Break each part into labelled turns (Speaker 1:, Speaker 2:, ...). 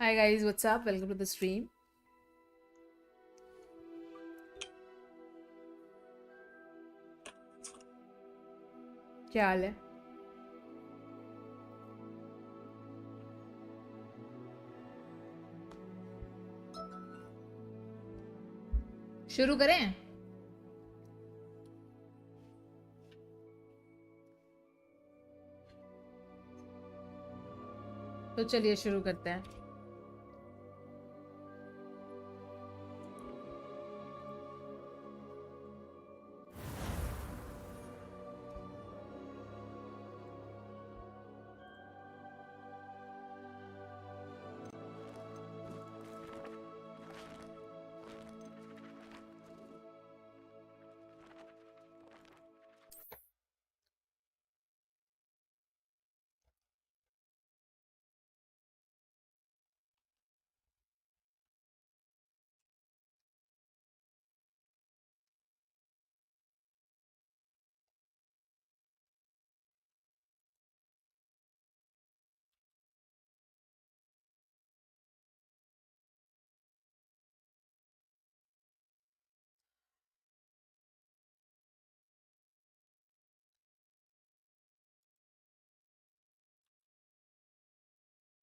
Speaker 1: Hi guys, what's up? Welcome to the stream. क्या हाल है? शुरू करें? तो चलिए शुरू करते हैं.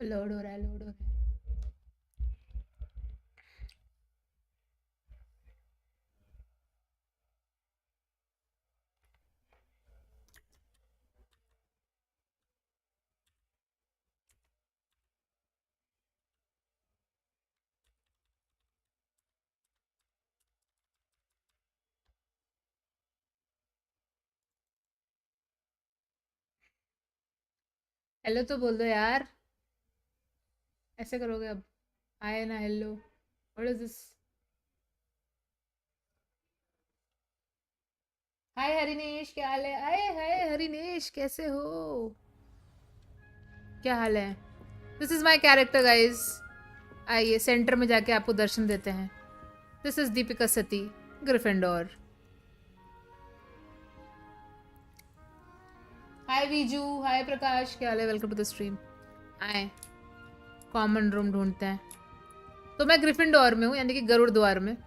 Speaker 1: लोड हो रहा है, लोड हो रहा है. हेलो तो बोल दो यार. ऐसे करोगे अब? आए ना hello. What is this? Hi Harinesh, क्या हाल है? आए हाय हरिनेश, कैसे हो? क्या हाल है? This is my character guys. आइए सेंटर में जाके आपको दर्शन देते हैं. This is Deepika Sati, Gryffindor. Hi Viju, hi Prakash, क्या हाल है? Welcome to the stream. आए कॉमन रूम ढूंढते हैं. तो मैं ग्रिफिंडोर में हूँ, यानी कि गरुड़ द्वार में.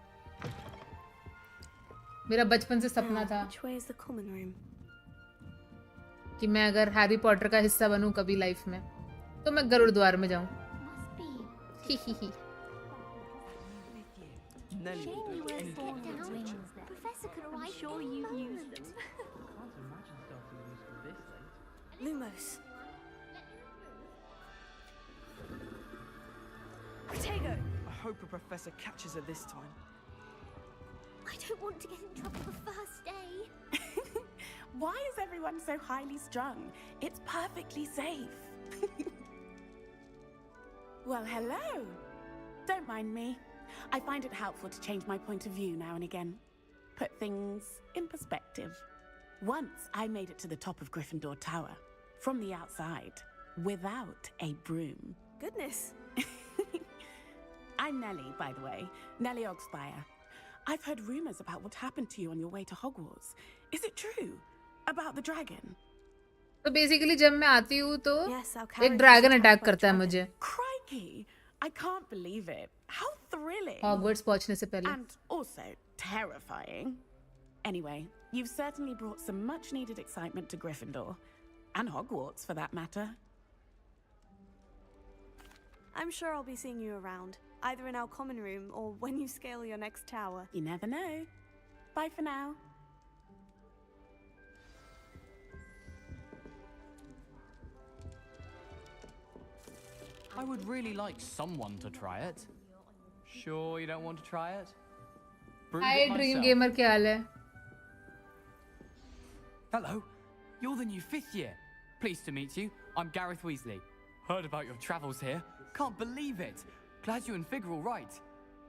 Speaker 1: मेरा बचपन से सपना था कि मैं अगर हैरी पॉटर का हिस्सा बनूं कभी लाइफ में, तो मैं गरुड़ द्वार में जाऊं. ही ही ही.
Speaker 2: Lumos. Protego!
Speaker 3: I hope a professor catches her this time.
Speaker 2: I don't want to get in trouble the first day.
Speaker 4: Why is everyone so highly strung? It's perfectly safe. Well, hello. Don't mind me. I find it helpful to change my point of view now and again. Put things in perspective. Once I made it to the top of Gryffindor Tower, from the outside, without a broom.
Speaker 2: Goodness.
Speaker 4: I'm Nellie, by the way. Nellie Ogspire. I've heard rumours about what happened to you on your way to Hogwarts. Is it true? About the dragon?
Speaker 1: तो basically जब मैं आती हूँ तो
Speaker 2: Yes, our
Speaker 1: एक
Speaker 2: character
Speaker 1: dragon
Speaker 2: is
Speaker 1: attack
Speaker 2: attacked by
Speaker 1: करता है
Speaker 2: dragon.
Speaker 1: मुझे.
Speaker 4: Crikey! I can't believe it. How thrilling!
Speaker 1: Hogwarts पहुंचने से पहले.
Speaker 4: And also terrifying. Anyway, you've certainly brought some much-needed excitement to Gryffindor. And Hogwarts, for that matter.
Speaker 2: I'm sure I'll be seeing you around, either in our common room or when you scale your next tower.
Speaker 4: You never know. Bye for now.
Speaker 5: I would really like someone to try it. Sure you don't want to try it? Brewed
Speaker 1: hi
Speaker 5: it
Speaker 1: dream
Speaker 5: myself.
Speaker 1: Gamer, क्या हाल है?
Speaker 5: Hello, you're the new 5th year. Pleased to meet you. I'm Gareth Weasley. Heard about your travels here. Can't believe it. Glad you and Fig are all right.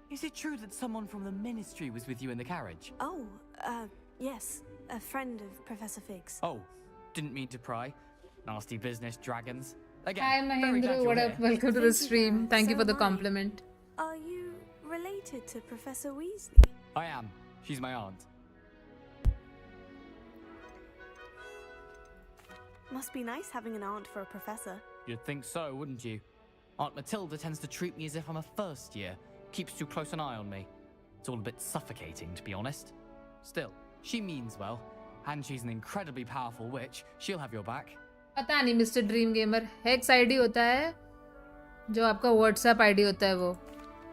Speaker 5: Is it true that someone from the Ministry was with you in the carriage?
Speaker 2: Oh, yes. A friend of Professor Fig's.
Speaker 5: Oh, didn't mean to pry. Nasty business, dragons. Again,
Speaker 1: Hi
Speaker 5: very
Speaker 1: Mahendra,
Speaker 5: glad you're
Speaker 1: what
Speaker 5: here.
Speaker 1: up? Welcome to the
Speaker 2: Thank you,
Speaker 1: stream.
Speaker 2: Gareth.
Speaker 1: Thank you
Speaker 2: So
Speaker 1: for the
Speaker 2: am I.
Speaker 1: compliment.
Speaker 2: Are you related to Professor Weasley?
Speaker 5: I am. She's my aunt.
Speaker 2: Must be nice having an aunt for a professor.
Speaker 5: You'd think so, wouldn't you? Aunt Matilda tends to treat me as if I'm a first year, keeps too close an eye on me. It's all a bit suffocating, to be honest. Still, she means well, and she's an incredibly powerful witch. She'll have your back.
Speaker 1: पता नहीं mister dream gamer hex ID होता है जो आपका WhatsApp ID होता है वो.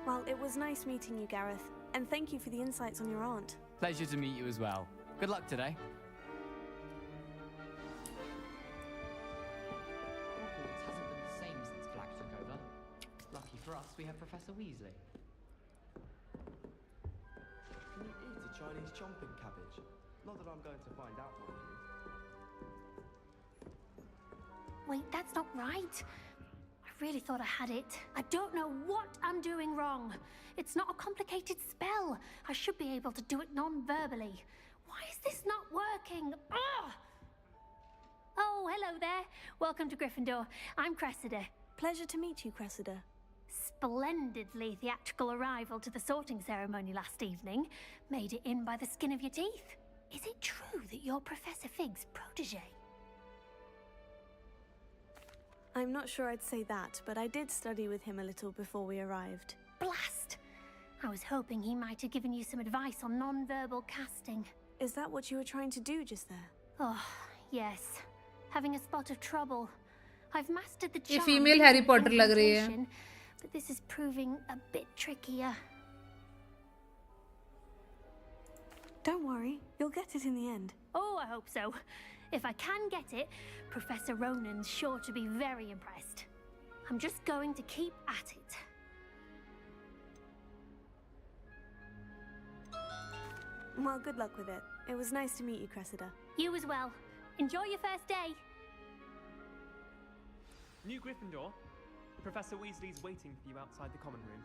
Speaker 2: Well, it was nice meeting you, Gareth, and thank you for the insights on your aunt.
Speaker 5: Pleasure to meet you as well. Good luck today. Hogwarts hasn't been the same since Black took over. Lucky for us, we have Professor Weasley.
Speaker 3: Can you eat a Chinese chomping cabbage? Not that I'm going to find out, mind you.
Speaker 6: Wait, that's not right. I really thought I had it. I don't know what I'm doing wrong. It's not a complicated spell. I should be able to do it non-verbally. Why is this not working? Ugh! Oh, hello there. Welcome to Gryffindor. I'm Cressida.
Speaker 2: Pleasure to meet you, Cressida.
Speaker 6: Splendidly theatrical arrival to the sorting ceremony last evening. Made it in by the skin of your teeth. Is it true that you're Professor Fig's protege?
Speaker 2: I'm not sure I'd say that, but I did study with him a little before we arrived.
Speaker 6: Blast! I was hoping he might have given you some advice on non-verbal casting.
Speaker 2: Is that what you were trying to do just there?
Speaker 6: Oh, yes. Having a spot of trouble. I've mastered the
Speaker 1: ये
Speaker 6: charm
Speaker 1: female
Speaker 6: of
Speaker 1: Harry Potter लग रही है.
Speaker 6: incantation, but this is proving a bit trickier.
Speaker 2: Don't worry, you'll get it in the end.
Speaker 6: Oh, I hope so. If I can get it, Professor Ronan's sure to be very impressed. I'm just going to keep at it.
Speaker 2: Well, good luck with it. It was nice to meet you, Cressida.
Speaker 6: You as well. Enjoy your first day.
Speaker 7: New Gryffindor, Professor Weasley's waiting for you outside the common room.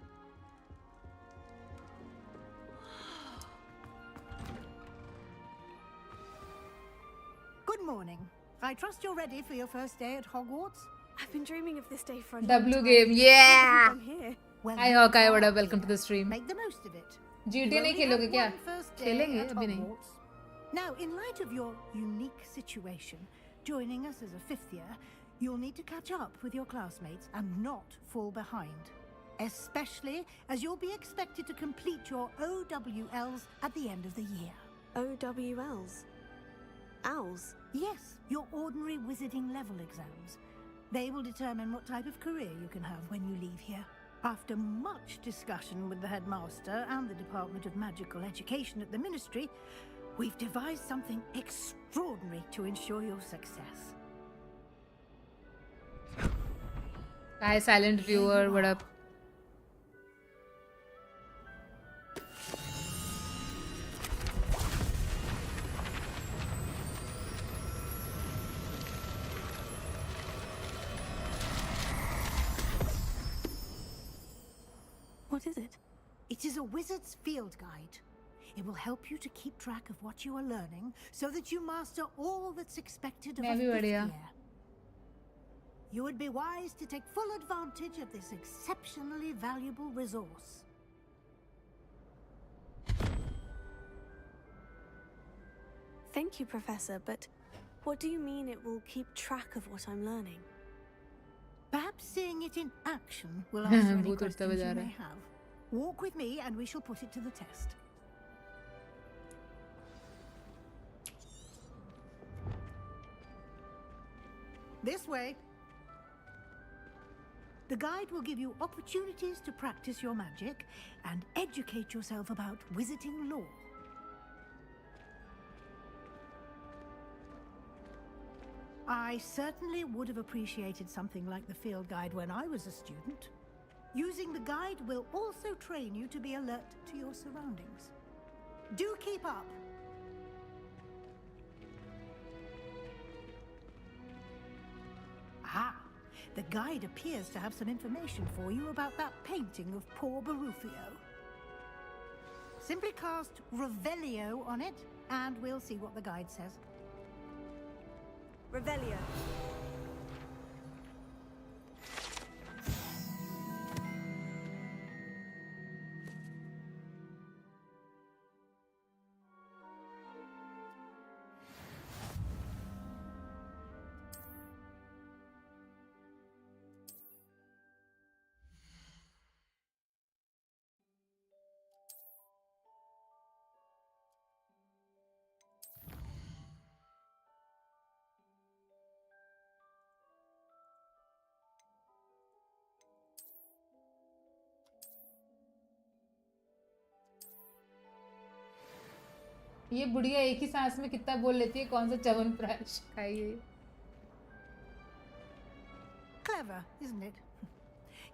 Speaker 8: Good morning. I trust you're ready for your first day at Hogwarts?
Speaker 2: I've been dreaming of this day for a long
Speaker 1: W
Speaker 2: time.
Speaker 1: game, yeah.
Speaker 2: I'm here.
Speaker 8: Well,
Speaker 1: Hi
Speaker 8: you
Speaker 1: Hawkeye,
Speaker 8: are.
Speaker 1: what up? Welcome to the stream.
Speaker 8: Make the most of it.
Speaker 1: GTA
Speaker 8: You
Speaker 1: नहीं
Speaker 8: only
Speaker 1: खेलोगे
Speaker 8: have
Speaker 1: क्या?
Speaker 8: one first day
Speaker 1: खेलेंगे
Speaker 8: at
Speaker 1: अभी नहीं.
Speaker 8: Hogwarts. Now, in light of your unique situation, joining us as a fifth year, you'll need to catch up with your classmates and not fall behind. Especially as you'll be expected to complete your OWLs at the end of the year.
Speaker 2: OWLs? Owls?
Speaker 8: Yes, your ordinary wizarding level exams. They will determine what type of career you can have when you leave here. After much discussion with the headmaster and the Department of Magical Education at the Ministry, we've devised something extraordinary to ensure your success.
Speaker 1: Hi silent viewer, what up?
Speaker 2: What is it?
Speaker 8: It is a wizard's field guide. It will help you to keep track of what you are learning so that you master all that's expected of a
Speaker 1: मैं भी
Speaker 8: fifth
Speaker 1: बढ़िया.
Speaker 8: year. You would be wise to take full advantage of this exceptionally valuable resource.
Speaker 2: Thank you, Professor, but what do you mean it will keep track of what I'm learning?
Speaker 8: Perhaps seeing it in action will answer any
Speaker 1: भूत उड़ता हुआ
Speaker 8: questions
Speaker 1: जा
Speaker 8: you
Speaker 1: रहा
Speaker 8: may
Speaker 1: है.
Speaker 8: have. Walk with me and we shall put it to the test. This way. The guide will give you opportunities to practice your magic and educate yourself about wizarding lore. I certainly would have appreciated something like the field guide when I was a student. Using the guide will also train you to be alert to your surroundings. Do keep up! Ah, the guide appears to have some information for you about that painting of poor Barufio. Simply cast Revelio on it, and we'll see what the guide says.
Speaker 2: Revelio.
Speaker 1: ये बुढ़िया एक ही सांस में कितना बोल लेती है, कौन सा च्यवनप्राश खाइए.
Speaker 8: Clever, isn't it?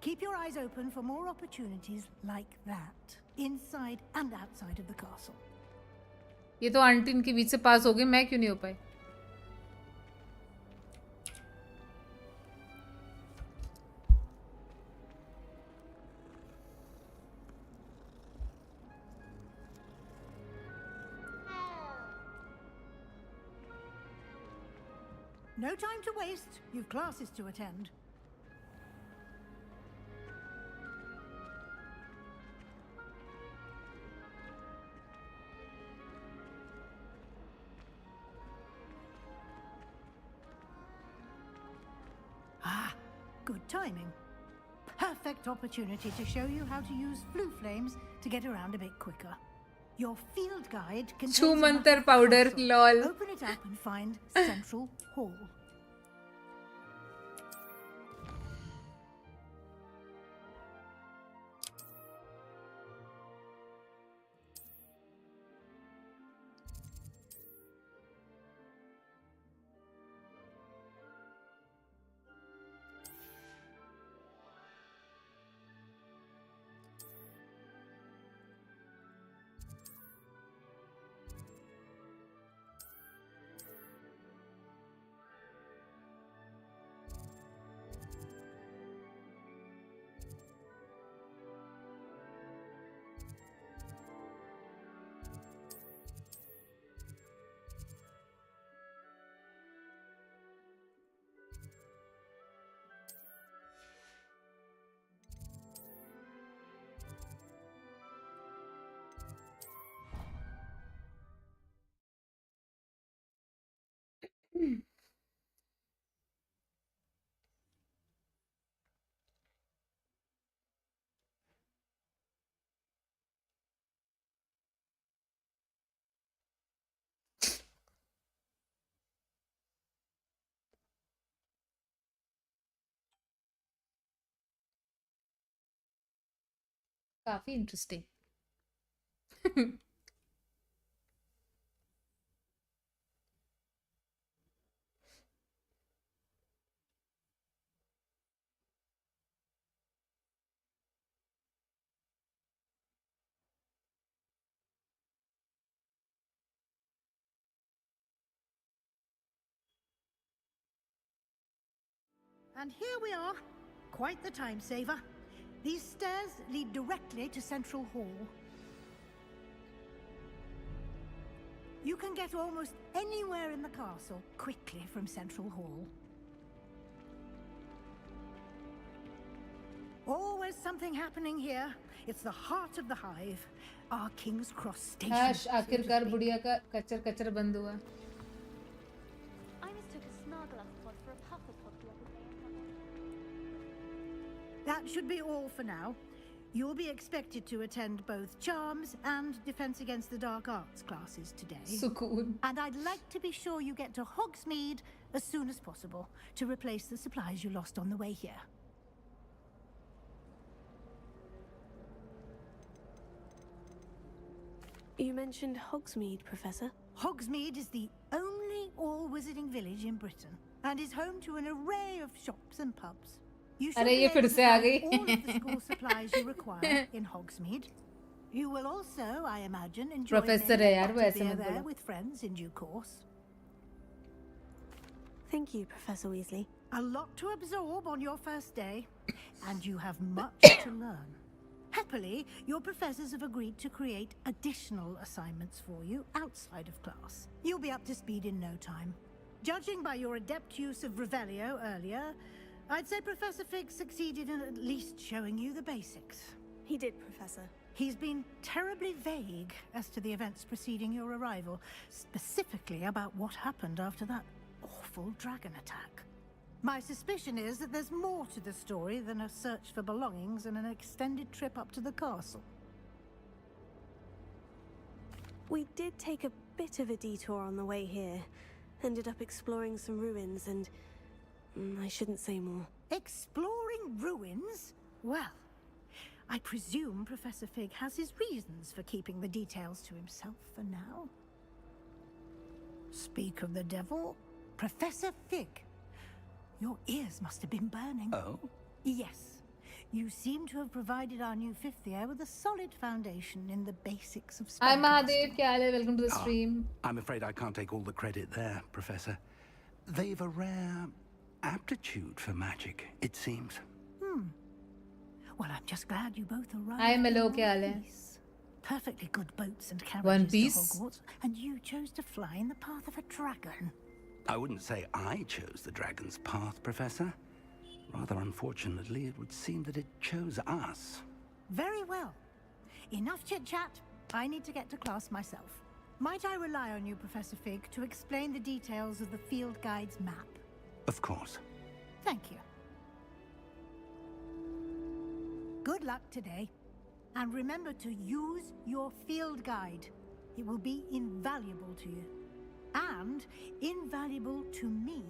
Speaker 8: Keep your eyes open for more opportunities like that, inside and outside of the castle.
Speaker 1: ये तो आंटी इनके बीच से पास हो गई, मैं क्यों नहीं हो पाई?
Speaker 8: No time to waste. You've classes to attend. Ah, good timing. Perfect opportunity to show you how to use flue flames to get around a bit quicker. Your field guide contains a map
Speaker 1: Chumantar
Speaker 8: of the
Speaker 1: powder,
Speaker 8: castle.
Speaker 1: lol.
Speaker 8: Open it up and find Central Hall.
Speaker 1: काफी interesting.
Speaker 8: And here we are. Quite the time saver. These stairs lead directly to Central Hall. You can get almost anywhere in the castle quickly from Central Hall. Always something happening here. It's the heart of the hive. Our King's Cross station.
Speaker 1: हाश आखिरकार बुढ़िया का कचर कचर बंद हुआ.
Speaker 9: I mistook a snarglass pod for a pufferpod the other day.
Speaker 8: That should be all for now. You'll be expected to attend both Charms and Defense Against the Dark Arts classes today.
Speaker 1: सुकून.
Speaker 8: And I'd like to be sure you get to Hogsmeade as soon as possible to replace the supplies you lost on the way here.
Speaker 2: You mentioned Hogsmeade, Professor.
Speaker 8: Hogsmeade is the only all-wizarding village in Britain and is home to an array of shops and pubs. You should
Speaker 1: अरे
Speaker 8: be
Speaker 1: ये
Speaker 8: able
Speaker 1: फिर
Speaker 8: to
Speaker 1: से आ
Speaker 8: find
Speaker 1: गई.
Speaker 8: all of the school supplies you require in Hogsmeade. You will also, I imagine, enjoy
Speaker 1: Professor
Speaker 8: maybe
Speaker 1: है यार,
Speaker 8: a
Speaker 1: वो ऐसे
Speaker 8: beer
Speaker 1: मत
Speaker 8: there
Speaker 1: बोलो.
Speaker 8: with friends in due course.
Speaker 2: Thank you, Professor Weasley.
Speaker 8: A lot to absorb on your first day, and you have much to learn. Happily, your professors have agreed to create additional assignments for you outside of class. You'll be up to speed in no time. Judging by your adept use of Revelio earlier, I'd say Professor Fig succeeded in at least showing you the basics.
Speaker 2: He did, Professor.
Speaker 8: He's been terribly vague as to the events preceding your arrival, specifically about what happened after that awful dragon attack. My suspicion is that there's more to the story than a search for belongings and an extended trip up to the castle.
Speaker 2: We did take a bit of a detour on the way here. Ended up exploring some ruins and... I shouldn't say more.
Speaker 8: Exploring ruins? Well, I presume Professor Fig has his reasons for keeping the details to himself for now. Speak of the devil, Professor Fig. Your ears must have been burning.
Speaker 10: Oh?
Speaker 8: Yes. You seem to have provided our new fifth year with a solid foundation in the basics of
Speaker 1: Hi Mahadev,
Speaker 8: spellcasting.
Speaker 1: kya haal hai? Welcome to the stream.
Speaker 10: I'm afraid I can't take all the credit there, Professor. They've a rare aptitude for magic, it seems.
Speaker 8: Well, I'm just glad you both arrived.
Speaker 1: Hi Melo,
Speaker 8: in
Speaker 1: kya haal
Speaker 8: one
Speaker 1: hai?
Speaker 8: piece. Perfectly good boats and
Speaker 1: One
Speaker 8: carriages
Speaker 1: Piece?
Speaker 8: to Hogwarts, and you chose to fly in the path of a dragon.
Speaker 10: I wouldn't say I chose the dragon's path, Professor. Rather unfortunately, it would seem that it chose us.
Speaker 8: Very well. Enough chit-chat. I need to get to class myself. Might I rely on you, Professor Fig, to explain the details of the field guide's map?
Speaker 10: Of course.
Speaker 8: Thank you. Good luck today. And remember to use your field guide. It will be invaluable to you. And invaluable to me,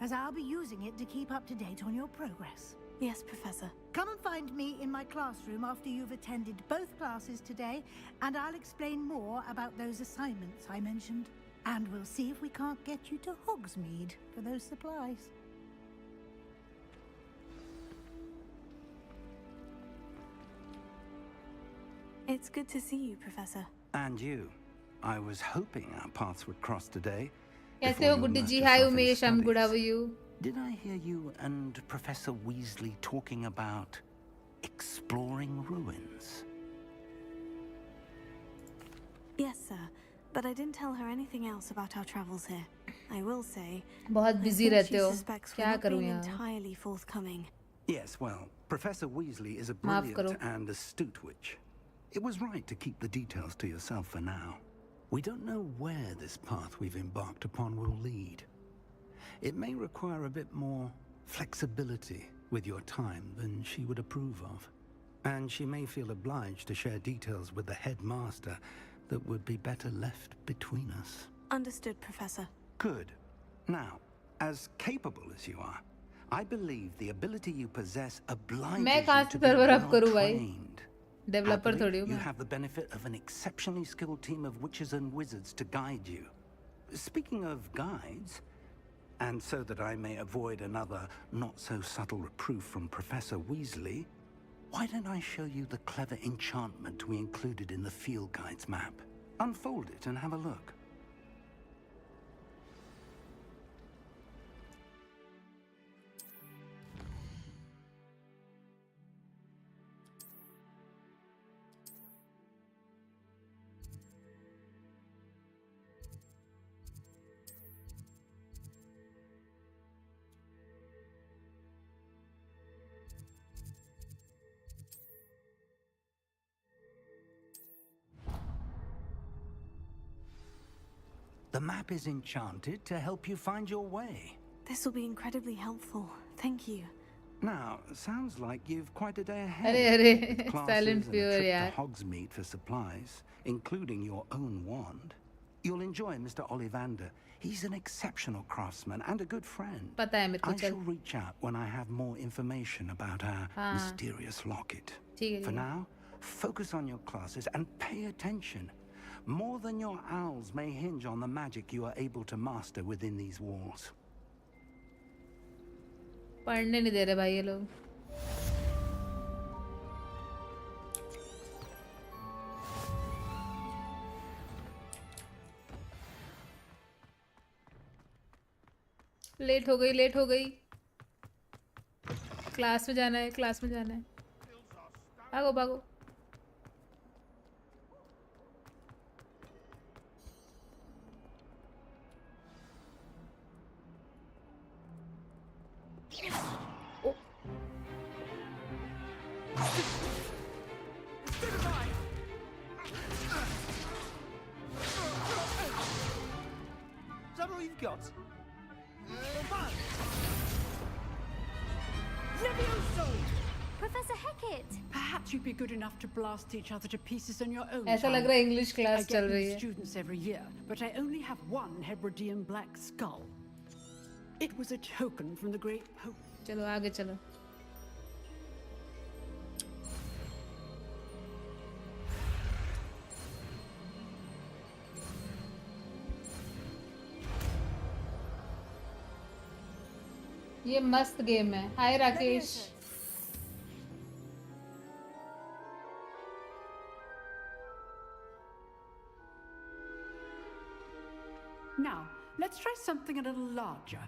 Speaker 8: as I'll be using it to keep up to date on your progress.
Speaker 2: Yes, Professor.
Speaker 8: Come and find me in my classroom after you've attended both classes today, and I'll explain more about those assignments I mentioned. And we'll see if we can't get you to Hogsmeade for those supplies.
Speaker 2: It's good to see you, Professor.
Speaker 10: And you. I was hoping our paths would cross today.
Speaker 1: Kaise
Speaker 10: before
Speaker 1: ho
Speaker 10: you
Speaker 1: Guddi
Speaker 10: immersed
Speaker 1: ji? Hi
Speaker 10: yourself in
Speaker 1: Umesh, I'm good. How are
Speaker 10: studies.
Speaker 1: you?
Speaker 10: Did I hear you and Professor Weasley talking about exploring ruins?
Speaker 2: Yes, sir. But I didn't tell her anything else about our travels here. I will say,
Speaker 1: बहुत
Speaker 2: I
Speaker 1: busy
Speaker 2: think
Speaker 1: रहते
Speaker 2: she
Speaker 1: हो.
Speaker 2: suspects we're
Speaker 1: क्या
Speaker 2: not
Speaker 1: करूँ
Speaker 2: being
Speaker 1: यार?
Speaker 2: entirely forthcoming.
Speaker 10: Yes, well, Professor Weasley is a
Speaker 1: माफ
Speaker 10: brilliant
Speaker 1: करो.
Speaker 10: and astute witch. It was right to keep the details to yourself for now. We don't know where this path we've embarked upon will lead. It may require a bit more flexibility with your time than she would approve of. And she may feel obliged to share details with the headmaster that would be better left between us.
Speaker 2: Understood, Professor.
Speaker 10: Good. Now, as capable as you are, I believe the ability you possess obliges
Speaker 1: मैं
Speaker 10: you
Speaker 1: कहाँ
Speaker 10: to
Speaker 1: से
Speaker 10: be
Speaker 1: server up
Speaker 10: well
Speaker 1: करूँ भाई?
Speaker 10: trained.
Speaker 1: Developer
Speaker 10: Happily,
Speaker 1: थोड़ी हूँ
Speaker 10: you
Speaker 1: मैं.
Speaker 10: have the benefit of an exceptionally skilled team of witches and wizards to guide you. Speaking of guides, and so that I may avoid another not-so-subtle reproof from Professor Weasley, why don't I show you the clever enchantment we included in the field guide's map? Unfold it and have a look. The map is enchanted to help you find your way.
Speaker 2: This will be incredibly helpful. Thank you.
Speaker 10: Now, sounds like you've quite a day ahead.
Speaker 1: अरे
Speaker 10: With classes
Speaker 1: silent
Speaker 10: and a
Speaker 1: viewer
Speaker 10: trip
Speaker 1: यार.
Speaker 10: to Hogsmeade for supplies, including your own wand. You'll enjoy Mr. Ollivander. He's an exceptional craftsman and a good friend.
Speaker 1: पता है मेरे को
Speaker 10: I shall
Speaker 1: चल.
Speaker 10: reach out when I have more information about our
Speaker 1: हाँ.
Speaker 10: mysterious locket.
Speaker 1: ठीक है
Speaker 10: For
Speaker 1: ठीक है.
Speaker 10: now, focus on your classes and pay attention. More than your owls may hinge on the magic you are able to master within these walls.
Speaker 1: पढ़ने नहीं दे रहे भाई ये लोग. लेट हो गई. क्लास में जाना है. भागो.
Speaker 3: Is that all you've got?
Speaker 9: Professor Hecat!
Speaker 11: Perhaps you'd be good enough to blast each other to pieces on your own
Speaker 1: ऐसा लग
Speaker 11: time.
Speaker 1: रहा है इंग्लिश
Speaker 11: I
Speaker 1: क्लास
Speaker 11: get
Speaker 1: चल
Speaker 11: new
Speaker 1: रही है.
Speaker 11: students every year, but I only have one Hebridean black skull. It was a token from the great Pope.
Speaker 1: चलो आगे चलो. ये मस्त गेम है. हाय Rakesh.
Speaker 11: Now, let's try something a little larger.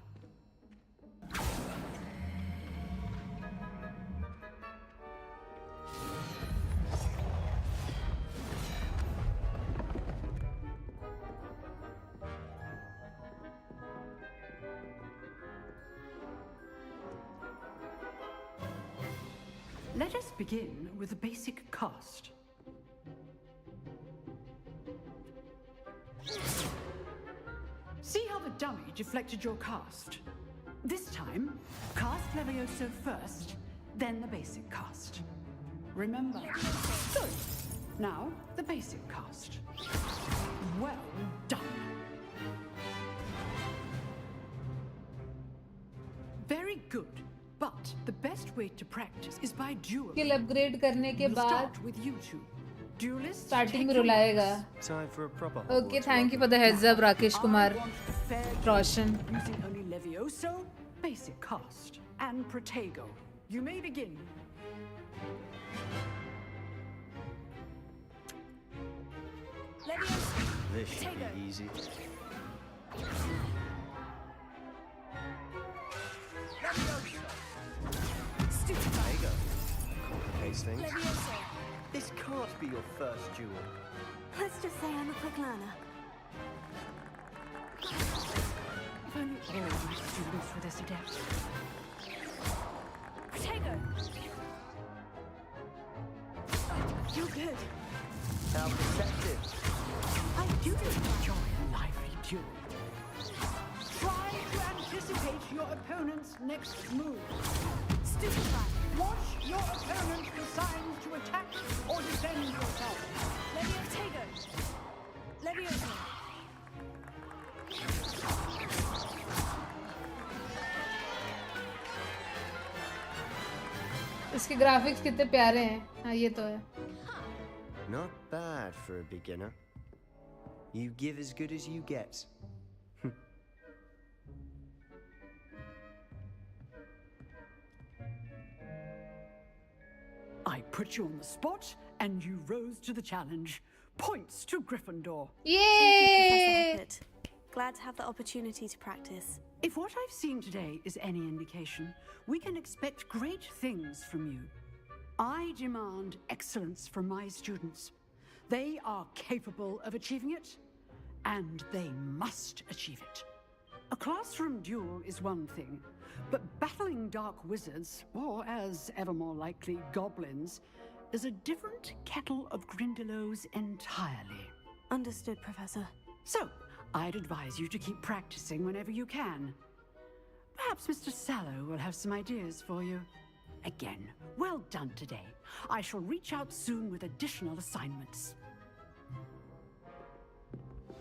Speaker 11: Let us begin with a basic cast. See how the dummy deflected your cast? This time, cast Levioso first, then the basic cast. Remember? Good. Now, the basic cast. Well done. Very good. But the best way to practice is by duel.
Speaker 1: Skill upgrade करने के
Speaker 11: We'll
Speaker 1: बाद
Speaker 11: start with you two. Duelists,
Speaker 1: starting में
Speaker 11: take your
Speaker 1: रुलाएगा.
Speaker 11: marks.
Speaker 3: Time for a proper
Speaker 1: Okay,
Speaker 3: Hogwarts
Speaker 1: thank you for
Speaker 3: welcome.
Speaker 1: the heads up, Rakesh
Speaker 11: I
Speaker 1: Kumar.
Speaker 11: want a fair duel
Speaker 1: Roshan.
Speaker 11: using only Levioso, basic cast, and Protego. You may begin.
Speaker 2: Levioso.
Speaker 3: This should be easy.
Speaker 2: Stupid.
Speaker 3: There you go. Complicates things.
Speaker 2: Levioso.
Speaker 3: This can't be your first duel.
Speaker 2: Let's just say I'm a quick learner.
Speaker 11: If only all my students were this adept.
Speaker 2: Protego. You're good.
Speaker 3: How perceptive.
Speaker 11: I do enjoy a lively duel. Try to anticipate your opponent's next move.
Speaker 2: Stupefy.
Speaker 11: Watch your opponent for signs to attack or defend yourself.
Speaker 2: Levioso. Levioso.
Speaker 1: इसके graphics कितने प्यारे हैं. हाँ ये तो है.
Speaker 3: Not bad for a beginner. You give as good as you get.
Speaker 11: I put you on the spot, and you rose to the challenge. Points to Gryffindor.
Speaker 1: Yay!
Speaker 2: Professor Hoppet. Glad to have the opportunity to practice.
Speaker 11: If what I've seen today is any indication, we can expect great things from you. I demand excellence from my students. They are capable of achieving it, and they must achieve it. A classroom duel is one thing, but battling dark wizards, or as ever more likely, goblins, is a different kettle of Grindylows entirely.
Speaker 2: Understood, Professor.
Speaker 11: So, I'd advise you to keep practicing whenever you can. Perhaps Mr. Sallow will have some ideas for you. Again, well done today. I shall reach out soon with additional assignments.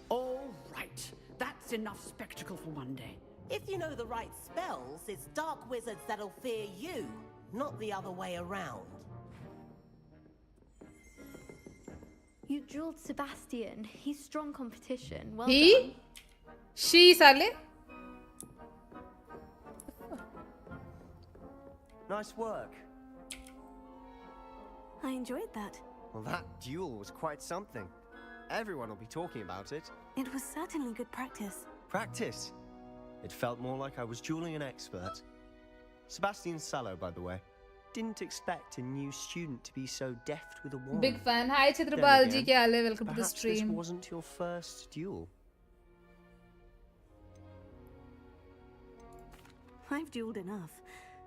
Speaker 11: All right, that's enough spectacle for one day.
Speaker 12: If you know the right spells, it's dark wizards that'll fear you, not the other way around.
Speaker 9: You drilled Sebastian. He's strong competition. Well
Speaker 1: He?
Speaker 9: done.
Speaker 1: She साले.
Speaker 3: Nice work.
Speaker 2: I enjoyed that.
Speaker 3: Well, that duel was quite something. Everyone will be talking about it.
Speaker 2: It was certainly good practice.
Speaker 3: Practice. It felt more like I was dueling an expert. Sebastian Sallow, by the way. Didn't expect a new student to be so deft with a wand.
Speaker 1: Big fan. Hi
Speaker 3: Then
Speaker 1: Chitrapal ji,
Speaker 3: again,
Speaker 1: क्या हाल है? Welcome to the
Speaker 3: perhaps this
Speaker 1: stream.
Speaker 3: wasn't your first duel.
Speaker 2: I've dueled enough.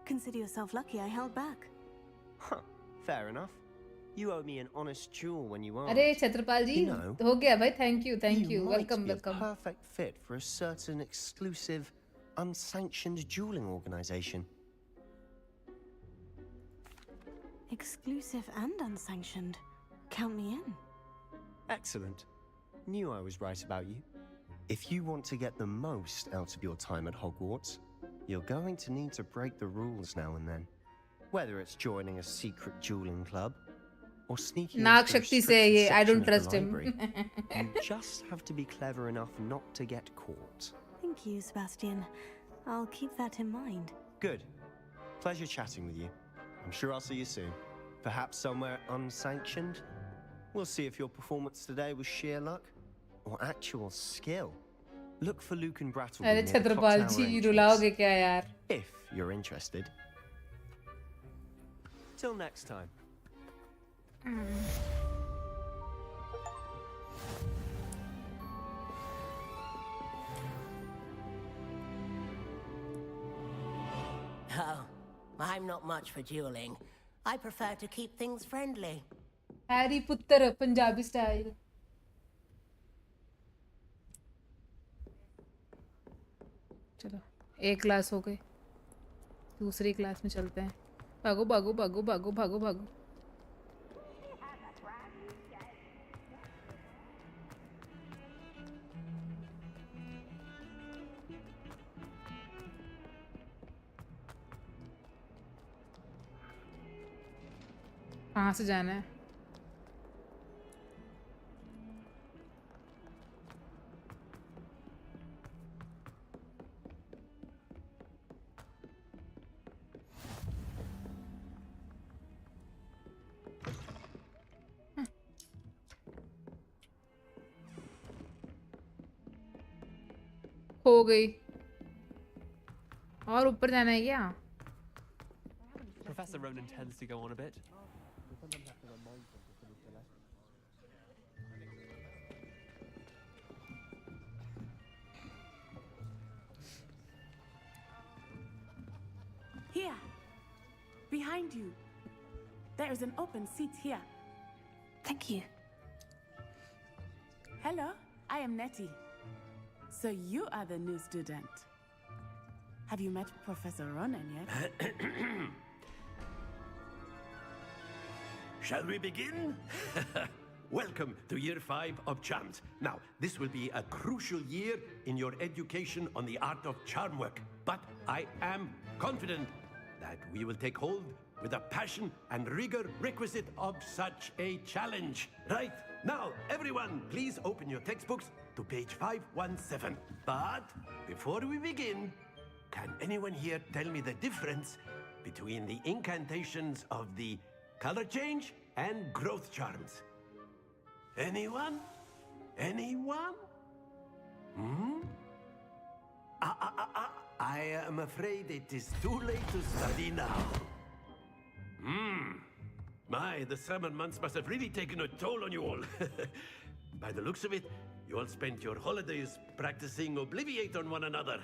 Speaker 2: Consider yourself lucky I held back.
Speaker 3: Huh, fair enough. You owe me an honest duel when you asked.
Speaker 1: अरे छत्रपाल जी
Speaker 3: You know,
Speaker 1: हो गया भाई. Thank you.
Speaker 3: might
Speaker 1: Welcome.
Speaker 3: be a perfect fit for a certain exclusive, unsanctioned dueling organization.
Speaker 2: Exclusive and unsanctioned. Count me in.
Speaker 3: Excellent. Knew I was right about you. If you want to get the most out of your time at Hogwarts, you're going to need to break the rules now and then. Whether it's joining a secret dueling club or sneaking
Speaker 1: Nag
Speaker 3: into the
Speaker 1: Shakti se
Speaker 3: restricted
Speaker 1: ye, I
Speaker 3: section
Speaker 1: don't
Speaker 3: of the
Speaker 1: trust him.
Speaker 3: library. You just have to be clever enough not to get caught.
Speaker 2: Thank you, Sebastian. I'll keep that in mind.
Speaker 3: Good. Pleasure chatting with you. I'm sure I'll see you soon. Perhaps somewhere unsanctioned? We'll see if your performance today was sheer luck or actual skill. Look for Luke and Brattleby
Speaker 1: अरे
Speaker 3: near the top
Speaker 1: Chhatrapal
Speaker 3: tower
Speaker 1: ji
Speaker 3: entrance,
Speaker 1: रुलाओगे क्या यार?
Speaker 3: if you're interested. Till next time.
Speaker 12: Oh, I'm not much for dueling. I prefer to keep things friendly.
Speaker 1: Harry पुत्र Punjabi style. चलो एक class हो गई, दूसरी class में चलते हैं. भागो भागो भागो भागो भागो भागो. कहाँ से जाना है? हो गई. और ऊपर जाना है क्या?
Speaker 7: Professor Ronan tends to go on a bit.
Speaker 4: Here, behind you. There is an open seat here.
Speaker 2: Thank you.
Speaker 4: Hello, I am Nettie. So you are the new student. Have you met Professor Ronan yet?
Speaker 13: Shall we begin? Welcome to Year 5 of Charms. Now, this will be a crucial year in your education on the art of charm work. But I am confident that we will take hold with the passion and rigor requisite of such a challenge. Right, now, everyone, please open your textbooks to page 517. But before we begin, can anyone here tell me the difference between the incantations of the color change and growth charms? Anyone? Anyone? I am afraid it is too late to study now. My, the summer months must have really taken a toll on you all. By the looks of it, you all spent your holidays practicing Obliviate on one another.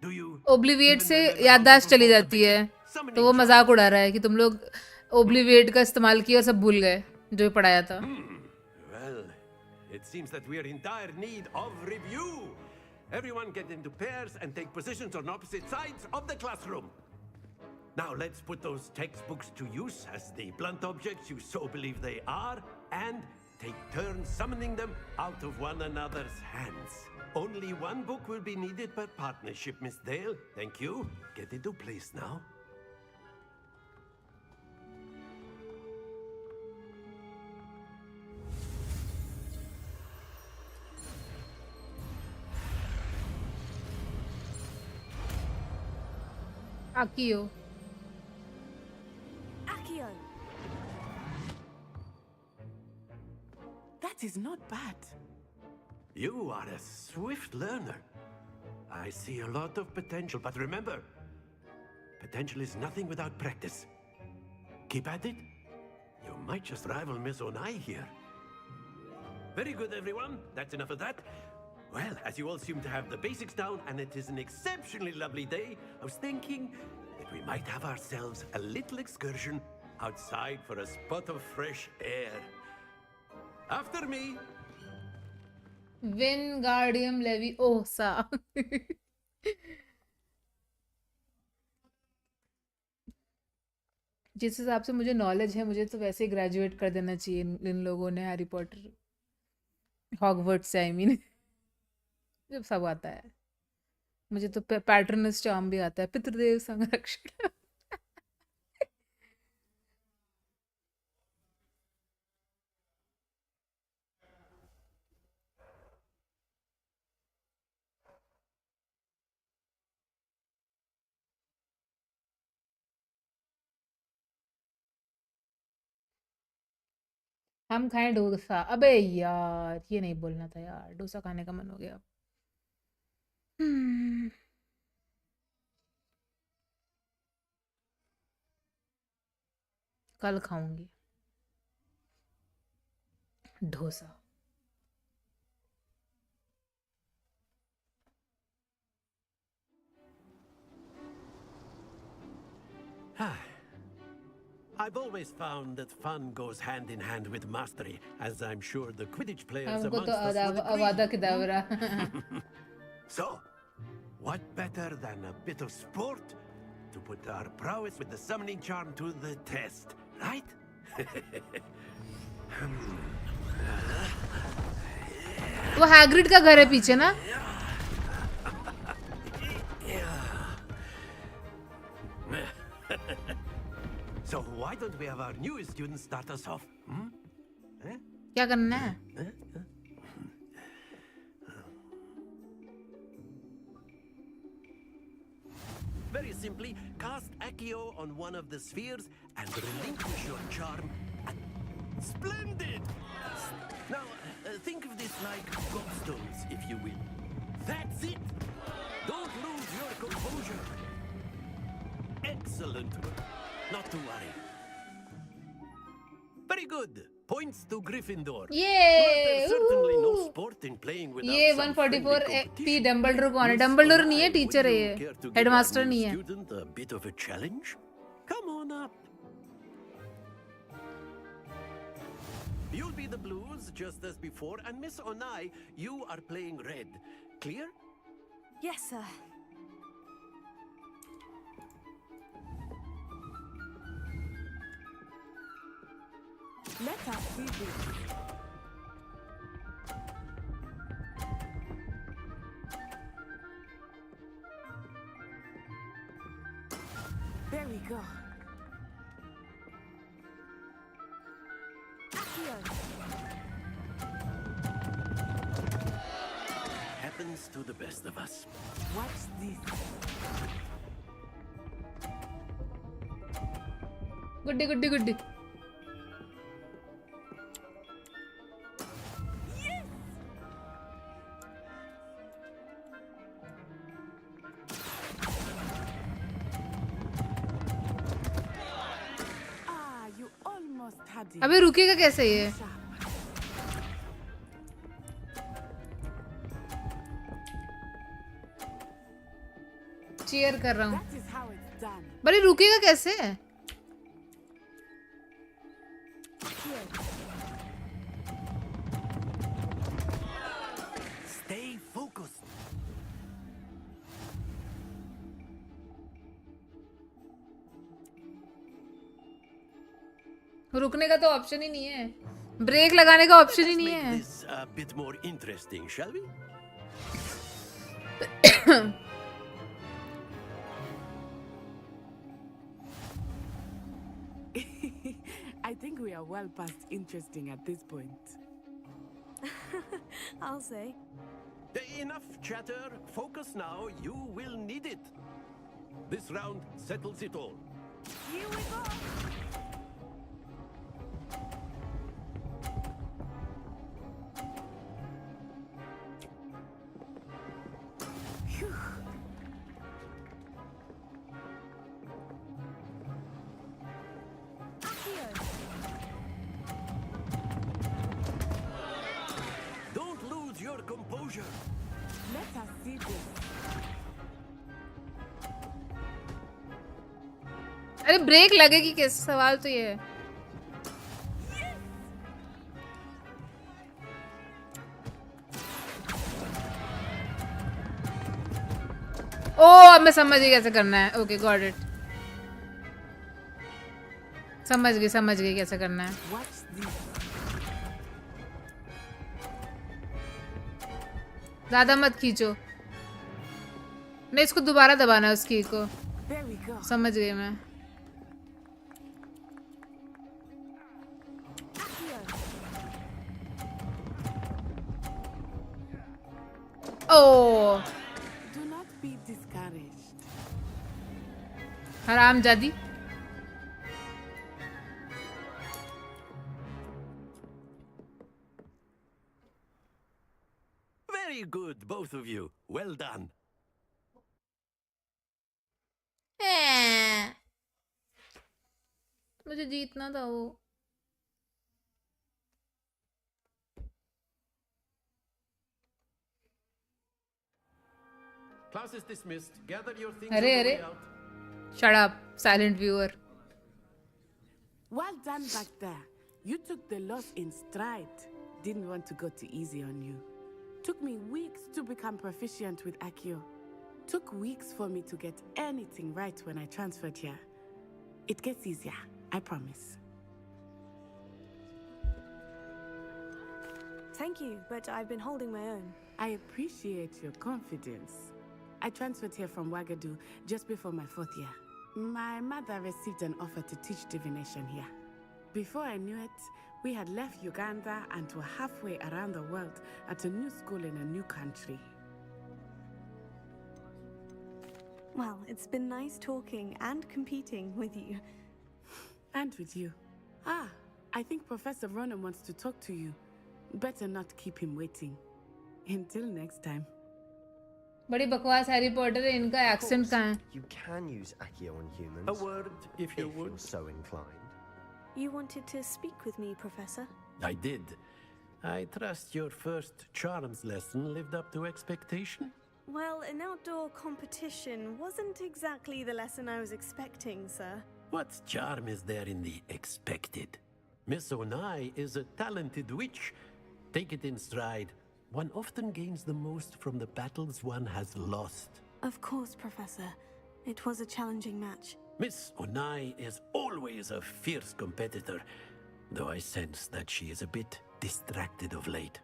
Speaker 13: Do you
Speaker 1: ओब्लिविएट से याददाश्त चली जाती है, तो वो मजाक उड़ा रहा है कि तुम लोग ओब्लिविएट का इस्तेमाल किया और सब भूल गए जो पढ़ाया था.
Speaker 13: Well, it seems that we are in dire need of review. Everyone get into pairs and take positions on opposite sides of the classroom. Now let's put those textbooks to use as the blunt objects you so believe they are, and take turns summoning them out of one another's hands. Only one book will be needed per partnership, Miss Dale. Thank you. Get into place now.
Speaker 1: Akio.
Speaker 4: Accio! That is not bad.
Speaker 13: You are a swift learner. I see a lot of potential, but remember, potential is nothing without practice. Keep at it. You might just rival Miss Onai here. Very good, everyone. That's enough of that. Well, as you all seem to have the basics down, and it is an exceptionally lovely day, I was thinking that we might have ourselves a little excursion outside for a spot of fresh air. After me.
Speaker 1: Wingardium Leviosa. जिस हिसाब से मुझे knowledge है, मुझे तो वैसे ही graduate कर देना चाहिए इन लोगों ने हैरी पॉटर हॉगवर्ट्स से. आई मीन जब सब आता है, मुझे तो पैटर्नस चार्म भी आता है, पितृदेव संरक्षण. हम खाएं डोसा। अबे यार ये नहीं बोलना था यार, डोसा खाने का मन हो गया। कल खाऊंगी dosa.
Speaker 13: I've always found that fun goes hand in hand with mastery, as I'm sure the Quidditch players
Speaker 1: हमको
Speaker 13: amongst
Speaker 1: तो
Speaker 13: us would
Speaker 1: आवादा
Speaker 13: agree.
Speaker 1: केदावरा।
Speaker 13: So, what better than a bit of sport to put our prowess with the summoning charm to the test, right?
Speaker 1: वो Hagrid का घर है पीछे ना?
Speaker 13: So why don't we have our newest student start us off?
Speaker 1: क्या करना है?
Speaker 13: Very simply, cast Accio on one of the spheres and relinquish your charm. Splendid! Now, think of this like gobstones, if you will. That's it! Don't lose your composure. Excellent work. Not to worry. Very good. Points to Gryffindor.
Speaker 1: ये
Speaker 13: certainly no sport in playing without
Speaker 1: ये
Speaker 13: some
Speaker 1: 144
Speaker 13: friendly
Speaker 1: P Dumbledore कौन है? Dumbledore नहीं है, teacher है ये,
Speaker 13: Care to give
Speaker 1: headmaster
Speaker 13: our new
Speaker 1: नहीं है।
Speaker 13: student a bit of a challenge? Come on up. You'll be the blues just as before, and Miss Onai, you are playing red. Clear?
Speaker 2: Yes, sir.
Speaker 4: Let us see this. There we go.
Speaker 2: Accio.
Speaker 13: Happens to the best of us.
Speaker 4: Watch this.
Speaker 1: Guddi Guddi Guddi.
Speaker 4: Ah, you almost had it.
Speaker 1: अबे रुकेगा कैसे ये? Cheer कर रहा हूँ।
Speaker 4: That is how it's done.
Speaker 1: बड़ी रुकेगा कैसे?
Speaker 13: Stay focused.
Speaker 1: रुकने का तो ऑप्शन ही नहीं है, ब्रेक लगाने का ऑप्शन ही
Speaker 13: Let's
Speaker 1: नहीं
Speaker 13: make
Speaker 1: है।
Speaker 13: this a bit more interesting, shall we?
Speaker 4: I think we are well past interesting at this point.
Speaker 2: I'll say.
Speaker 13: Enough chatter. Focus now. You will need it. This round settles it all.
Speaker 2: Here we go.
Speaker 13: Don't lose your composure.
Speaker 4: Let us see this.
Speaker 1: अरे break लगेगी कैसे? सवाल तो ये है। ओ अब मैं समझ गई कैसे करना है। Okay got it. समझ गई कैसे करना है।
Speaker 4: Watch this.
Speaker 1: ज्यादा मत खींचो। नहीं इसको दोबारा दबाना है उस की को।
Speaker 4: There we go.
Speaker 1: समझ गई मैं। ओ
Speaker 4: Do not be discouraged.
Speaker 1: हराम जादी।
Speaker 13: Very good, both of you. Well done.
Speaker 1: मुझे जीतना था वो.
Speaker 13: Class is dismissed. Gather your things
Speaker 1: अरे
Speaker 13: on the
Speaker 1: अरे.
Speaker 13: way out.
Speaker 1: Shut up, silent viewer.
Speaker 4: Well done back there. You took the loss in stride. Didn't want to go too easy on you. Took me weeks to become proficient with Accio. Took weeks for me to get anything right when I transferred here. It gets easier, I promise.
Speaker 2: Thank you, but I've been holding my own.
Speaker 4: I appreciate your confidence. I transferred here from Wagadu just before my 4th year. My mother received an offer to teach divination here. Before I knew it, we had left Uganda and were halfway around the world at a new school in a new country.
Speaker 2: Well, it's been nice talking and competing with you.
Speaker 4: And with you. Ah, I think Professor Ronan wants to talk to you. Better not keep him waiting. Until next time.
Speaker 1: बड़ी बकवास Harry Potter है. इनका accent कहाँ है?
Speaker 3: You can use Accio on humans.
Speaker 13: A word, if you would.
Speaker 3: You're so inclined.
Speaker 2: You wanted to speak with me, Professor?
Speaker 13: I did. I trust your first charms lesson lived up to expectation.
Speaker 2: Well, an outdoor competition wasn't exactly the lesson I was expecting, sir.
Speaker 13: What charm is there in the expected? Miss Onai is a talented witch. Take it in stride. One often gains the most from the battles one has lost.
Speaker 2: Of course, Professor. It was a challenging match.
Speaker 13: Miss Onai is always a fierce competitor, though I sense that she is a bit distracted of late.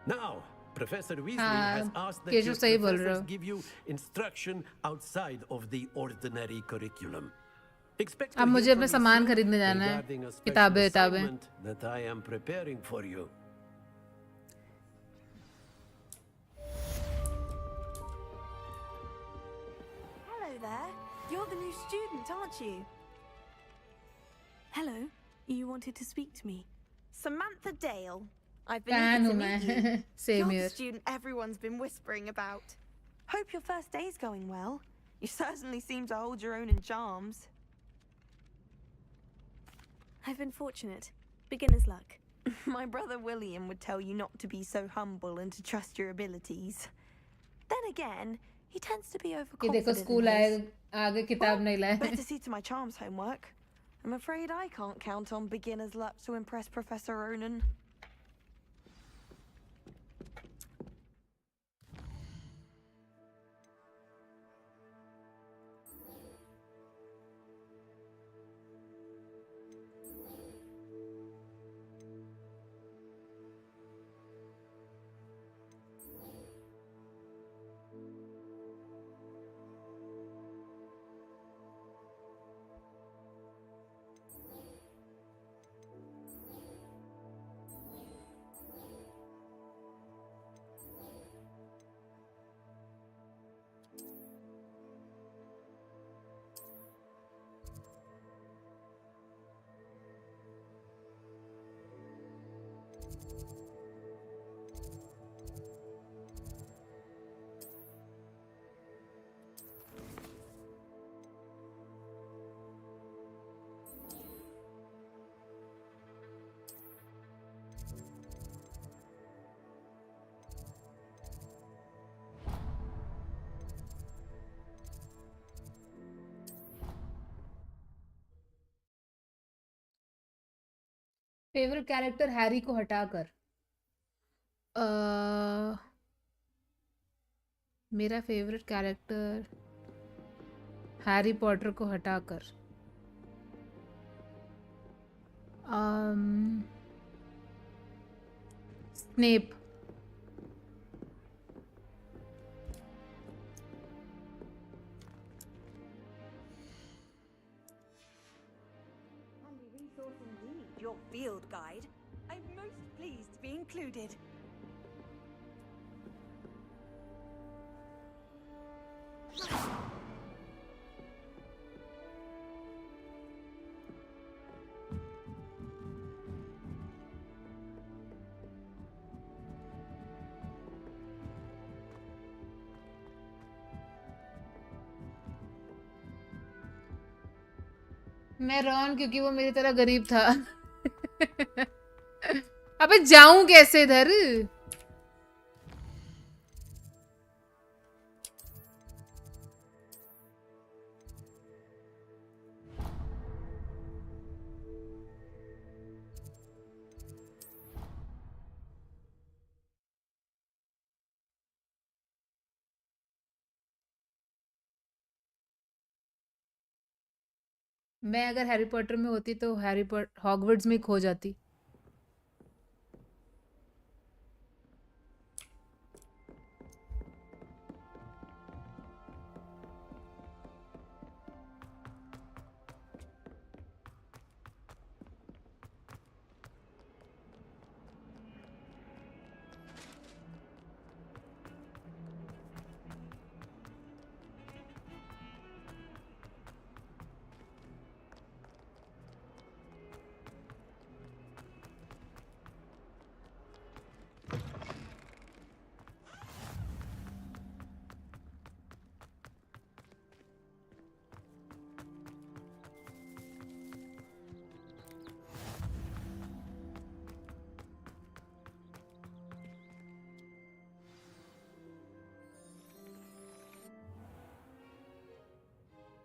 Speaker 13: Now, Professor Weasley has asked that your professors give you instruction outside of the ordinary curriculum. Expect
Speaker 1: अब मुझे अपने सामान खरीदने जाना है. किताबें.
Speaker 13: That I am preparing for you.
Speaker 2: Hello there. You're the new student, aren't you? Hello. You wanted to speak to me.
Speaker 14: Samantha Dale. I've been
Speaker 1: Fan
Speaker 14: eager to
Speaker 1: हूँ
Speaker 14: meet
Speaker 1: मैं.
Speaker 14: you.
Speaker 1: Same
Speaker 14: You're
Speaker 1: here.
Speaker 14: the student everyone's been whispering about. Hope your first day's going well. You certainly seem to hold your own in charms.
Speaker 2: I've been fortunate. Beginner's luck.
Speaker 14: My brother William would tell you not to be so humble and to trust your abilities. Then again, he tends to be
Speaker 1: ये
Speaker 14: overconfident.
Speaker 1: देखो school आए आगे किताब नहीं लाए.
Speaker 14: Better see to my charms homework. I'm afraid I can't count on beginner's luck to impress Professor Ronan.
Speaker 1: Favourite character Harry को हटाकर मेरा फेवरेट कैरेक्टर हैरी पॉटर को हटाकर Snape.
Speaker 14: Your field guide. I'm most pleased to be included.
Speaker 1: मैं Ron क्योंकि वो मेरी तरह गरीब था। अबे जाऊं कैसे इधर? मैं अगर हैरी पॉटर में होती तो हॉगवर्ट्स में खो जाती।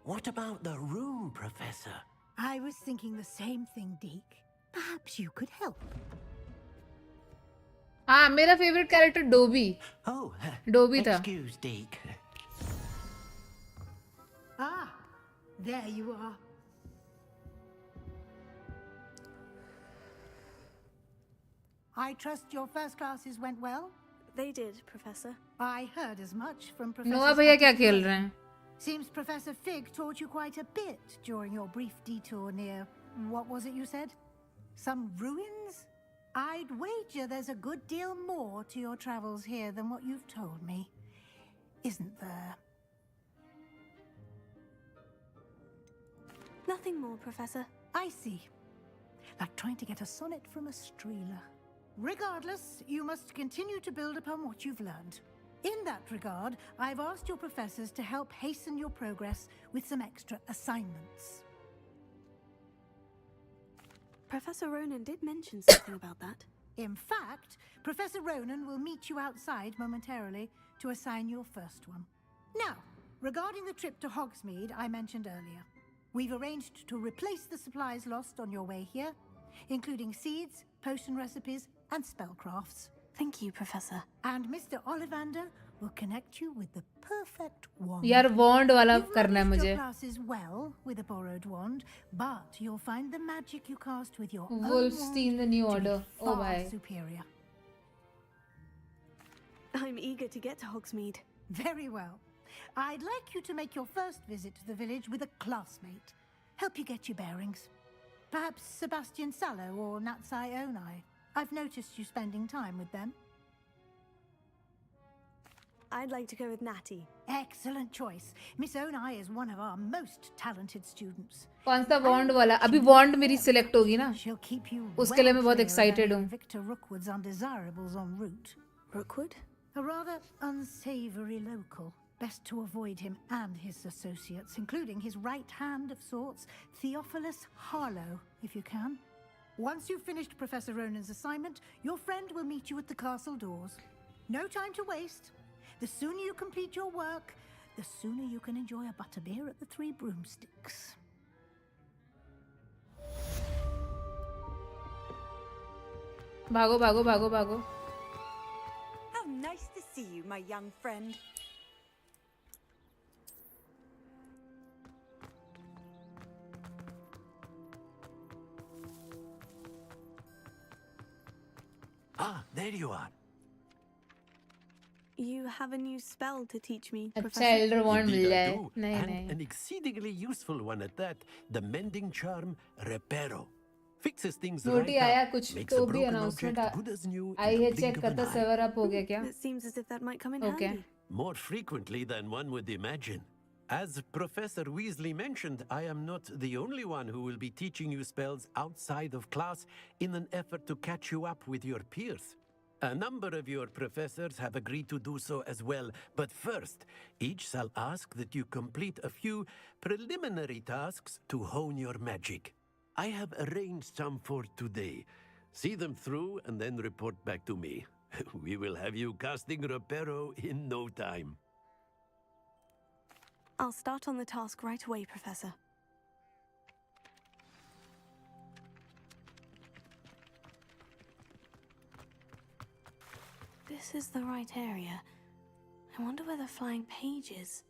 Speaker 13: What about the room, Professor?
Speaker 8: I was thinking the same thing, Deke. Perhaps you could help.
Speaker 1: हाँ, मेरा favourite character Dobby.
Speaker 13: Oh,
Speaker 1: Dobby था।
Speaker 13: excuse, Deke.
Speaker 8: Ah, there you are. I trust your first classes went well?
Speaker 2: They did, Professor.
Speaker 8: I heard as much from Professor
Speaker 1: नोआ भैया क्या
Speaker 8: Scottish
Speaker 1: खेल
Speaker 8: Gray.
Speaker 1: रहे हैं?
Speaker 8: Seems Professor Fig taught you quite a bit during your brief detour near, what was it you said? Some ruins? I'd wager there's a good deal more to your travels here than what you've told me. Isn't there?
Speaker 2: Nothing more, Professor.
Speaker 8: I see. Like trying to get a sonnet from a streeler. Regardless, you must continue to build upon what you've learned. In that regard, I've asked your professors to help hasten your progress with some extra assignments.
Speaker 2: Professor Ronan did mention something about that.
Speaker 8: In fact, Professor Ronan will meet you outside momentarily to assign your first one. Now, regarding the trip to Hogsmeade I mentioned earlier, we've arranged to replace the supplies lost on your way here, including seeds, potion recipes, and spellcrafts.
Speaker 2: Thank you, Professor.
Speaker 8: And Mr. Ollivander will connect you with the perfect wand.
Speaker 1: यार wand वाला
Speaker 8: You've
Speaker 1: करना है
Speaker 8: managed
Speaker 1: मुझे।
Speaker 8: your classes well with a borrowed wand, but you'll find the magic you cast with your own
Speaker 1: Wolfstein, the new
Speaker 8: wand to
Speaker 1: order.
Speaker 8: be
Speaker 1: Oh,
Speaker 8: far
Speaker 1: bhai.
Speaker 8: superior.
Speaker 2: I'm eager to get to Hogsmeade.
Speaker 8: Very well. I'd like you to make your first visit to the village with a classmate. Help you get your bearings. Perhaps Sebastian Sallow or Natsai Onai. I've noticed you spending time with them.
Speaker 2: I'd like to go with Natty.
Speaker 8: Excellent choice. Miss Onai is one of our most talented students.
Speaker 1: कौन सा wand वाला? अभी wand मेरी select होगी ना?
Speaker 8: She'll keep you
Speaker 1: उसके लिए मैं बहुत
Speaker 8: clear of
Speaker 1: excited
Speaker 8: any
Speaker 1: हूँ।
Speaker 8: of Victor Rookwood's undesirables en route.
Speaker 2: Rookwood?
Speaker 8: A rather unsavory local. Best to avoid him and his associates, including his right hand of sorts, Theophilus Harlow, if you can. Once you've finished Professor Ronan's assignment, your friend will meet you at the castle doors. No time to waste. The sooner you complete your work, the sooner you can enjoy a butterbeer at the Three Broomsticks.
Speaker 1: भागो भागो भागो भागो।
Speaker 15: How nice to see you, my young friend.
Speaker 13: Ah, there you are.
Speaker 2: You have a new spell to teach me,
Speaker 1: अच्छा
Speaker 2: Professor.
Speaker 1: elder wand
Speaker 13: Indeed
Speaker 1: mill
Speaker 13: I
Speaker 1: जाए।
Speaker 13: do,
Speaker 1: नहीं
Speaker 13: and
Speaker 1: नहीं।
Speaker 13: an exceedingly useful one at that. The mending charm Reparo. Fixes things
Speaker 1: roti
Speaker 13: right
Speaker 1: आया
Speaker 13: up,
Speaker 1: कुछ
Speaker 13: makes
Speaker 1: तो
Speaker 13: a
Speaker 1: भी
Speaker 13: broken
Speaker 1: announcement
Speaker 13: object good as new
Speaker 1: I
Speaker 13: in
Speaker 1: है
Speaker 13: the
Speaker 1: check
Speaker 13: blink of
Speaker 1: करता
Speaker 13: an eye.
Speaker 1: Server up हो गया क्या?
Speaker 2: It seems as if that might come in
Speaker 1: Okay.
Speaker 2: handy.
Speaker 13: More frequently than one would imagine. As Professor Weasley mentioned, I am not the only one who will be teaching you spells outside of class in an effort to catch you up with your peers. A number of your professors have agreed to do so as well, but first, each shall ask that you complete a few preliminary tasks to hone your magic. I have arranged some for today. See them through and then report back to me. We will have you casting Reparo in no time.
Speaker 2: I'll start on the task right away, Professor. This is the right area. I wonder where the flying page is.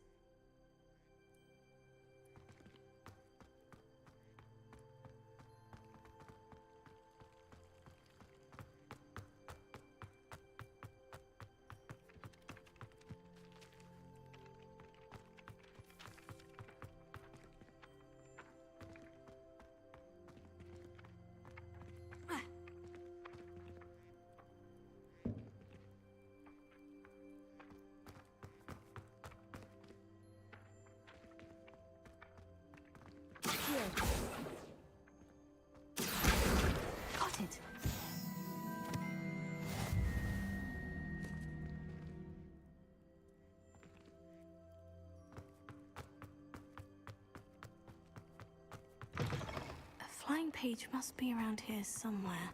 Speaker 2: Got it. A flying page must be around here somewhere.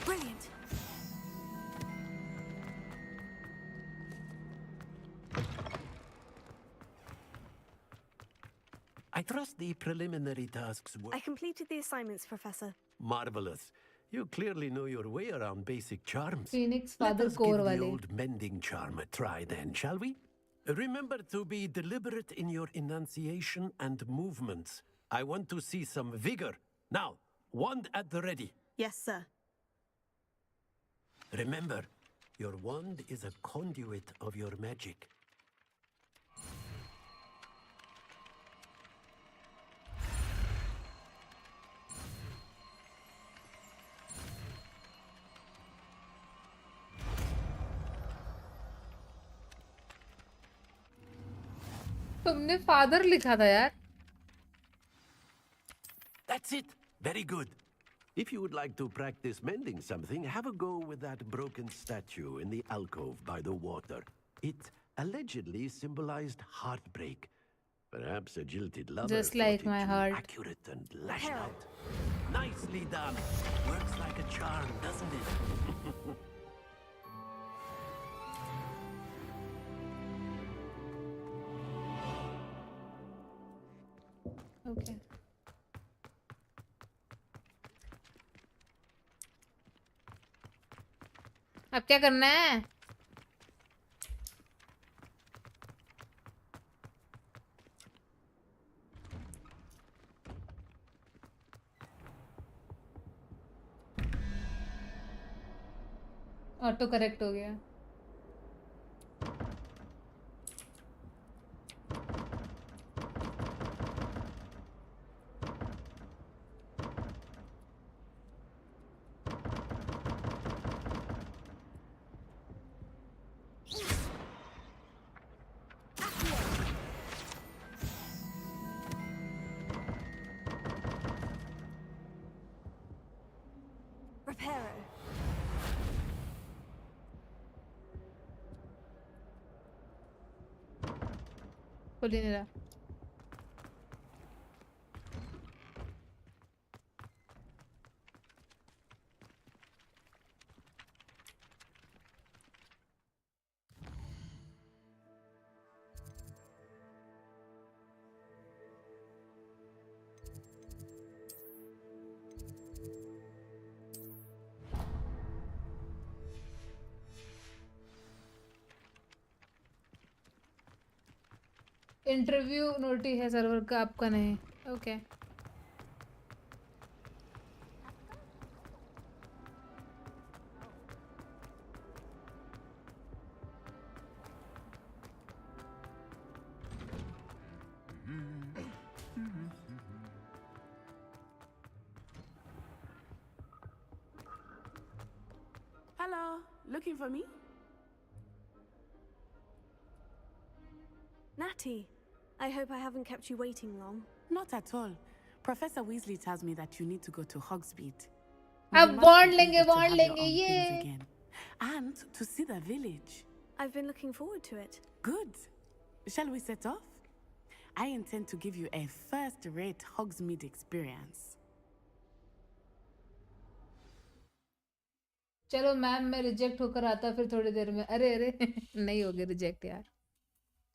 Speaker 2: Brilliant.
Speaker 13: I trust the preliminary tasks were
Speaker 2: I completed the assignments, Professor.
Speaker 13: marvelous. You clearly know your way around basic charms.
Speaker 1: Phoenix
Speaker 13: Let
Speaker 1: father
Speaker 13: us
Speaker 1: core
Speaker 13: give the
Speaker 1: wale.
Speaker 13: old mending charm a try then, shall we? Remember to be deliberate in your enunciation and movements. I want to see some vigor. Now, wand at the ready.
Speaker 2: Yes, sir.
Speaker 13: Remember, your wand is a conduit of your magic.
Speaker 1: तुमने father लिखा था यार.
Speaker 13: That's it. Very good. If you would like to practice mending something, have a go with that broken statue in the alcove by the water. It allegedly symbolized heartbreak. Perhaps a jilted lover
Speaker 1: Just
Speaker 13: thought
Speaker 1: like
Speaker 13: it
Speaker 1: my
Speaker 13: too
Speaker 1: heart.
Speaker 13: accurate and lashed out. Nicely done. Works like a charm, doesn't it?
Speaker 1: Okay. अब क्या करना है? Auto correct हो गया.
Speaker 2: Reparo.
Speaker 1: खुल ही नहीं रहा. Interview naughty है सर्वर का, आपका नहीं. Okay.
Speaker 4: Hello, looking for me?
Speaker 2: Natty, I hope I haven't kept you waiting long.
Speaker 4: Not at all. Professor Weasley tells me that you need to go to Hogsmeade.
Speaker 1: अब
Speaker 4: You must
Speaker 1: bond
Speaker 4: be
Speaker 1: लेंगे
Speaker 4: eager to
Speaker 1: bond
Speaker 4: have your
Speaker 1: लेंगे
Speaker 4: own things
Speaker 1: ये
Speaker 4: again. And to see the village.
Speaker 2: I've been looking forward to it.
Speaker 4: Good. Shall we set off? I intend to give you a first-rate Hogsmeade experience.
Speaker 1: चलो ma'am मैं reject होकर आता फिर थोड़ी देर में अरे अरे नहीं होगे रिजेक्ट यार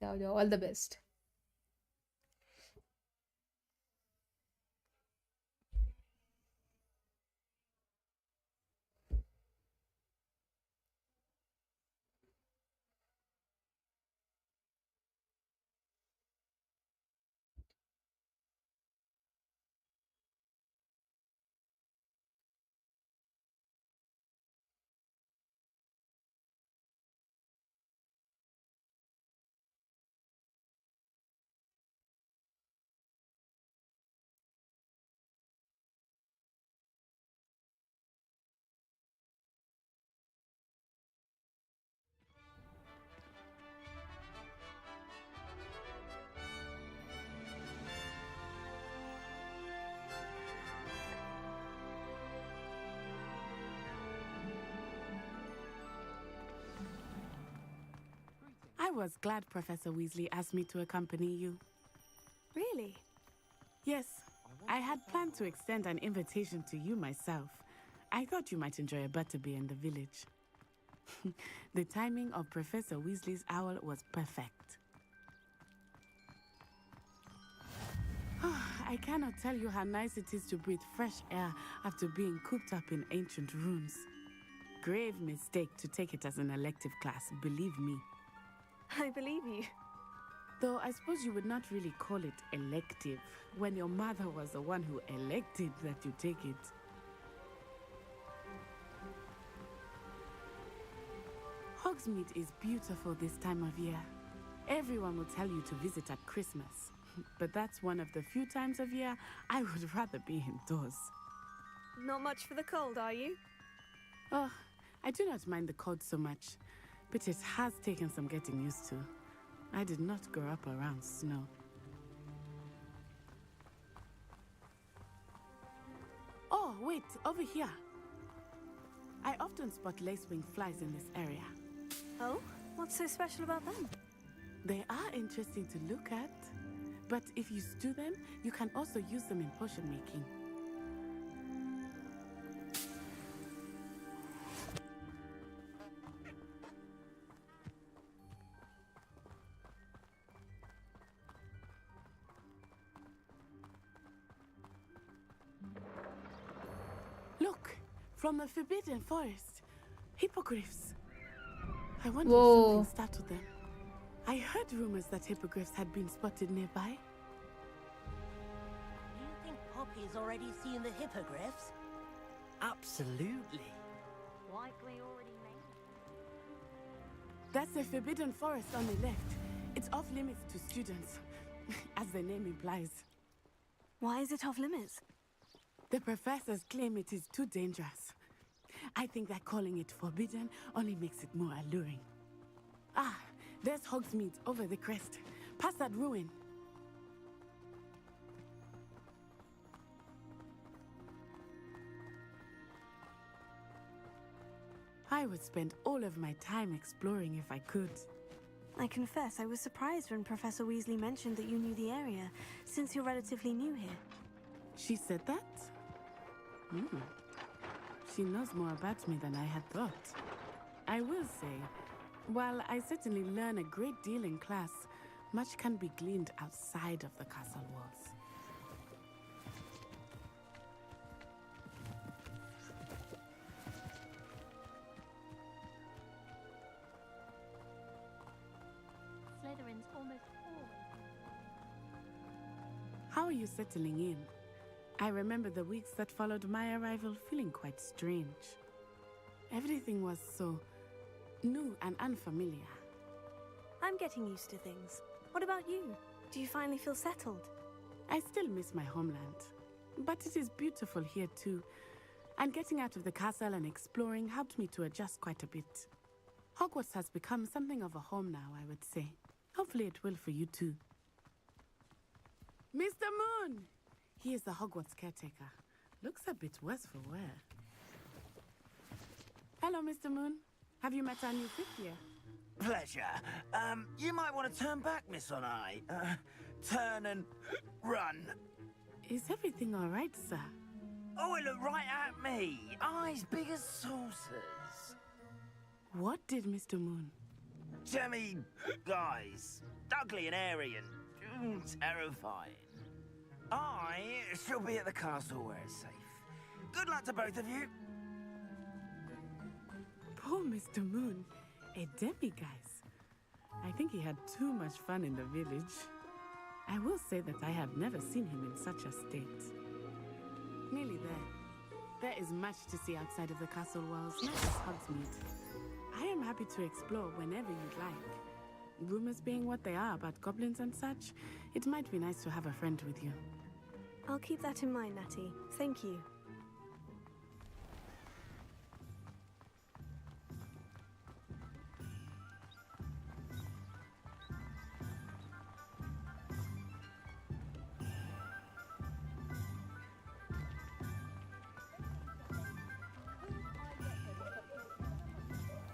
Speaker 1: जाओ जाओ all the best
Speaker 4: I was glad Professor Weasley asked me to accompany you.
Speaker 2: Really?
Speaker 4: Yes, I had planned to extend an invitation to you myself. I thought you might enjoy a butterbeer in the village. The timing of Professor Weasley's owl was perfect. I cannot tell you how nice it is to breathe fresh air after being cooped up in ancient rooms. Grave mistake to take it as an elective class, believe me.
Speaker 2: I believe you.
Speaker 4: Though I suppose you would not really call it elective when your mother was the one who elected that you take it. Hogsmeade is beautiful this time of year. Everyone will tell you to visit at Christmas, but that's one of the few times of year I would rather be indoors.
Speaker 2: Not much for the cold, are you?
Speaker 4: Oh, I do not mind the cold so much, but it has taken some getting used to. I did not grow up around snow. Oh, wait, over here. I often spot lacewing flies in this area.
Speaker 2: Oh? What's so special about them?
Speaker 4: They are interesting to look at, but if you stew them, you can also use them in potion making. Look, from the Forbidden Forest, hippogriffs. I wonder if something startled them. I heard rumors that hippogriffs had been spotted nearby.
Speaker 12: Do you think Poppy's already seen the hippogriffs?
Speaker 16: Absolutely.
Speaker 9: Likely already made it.
Speaker 4: That's the Forbidden Forest on the left. It's off limits to students, as the name implies.
Speaker 2: Why is it off limits?
Speaker 4: The professors claim it is too dangerous. I think that calling it forbidden only makes it more alluring. Ah, there's Hogsmeade over the crest, past that ruin. I would spend all of my time exploring if I could.
Speaker 2: I confess I was surprised when Professor Weasley mentioned that you knew the area, since you're relatively new here.
Speaker 4: She said that? She knows more about me than I had thought. I will say, while I certainly learn a great deal in class, much can be gleaned outside of the castle walls.
Speaker 9: Slytherin's almost always.
Speaker 4: How are you settling in? I remember the weeks that followed my arrival feeling quite strange. Everything was so new and unfamiliar.
Speaker 2: I'm getting used to things. What about you? Do you finally feel settled?
Speaker 4: I still miss my homeland, but it is beautiful here too. And getting out of the castle and exploring helped me to adjust quite a bit. Hogwarts has become something of a home now, I would say. Hopefully it will for you too. Mr. Moon! He is the Hogwarts caretaker. Looks a bit worse for wear. Hello, Mr. Moon. Have you met our new fifth year?
Speaker 16: Pleasure. You might want to turn back, Miss Onai. Turn and run.
Speaker 4: Is everything all right, sir?
Speaker 16: Oh, it looked right at me. Eyes big as saucers.
Speaker 4: What did Mr. Moon?
Speaker 16: Jemmy, guys. Ugly and airy and terrifying. I shall be at the castle where it's safe. Good luck to both of you.
Speaker 4: Poor Mr. Moon. A demiguise. I think he had too much fun in the village. I will say that I have never seen him in such a state. Nearly there. There is much to see outside of the castle walls, not just Hogsmeade. I am happy to explore whenever you'd like. Rumors being what they are about goblins and such, it might be nice to have a friend with you.
Speaker 2: I'll keep that in mind, Natty. Thank you.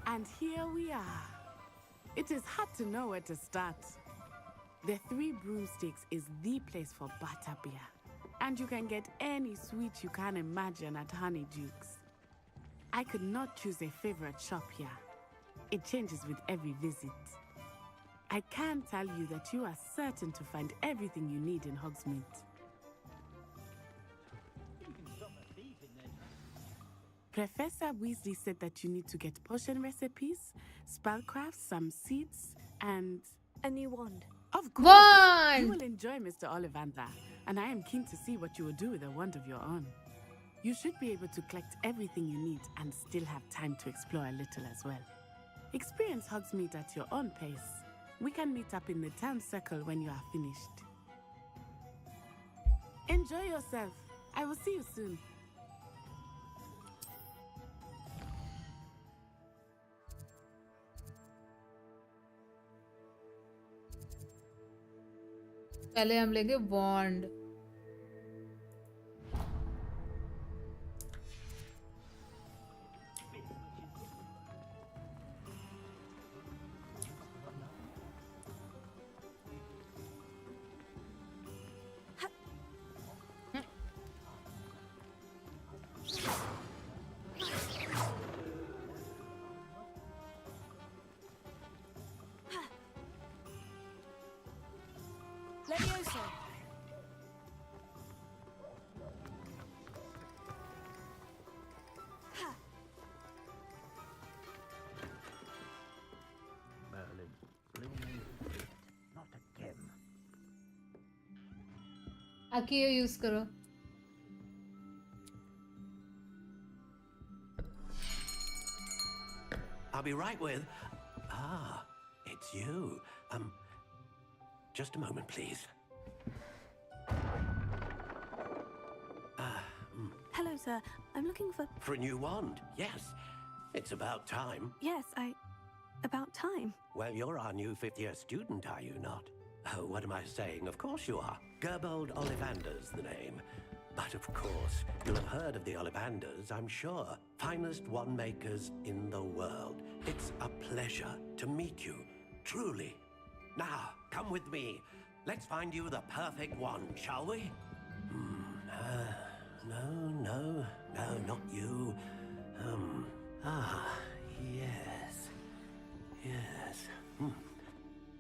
Speaker 4: And here we are. It is hard to know where to start. The Three Broomsticks is the place for butterbeer. And you can get any sweet you can imagine at Honeydukes. I could not choose a favorite shop here. It changes with every visit. I can tell you that you are certain to find everything you need in Hogsmeade. Professor Weasley said that you need to get potion recipes, spellcrafts, some seeds, and...
Speaker 2: a new wand.
Speaker 4: Of course!
Speaker 1: Wand!
Speaker 4: You will enjoy Mr. Ollivander, and I am keen to see what you will do with a wand of your own. You should be able to collect everything you need and still have time to explore a little as well. Experience Hogsmeade at your own pace. We can meet up in the town circle when you are finished. Enjoy yourself. I will see you soon.
Speaker 1: पहले हम लेंगे bond. आके ये use करो.
Speaker 13: I'll be right with... Ah, it's you. Just a moment, please.
Speaker 2: Hello, sir. I'm looking for...
Speaker 13: For a new wand, yes. It's about time.
Speaker 2: Yes, about time.
Speaker 13: Well, you're our new fifth-year student, are you not? Oh, what am I saying? Of course you are. Gerbold Ollivander's the name. But of course, you'll have heard of the Ollivanders, I'm sure. Finest wand makers in the world. It's a pleasure to meet you, truly. Now, come with me. Let's find you the perfect wand, shall we? No, not you. Yes.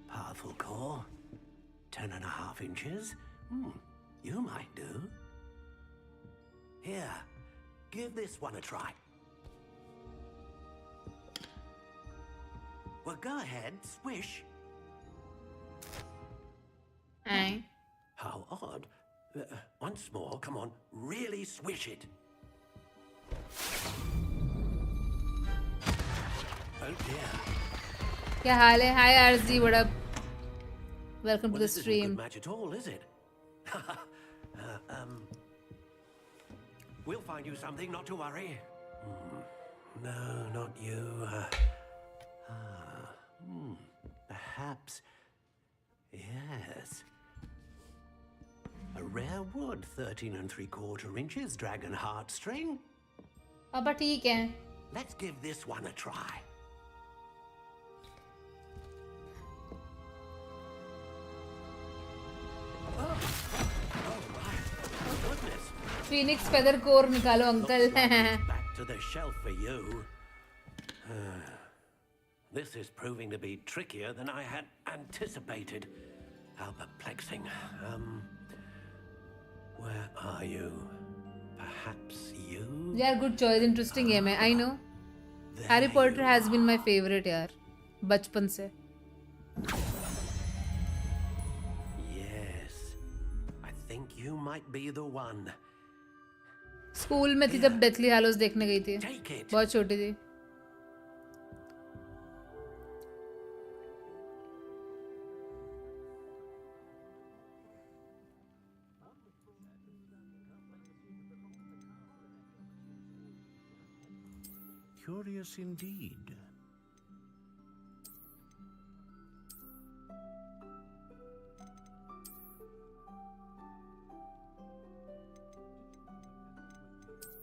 Speaker 13: Powerful core. 10.5 inches. You might do. Here, give this one a try. Well, go ahead, swish.
Speaker 1: Aye.
Speaker 13: How odd. Once more, come on, really swish it. Oh dear.
Speaker 1: क्या हाल है? Hi RZ, what up? Welcome to the
Speaker 13: This isn't
Speaker 1: stream.
Speaker 13: good match at all, is it? We'll find you something, not to worry. No, not you. Perhaps. Yes. A rare wood, 13 3/4 inches, dragon heartstring.
Speaker 1: अब ठीक है.
Speaker 13: Let's give this one a try.
Speaker 1: Phoenix feather core निकालो uncle.
Speaker 13: Back to the shelf for you. This is proving to be trickier than I had anticipated. How perplexing. Where are you? Perhaps you?
Speaker 1: यार good choice, interesting game है. I know. Harry Potter has been my favorite यार, बचपन से.
Speaker 13: Yes, I think you might be the one.
Speaker 1: School में थी जब deathly हैलोस देखने गई थी. बहुत छोटी थी.
Speaker 10: Curious indeed.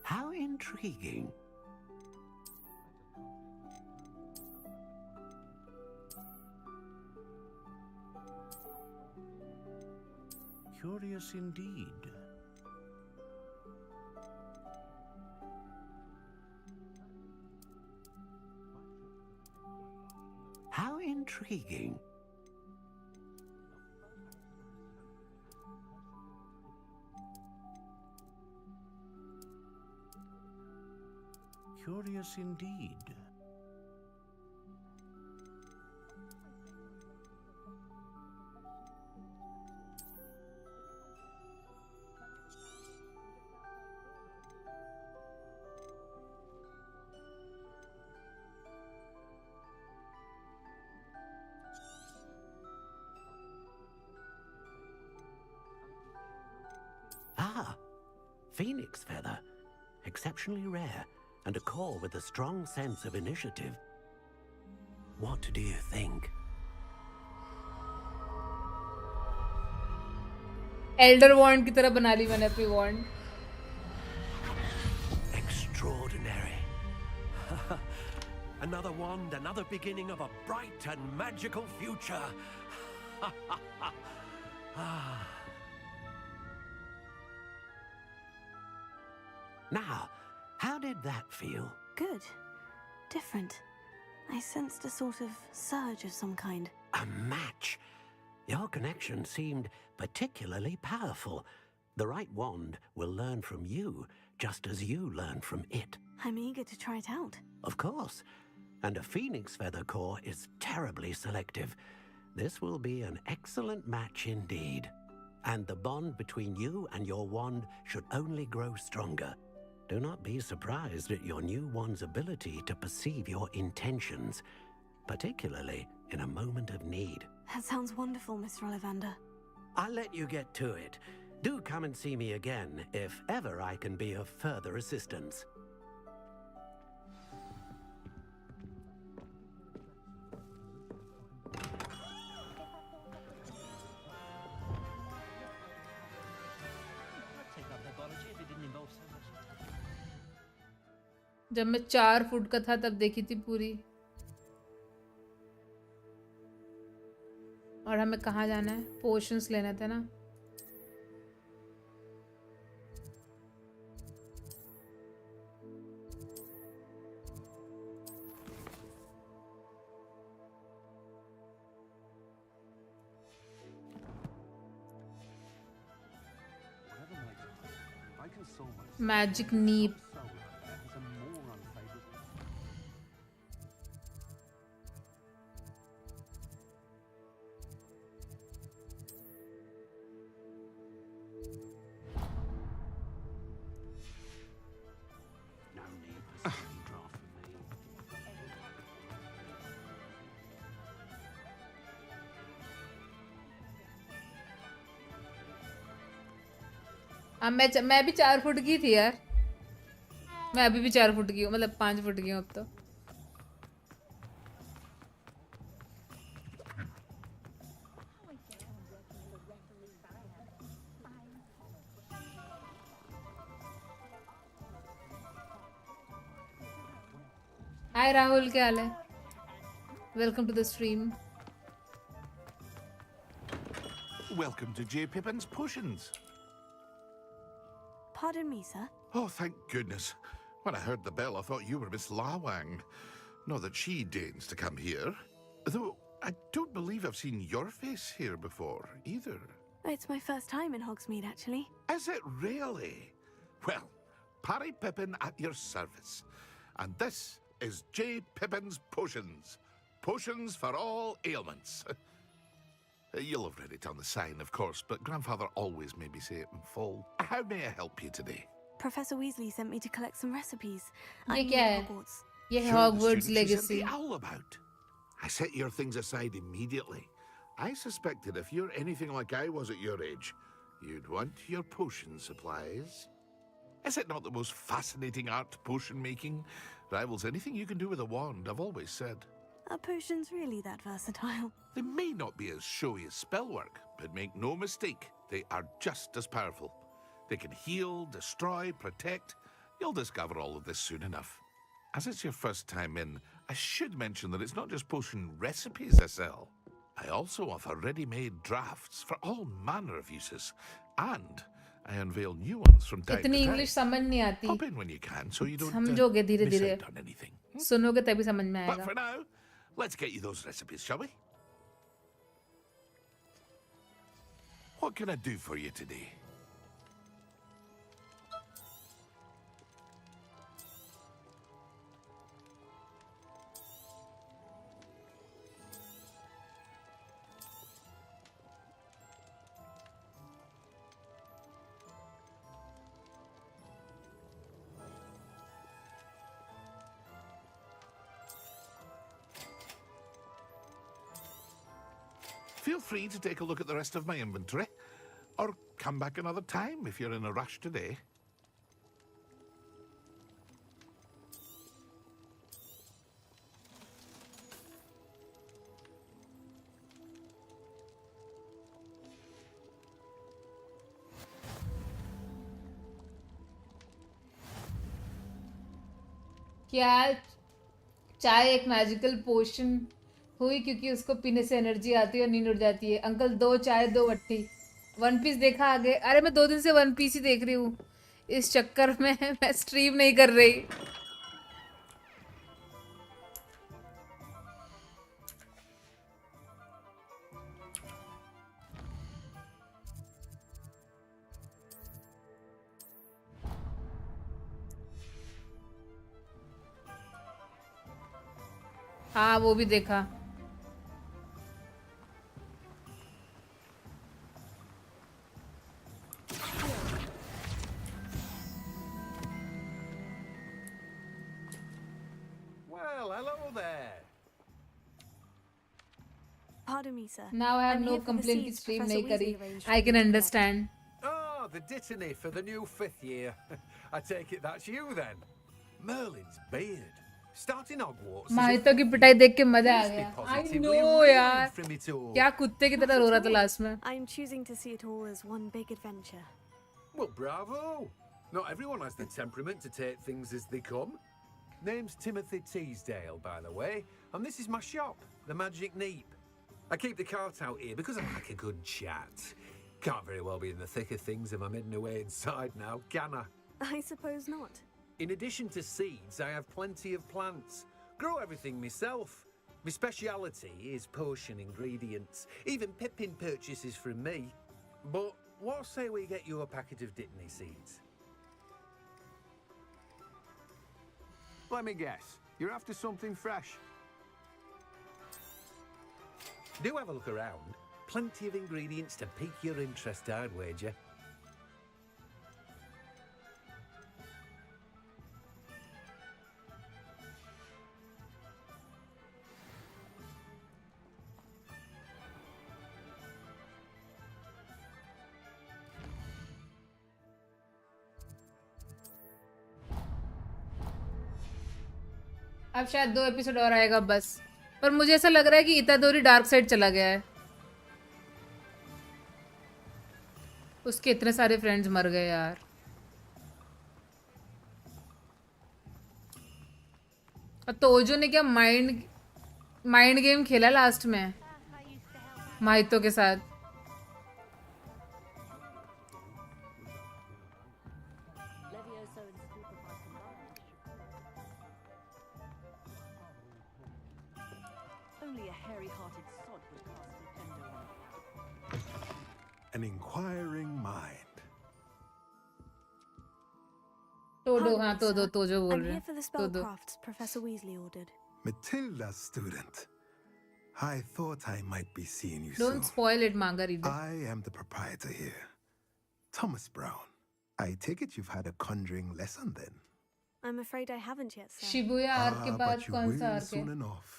Speaker 13: How intriguing.
Speaker 10: Curious indeed.
Speaker 13: How intriguing.
Speaker 10: Curious indeed.
Speaker 13: Ah, phoenix feather. Exceptionally rare, and a core with a strong sense of initiative. What do you think?
Speaker 1: Elder wand की तरह बना ली मैंने अपनी wand.
Speaker 13: Extraordinary. Another wand, another beginning of a bright and magical future. Now, how did that feel?
Speaker 2: Good. Different. I sensed a sort of surge of some kind.
Speaker 13: A match. Your connection seemed particularly powerful. The right wand will learn from you, just as you learn from it.
Speaker 2: I'm eager to try it out.
Speaker 13: Of course. And a phoenix feather core is terribly selective. This will be an excellent match indeed. And the bond between you and your wand should only grow stronger. Do not be surprised at your new wand's ability to perceive your intentions, particularly in a moment of need.
Speaker 2: That sounds wonderful, Mr. Ollivander.
Speaker 13: I'll let you get to it. Do come and see me again if ever I can be of further assistance.
Speaker 1: जब मैं 4 foot का था तब देखी थी पूरी. और हमें कहाँ जाना है? पोशंस लेना था ना. मैजिक नीप. अब मैं भी 4 फुट की थी यार. मैं अभी भी 4 फुट की हूँ, मतलब 5 फुट की हूँ अब तो. हाय राहुल, क्या हाल है? Welcome to the stream.
Speaker 17: Welcome to J. Pippin's Potions.
Speaker 2: Pardon me, sir.
Speaker 17: Oh, thank goodness. When I heard the bell, I thought you were Miss Lawang. Not that she deigns to come here. Though, I don't believe I've seen your face here before, either.
Speaker 2: It's my first time in Hogsmeade, actually.
Speaker 17: Is it really? Well, Parry Pippin at your service. And this is J. Pippin's Potions. Potions for all ailments. You'll have read it on the sign, of course, but Grandfather always made me say it in full. How may I help you today?
Speaker 2: Professor Weasley sent me to collect some recipes.
Speaker 1: ये
Speaker 2: I'm
Speaker 1: क्या
Speaker 2: new
Speaker 1: है?
Speaker 2: at Hogwarts.
Speaker 1: ये
Speaker 17: Sure, the
Speaker 1: Hogwarts
Speaker 17: student you sent
Speaker 1: legacy.
Speaker 17: the owl about. I set your things aside immediately. I suspected if you're anything like I was at your age, you'd want your potion supplies. Is it not the most fascinating art, potion making? Rivals anything you can do with a wand, I've always said.
Speaker 2: Are potions really that versatile?
Speaker 17: They may not be as showy as spellwork, but make no mistake, they are just as powerful. They can heal, destroy, protect. You'll discover all of this soon enough. As it's your first time in, I should mention that it's not just potion recipes I sell. I also offer ready-made drafts for all manner of uses, and I unveil new ones from time to
Speaker 1: इतनी
Speaker 17: time.
Speaker 1: English समझ नहीं आती.
Speaker 17: Pop in when you can, so you don't
Speaker 1: समझोगे धीरे
Speaker 17: miss
Speaker 1: धीरे.
Speaker 17: out on anything.
Speaker 1: सुनोगे तभी समझ में
Speaker 17: But
Speaker 1: आएगा.
Speaker 17: for now, let's get you those recipes, shall we? What can I do for you today? Feel free to take a look at the rest of my inventory, or come back another time if you're in a rush today.
Speaker 1: क्या चाय एक magical पोशन हुई क्योंकि उसको पीने से energy आती है और नींद उड़ जाती है. अंकल 2 चाय 2 वट्टी. वन पीस देखा आगे? अरे मैं 2 दिन से वन पीस ही देख रही हूँ. इस चक्कर में मैं स्ट्रीम नहीं कर रही. हाँ वो भी देखा.
Speaker 13: Well, hello there.
Speaker 2: Pardon me, sir.
Speaker 1: Now I have
Speaker 2: I'm
Speaker 1: no
Speaker 2: here for the
Speaker 1: complaint कि
Speaker 2: seeds
Speaker 1: stream
Speaker 2: Professor
Speaker 1: नहीं करी.
Speaker 2: Weasley arranged
Speaker 1: I
Speaker 2: for
Speaker 1: can
Speaker 2: me to
Speaker 1: understand.
Speaker 13: Oh, the dittany for the new 5th year. I take it that's you then. Merlin's beard. Starting Hogwarts. as
Speaker 1: माहितो
Speaker 13: if
Speaker 1: की पिटाई देख के मजा आ
Speaker 13: he's
Speaker 1: गया. I
Speaker 13: positively
Speaker 1: know
Speaker 13: reeling
Speaker 1: यार.
Speaker 13: from it all.
Speaker 1: क्या कुत्ते की तरह रो रहा था लास्ट में.
Speaker 2: I'm choosing to see it all as one big adventure.
Speaker 13: Well, bravo. Not everyone has the temperament to take things as they come. Name's Timothy Teasdale, by the way, and this is my shop, the Magic Neep. I keep the cart out here because I like a good chat. Can't very well be in the thick of things if I'm hidden away inside now, can I?
Speaker 2: I suppose not.
Speaker 13: In addition to seeds, I have plenty of plants. Grow everything myself. My speciality is potion ingredients. Even Pippin purchases from me. But what say we get you a packet of Dittany seeds?
Speaker 18: Let me guess. You're after something fresh.
Speaker 13: Do have a look around. Plenty of ingredients to pique your interest, I'd wager.
Speaker 1: अब शायद 2 episode और आएगा बस. पर मुझे ऐसा लग रहा है कि इतादोरी डार्क साइड चला गया है. उसके इतने सारे फ्रेंड्स मर गए यार. और तोजो ने क्या माइंड गेम खेला लास्ट में माहितो के साथ.
Speaker 19: Only a hairy-hearted sod would cast Defender on.
Speaker 20: An inquiring mind.
Speaker 1: तोजो हाँ तोजो बोल
Speaker 2: I'm
Speaker 1: रहे
Speaker 2: here for the
Speaker 1: हैं. तोजो.
Speaker 2: spellcrafts Professor Weasley ordered.
Speaker 20: Matilda's student. I thought I might be seeing you
Speaker 1: Don't
Speaker 20: soon.
Speaker 1: spoil it, manga reader.
Speaker 20: I am the proprietor here, Thomas Brown. I take it you've had a conjuring lesson then?
Speaker 2: I'm afraid I haven't yet, sir.
Speaker 1: Shibuya arc के बाद
Speaker 20: but you
Speaker 1: कौन सा
Speaker 20: will
Speaker 1: arc
Speaker 20: soon
Speaker 1: है?
Speaker 20: enough.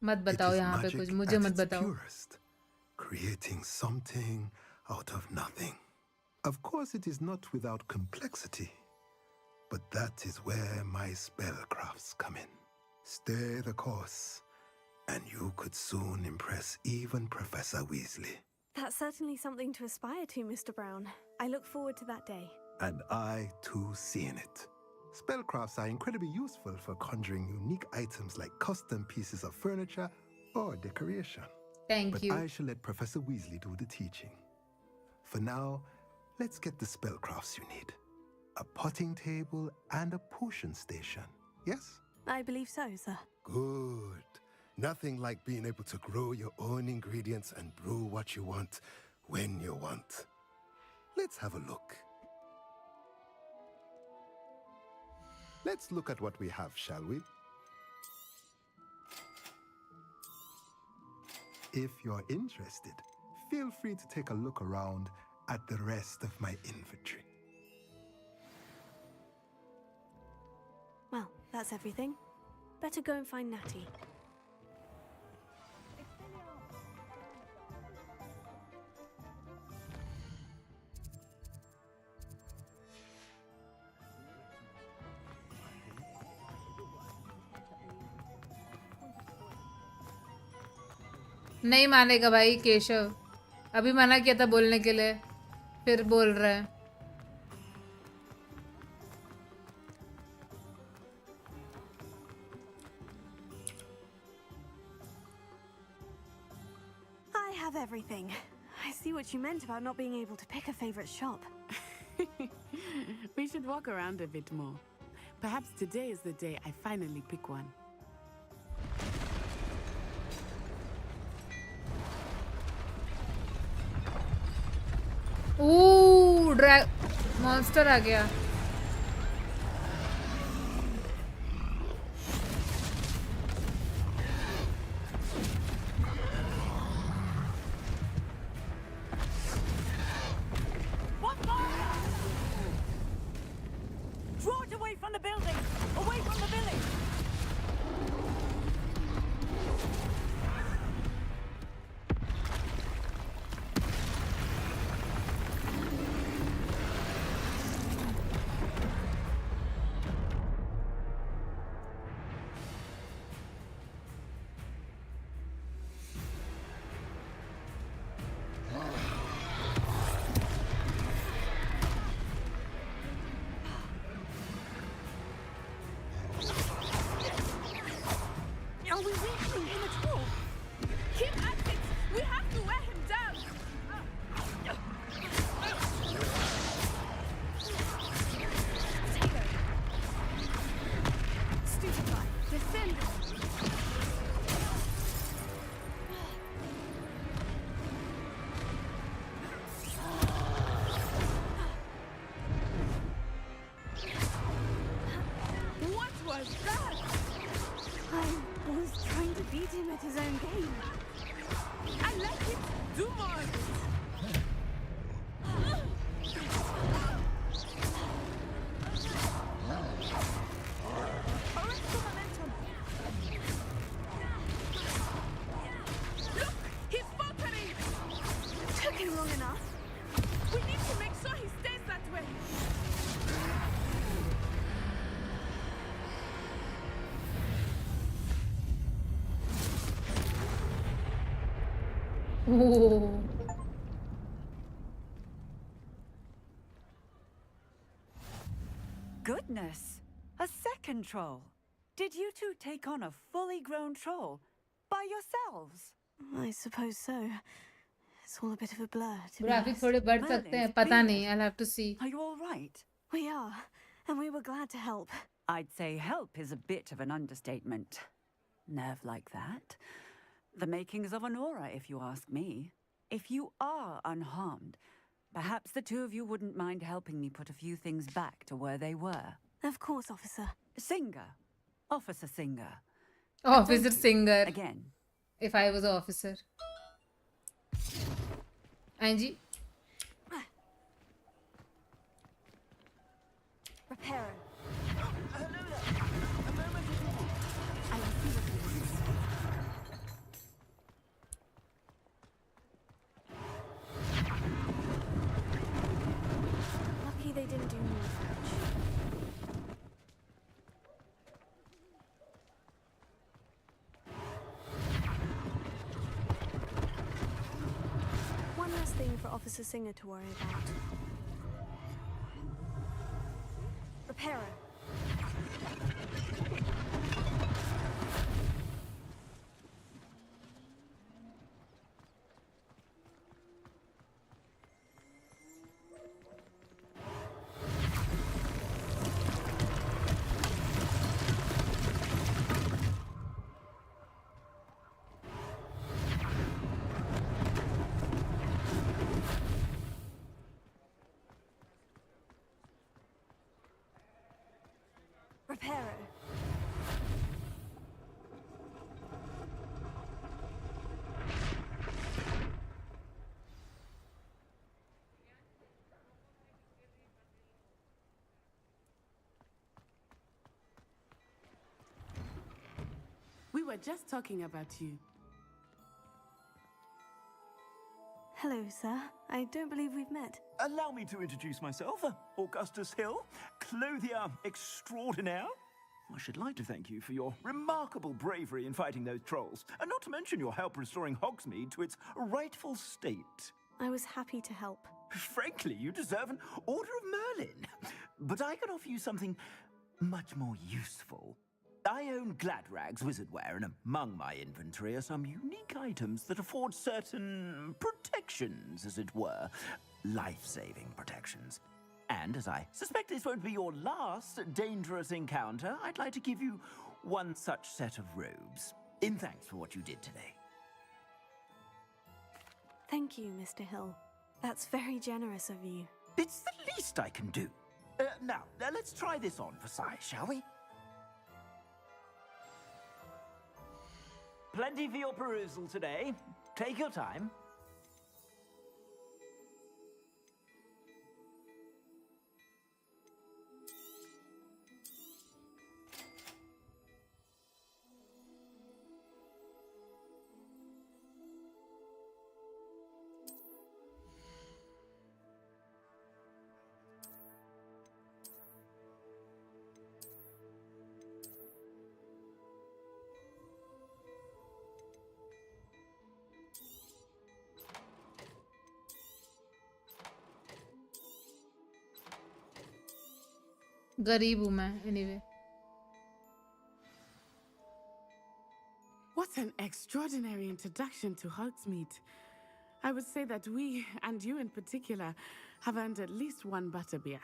Speaker 1: मत बताओ
Speaker 20: It is
Speaker 1: यहाँ पे
Speaker 20: magic
Speaker 1: कुछ मुझे
Speaker 20: at
Speaker 1: मत
Speaker 20: its
Speaker 1: बताओ.
Speaker 20: purest, creating something out of nothing. Of course, it is not without complexity, but that is where my spellcrafts come in. Stay the course, and you could soon impress even Professor Weasley.
Speaker 2: That's certainly something to aspire to, Mr. Brown. I look forward to that day.
Speaker 20: And I too seeing it. Spellcrafts are incredibly useful for conjuring unique items like custom pieces of furniture or decoration.
Speaker 1: Thank you.
Speaker 20: But I shall let Professor Weasley do the teaching. For now, let's get the spellcrafts you need. A potting table and a potion station. Yes?
Speaker 2: I believe so, sir.
Speaker 20: Good. Nothing like being able to grow your own ingredients and brew what you want when you want. Let's have a look. Let's look at what we have, shall we? If you're interested, feel free to take a look around at the rest of my inventory.
Speaker 2: Well, that's everything. Better go and find Natty.
Speaker 1: नहीं मानेगा भाई केशव. अभी मना किया था बोलने के लिए, फिर बोल रहा है.
Speaker 2: I have everything. I see what you meant about not being able to pick a favorite shop.
Speaker 4: We should walk around a bit more. Perhaps today is the day I finally pick one.
Speaker 1: Monster आ गया.
Speaker 19: Draw it away from the building! Away from the village!
Speaker 2: Are we reaching him at all?
Speaker 19: Keep at it! We have to wear him down!
Speaker 2: Stupefy, descend!
Speaker 19: What was that?
Speaker 2: I was trying to beat him at his own game.
Speaker 19: I like it! Do more of it! Arrest the momentum! Look! He's faltering!
Speaker 2: Took him long enough.
Speaker 19: We need to make sure he stays that way!
Speaker 1: Oh.
Speaker 15: Goodness, a second troll. Did you two take on a fully grown troll by yourselves?
Speaker 2: I suppose so. It's all a bit of a blur, to be
Speaker 1: graphic
Speaker 2: honest.
Speaker 1: थोड़े बढ़ सकते हैं, पता नहीं. I'll have to see.
Speaker 15: Are you all right?
Speaker 2: We are, and we were glad to help.
Speaker 15: I'd say help is a bit of an understatement. Nerve like that. The makings of an aura, if you ask me. If you are unharmed, perhaps the two of you wouldn't mind helping me put a few things back to where they were.
Speaker 2: Of course, officer.
Speaker 15: Singer. Officer Singer.
Speaker 1: Officer Singer.
Speaker 15: Again.
Speaker 1: If I was an officer. Angie?
Speaker 2: Reparo. Lucky they didn't do more French. One less thing for Officer Singer to worry about. Reparo. Reparo.
Speaker 4: We were just talking about you.
Speaker 2: Hello, sir. I don't believe we've met.
Speaker 16: Allow me to introduce myself, Augustus Hill, clothier extraordinaire. I should like to thank you for your remarkable bravery in fighting those trolls, and not to mention your help restoring Hogsmeade to its rightful state.
Speaker 2: I was happy to help.
Speaker 16: Frankly, you deserve an Order of Merlin. But I can offer you something much more useful. I own Gladrag's wizardware, and among my inventory are some unique items that afford certain protections, as it were. Life-saving protections. And as I suspect this won't be your last dangerous encounter, I'd like to give you one such set of robes, in thanks for what you did today.
Speaker 2: Thank you, Mr. Hill. That's very generous of you.
Speaker 16: It's the least I can do. Now, let's try this on for size, shall we? Plenty for your perusal today. Take your time.
Speaker 1: गरीब हूँ मैं anyway.
Speaker 4: What an extraordinary introduction to Hogsmeade. I would say that we, and you in particular, have earned at least one butterbeer.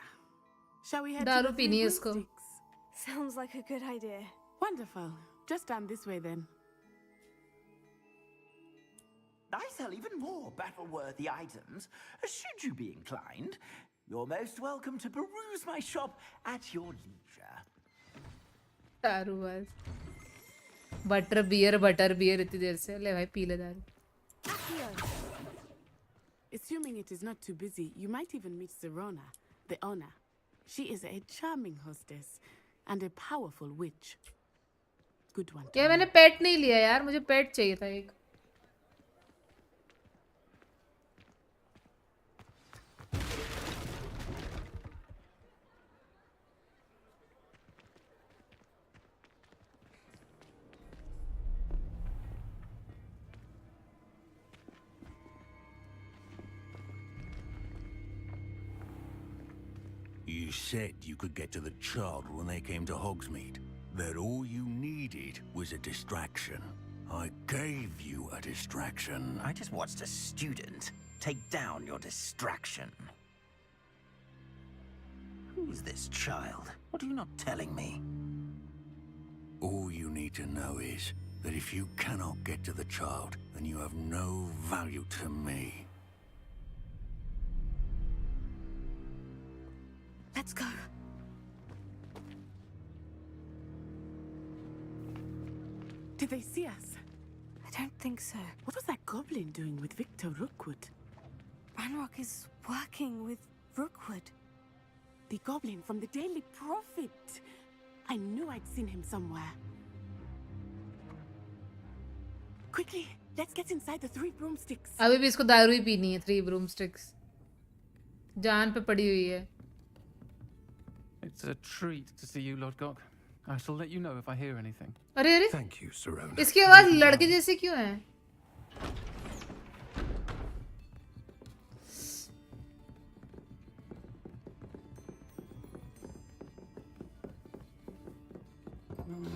Speaker 4: Shall we head to
Speaker 1: दारू
Speaker 4: the
Speaker 1: पीनी है इसको.
Speaker 4: broomsticks?
Speaker 2: Sounds like a good idea.
Speaker 4: Wonderful. Just down this way then.
Speaker 16: I sell even more battle-worthy items. Should you be inclined, you're most welcome to peruse my shop at your leisure.
Speaker 1: दारू बस. Butter beer इतनी देर से. ले भाई P ले दारू.
Speaker 4: Assuming it is not too busy, you might even meet Zerona, the owner. She is a charming hostess and a powerful witch. Good one.
Speaker 1: क्या मैंने पेट नहीं लिया यार, मुझे पेट चाहिए था एक.
Speaker 21: You said you could get to the child when they came to Hogsmeade. that all you needed was a distraction. I gave you a distraction.
Speaker 16: I just watched a student take down your distraction. Who's this child? What are you not telling me?
Speaker 21: All you need to know is that if you cannot get to the child, then you have no value to me.
Speaker 4: Let's go. Did they see us?
Speaker 2: I don't think so.
Speaker 4: What was that goblin doing with Victor Rookwood?
Speaker 2: Ranrock is working with Rookwood.
Speaker 4: The goblin from the Daily Prophet. I knew I'd seen him somewhere. Quickly, let's get inside the 3 broomsticks.
Speaker 1: अभी भी इसको दारू ही पीनी है 3 broomsticks. जान पे पड़ी हुई है.
Speaker 22: It's a treat to see you, Lodgok. I shall let you know if I hear anything.
Speaker 1: अरे अरे.
Speaker 13: Thank you, Serona.
Speaker 1: इसकी आवाज लड़के जैसी क्यों है?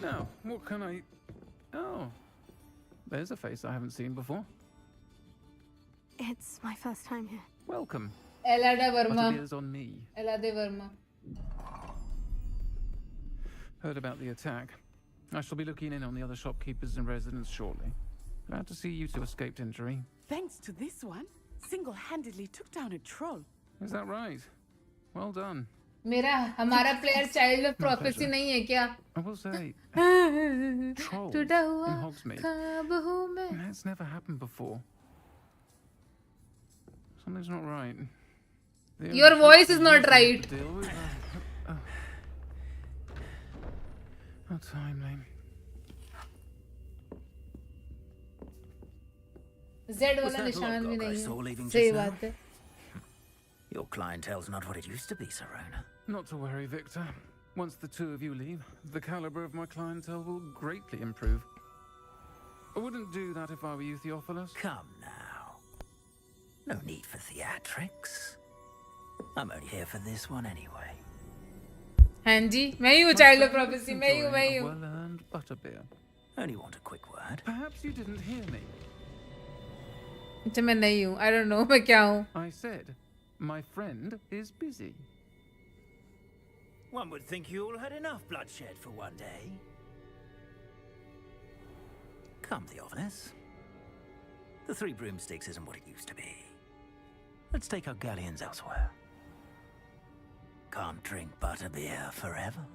Speaker 22: Now, what can I... Oh, there's a face I haven't seen before.
Speaker 2: It's my first time here.
Speaker 22: Welcome.
Speaker 1: Elada Verma.
Speaker 22: Butterbeer's on me.
Speaker 1: Elade Verma.
Speaker 22: Heard about the attack. I shall be looking in on the other shopkeepers and residents shortly. Glad to see you two escaped injury.
Speaker 4: Thanks to this one, single-handedly took down a troll.
Speaker 22: Is that right? Well done.
Speaker 1: हमारा player child of prophecy नहीं है क्या?
Speaker 22: I will say, trolls
Speaker 1: टूटा हुआ
Speaker 22: in Hogsmeade.
Speaker 1: ख्वाब हूँ मैं.
Speaker 22: That's never happened before. Something's not right.
Speaker 1: Your voice is not right.
Speaker 22: How timely.
Speaker 1: Z वाला निशान भी नहीं है. सही बात है.
Speaker 16: Your clientele's not what it used to be, Serona.
Speaker 22: Not to worry, Victor. Once the 2 of you leave, the caliber of my clientele will greatly improve. I wouldn't do that if I were you, Theophilus.
Speaker 16: Come now. No need for theatrics. I'm only here for this one anyway.
Speaker 1: हाँ जी, मैं ही हूँ child of prophecy. मैं ही हूँ.
Speaker 22: Well-earned butterbeer.
Speaker 16: Only want a quick word.
Speaker 22: Perhaps you didn't hear me.
Speaker 1: अच्छा मैं नहीं हूँ. I don't know मैं क्या हूँ.
Speaker 22: I said, my friend is busy.
Speaker 16: One would think you all had enough bloodshed for one day. Come, Theophilus. The 3 broomsticks isn't what it used to be. Let's take our galleons elsewhere. Can't drink butterbeer forever.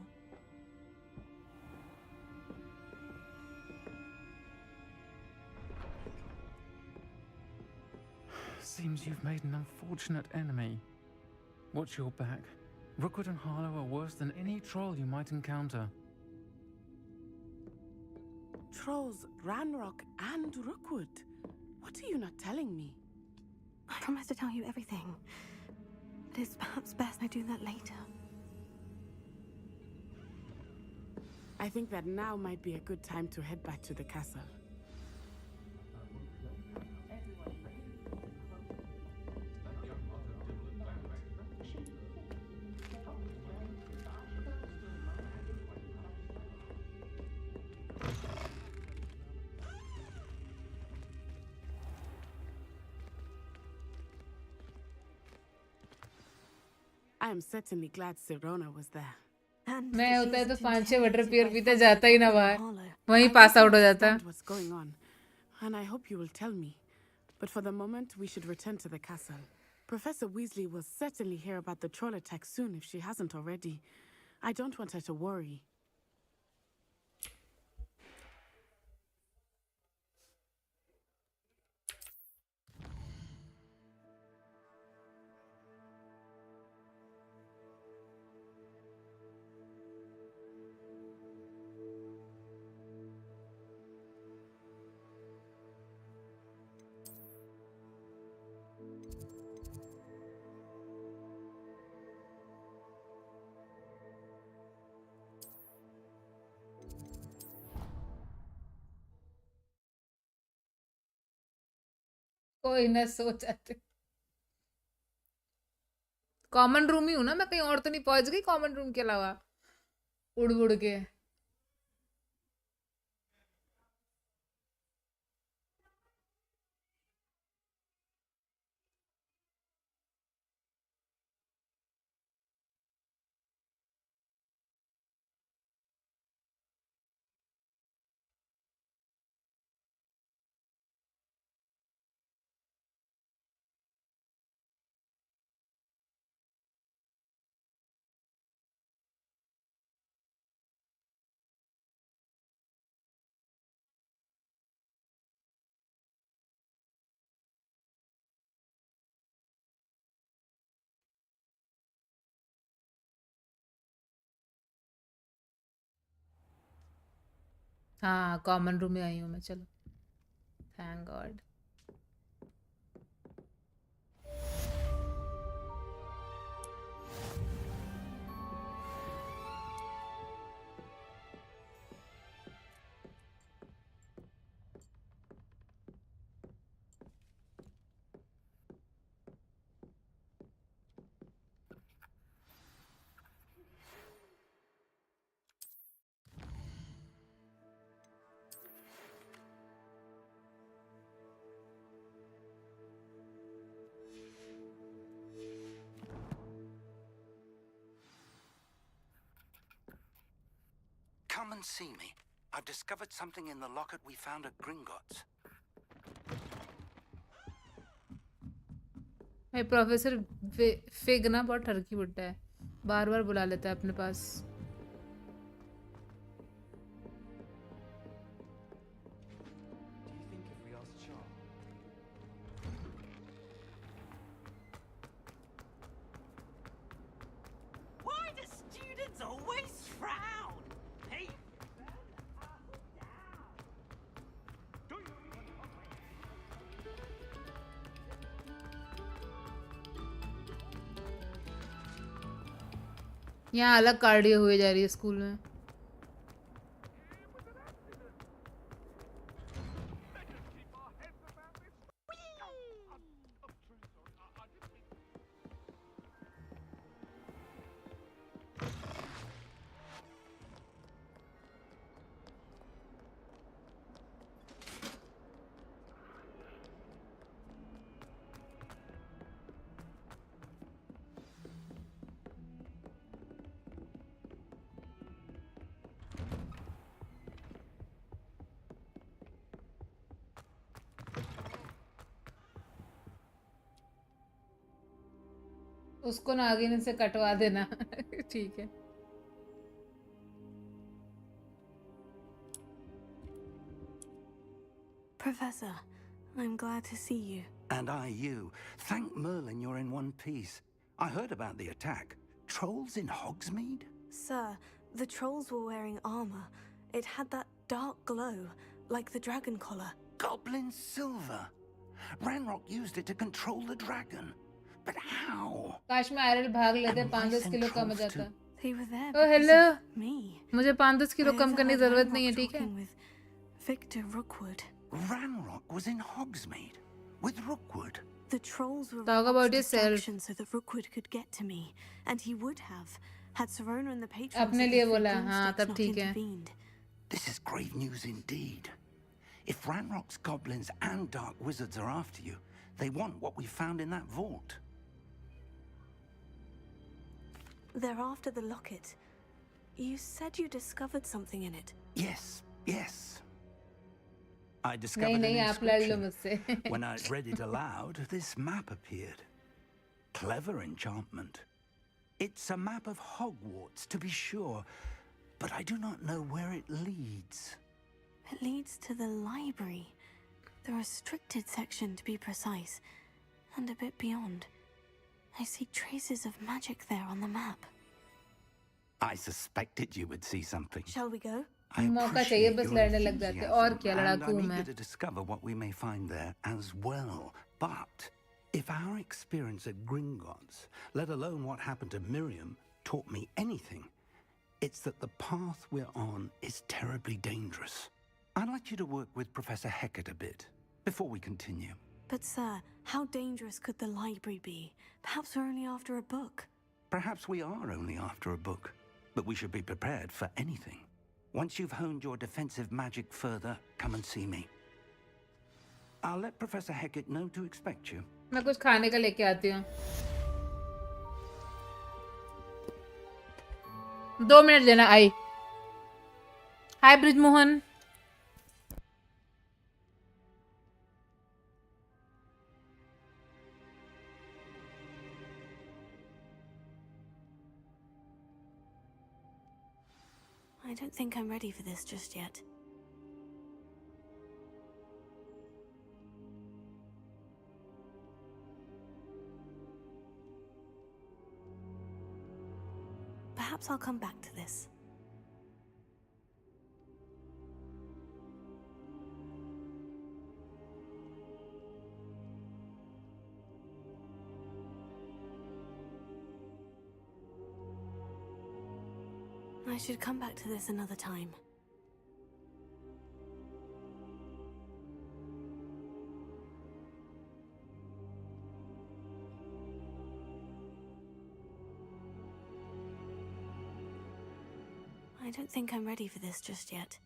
Speaker 22: Seems you've made an unfortunate enemy. Watch your back. Rookwood and Harlow are worse than any troll you might encounter.
Speaker 4: Trolls, Ranrock, and Rookwood. What are you not telling me?
Speaker 2: I promised to tell you everything. But it's perhaps best I do that later.
Speaker 4: I think that now might be a good time to head back to the castle. I am certainly glad Serona was there.
Speaker 1: मैं होता है तो 5-6 butter पियर पीता जाता ही ना बाहर. वहीं pass out हो जाता.
Speaker 4: What's going on? And I hope you will tell me. But for the moment, we should return to the castle. Professor Weasley will certainly hear about the troll attack soon if she hasn't already. I don't want her to worry.
Speaker 1: कोई ना सोचाते. Common room ही हूँ ना मैं. कहीं और तो नहीं पहुंच गई कॉमन रूम के अलावा उड़ उड़ के. हाँ कॉमन रूम में आई हूँ मैं, चलो thank God.
Speaker 10: Come and see me. I've discovered something in the locket we found at Gringotts.
Speaker 1: भाई प्रोफेसर फिग ना बहुत ठरकी बुड्ढा है, बार बार बुला लेता है अपने पास।
Speaker 7: Do you think if we asked Char?
Speaker 12: Why do students always frown? Hey,
Speaker 1: यहाँ अलग कार्डियो हुए जा रही है स्कूल में। उसको नागिन से कटवा देना ठीक है।
Speaker 2: Professor, I'm glad to see you.
Speaker 10: And I you. Thank Merlin you're in one piece. I heard about the attack. Trolls in Hogsmeade?
Speaker 2: Sir, the trolls were wearing armor. It had that dark glow, like the dragon collar.
Speaker 10: Goblin silver. Ranrock used it to control the dragon. But how?
Speaker 1: काश मैं आयरल भाग लेते, 5-10 kilo कम हो जाता।
Speaker 2: They were there
Speaker 1: oh
Speaker 2: because
Speaker 1: hello,
Speaker 2: of me.
Speaker 1: मुझे 5-10 kilo
Speaker 2: I
Speaker 1: कम करने की
Speaker 2: overheard
Speaker 1: जरूरत नहीं है,
Speaker 2: Ranrock
Speaker 1: ठीक है?
Speaker 2: talking with Victor Rookwood.
Speaker 10: Ranrock was in Hogsmeade with Rookwood.
Speaker 2: The trolls were
Speaker 1: Talk about
Speaker 2: Rookwood's
Speaker 1: yourself.
Speaker 2: distraction so that Rookwood could get to me, and he would have had Serona and the patrons
Speaker 1: अपने
Speaker 2: of
Speaker 1: लिए
Speaker 2: the
Speaker 1: बोला,
Speaker 2: Three
Speaker 1: हाँ
Speaker 2: Broomsticks
Speaker 1: तब
Speaker 2: not
Speaker 1: ठीक है।
Speaker 2: intervened.
Speaker 10: This is grave news indeed. If Ranrock's goblins and dark wizards are after you, they want what we found in that vault.
Speaker 2: They're after the locket. You said you discovered something in it.
Speaker 10: Yes, yes. I discovered
Speaker 1: नहीं
Speaker 10: an
Speaker 1: आप लड़ लो
Speaker 10: inscription.
Speaker 1: मुझसे।
Speaker 10: When I read it aloud, this map appeared. Clever enchantment. It's a map of Hogwarts, to be sure, but I do not know where it leads.
Speaker 2: It leads to the library. The restricted section, to be precise. And a bit beyond. I see traces of magic there on the map.
Speaker 10: I suspected you would see something.
Speaker 2: Shall we go?
Speaker 10: I
Speaker 1: मौका चाहिए
Speaker 10: appreciate
Speaker 1: बस
Speaker 10: your
Speaker 1: लड़ने लग जाते, और
Speaker 10: enthusiasm,
Speaker 1: क्या
Speaker 10: and
Speaker 1: लड़ाकू
Speaker 10: I'm
Speaker 1: हूँ मैं।
Speaker 10: eager to discover what we may find there as well. But if our experience at Gringotts, let alone what happened to Miriam, taught me anything, it's that the path we're on is terribly dangerous. I'd like you to work with Professor Hecat a bit before we continue.
Speaker 2: But sir, how dangerous could the library be? Perhaps we're only after a book.
Speaker 10: Perhaps we are only after a book, but we should be prepared for anything. Once you've honed your defensive magic further, come and see me. I'll let Professor Hecat know to expect you.
Speaker 1: मैं कुछ खाने का लेके आती हूँ। 2 minute देना, आई। हाय Brijmohan.
Speaker 2: I don't think I'm ready for this just yet. Perhaps I'll come back to this. I should come back to this another time. I don't think I'm ready for this just yet.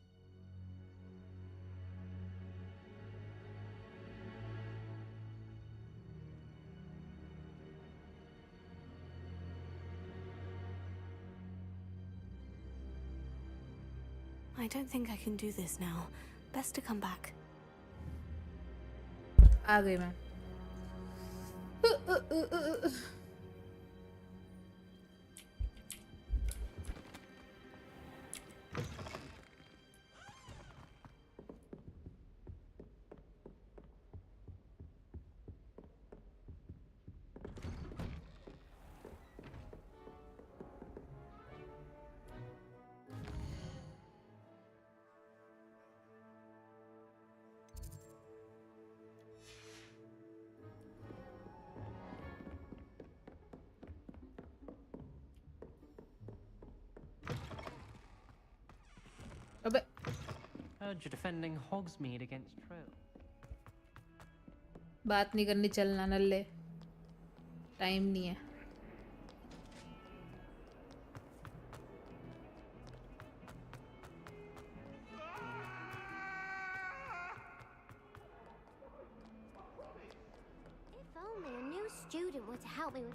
Speaker 2: I don't think I can do this now. Best to come back.
Speaker 1: आ गई मैं. अबे
Speaker 5: Heard you're defending Hogsmeade against Trill.
Speaker 1: बात नहीं करनी, चलना नल्ले. Time नहीं है.
Speaker 9: If only a new student were to help me with...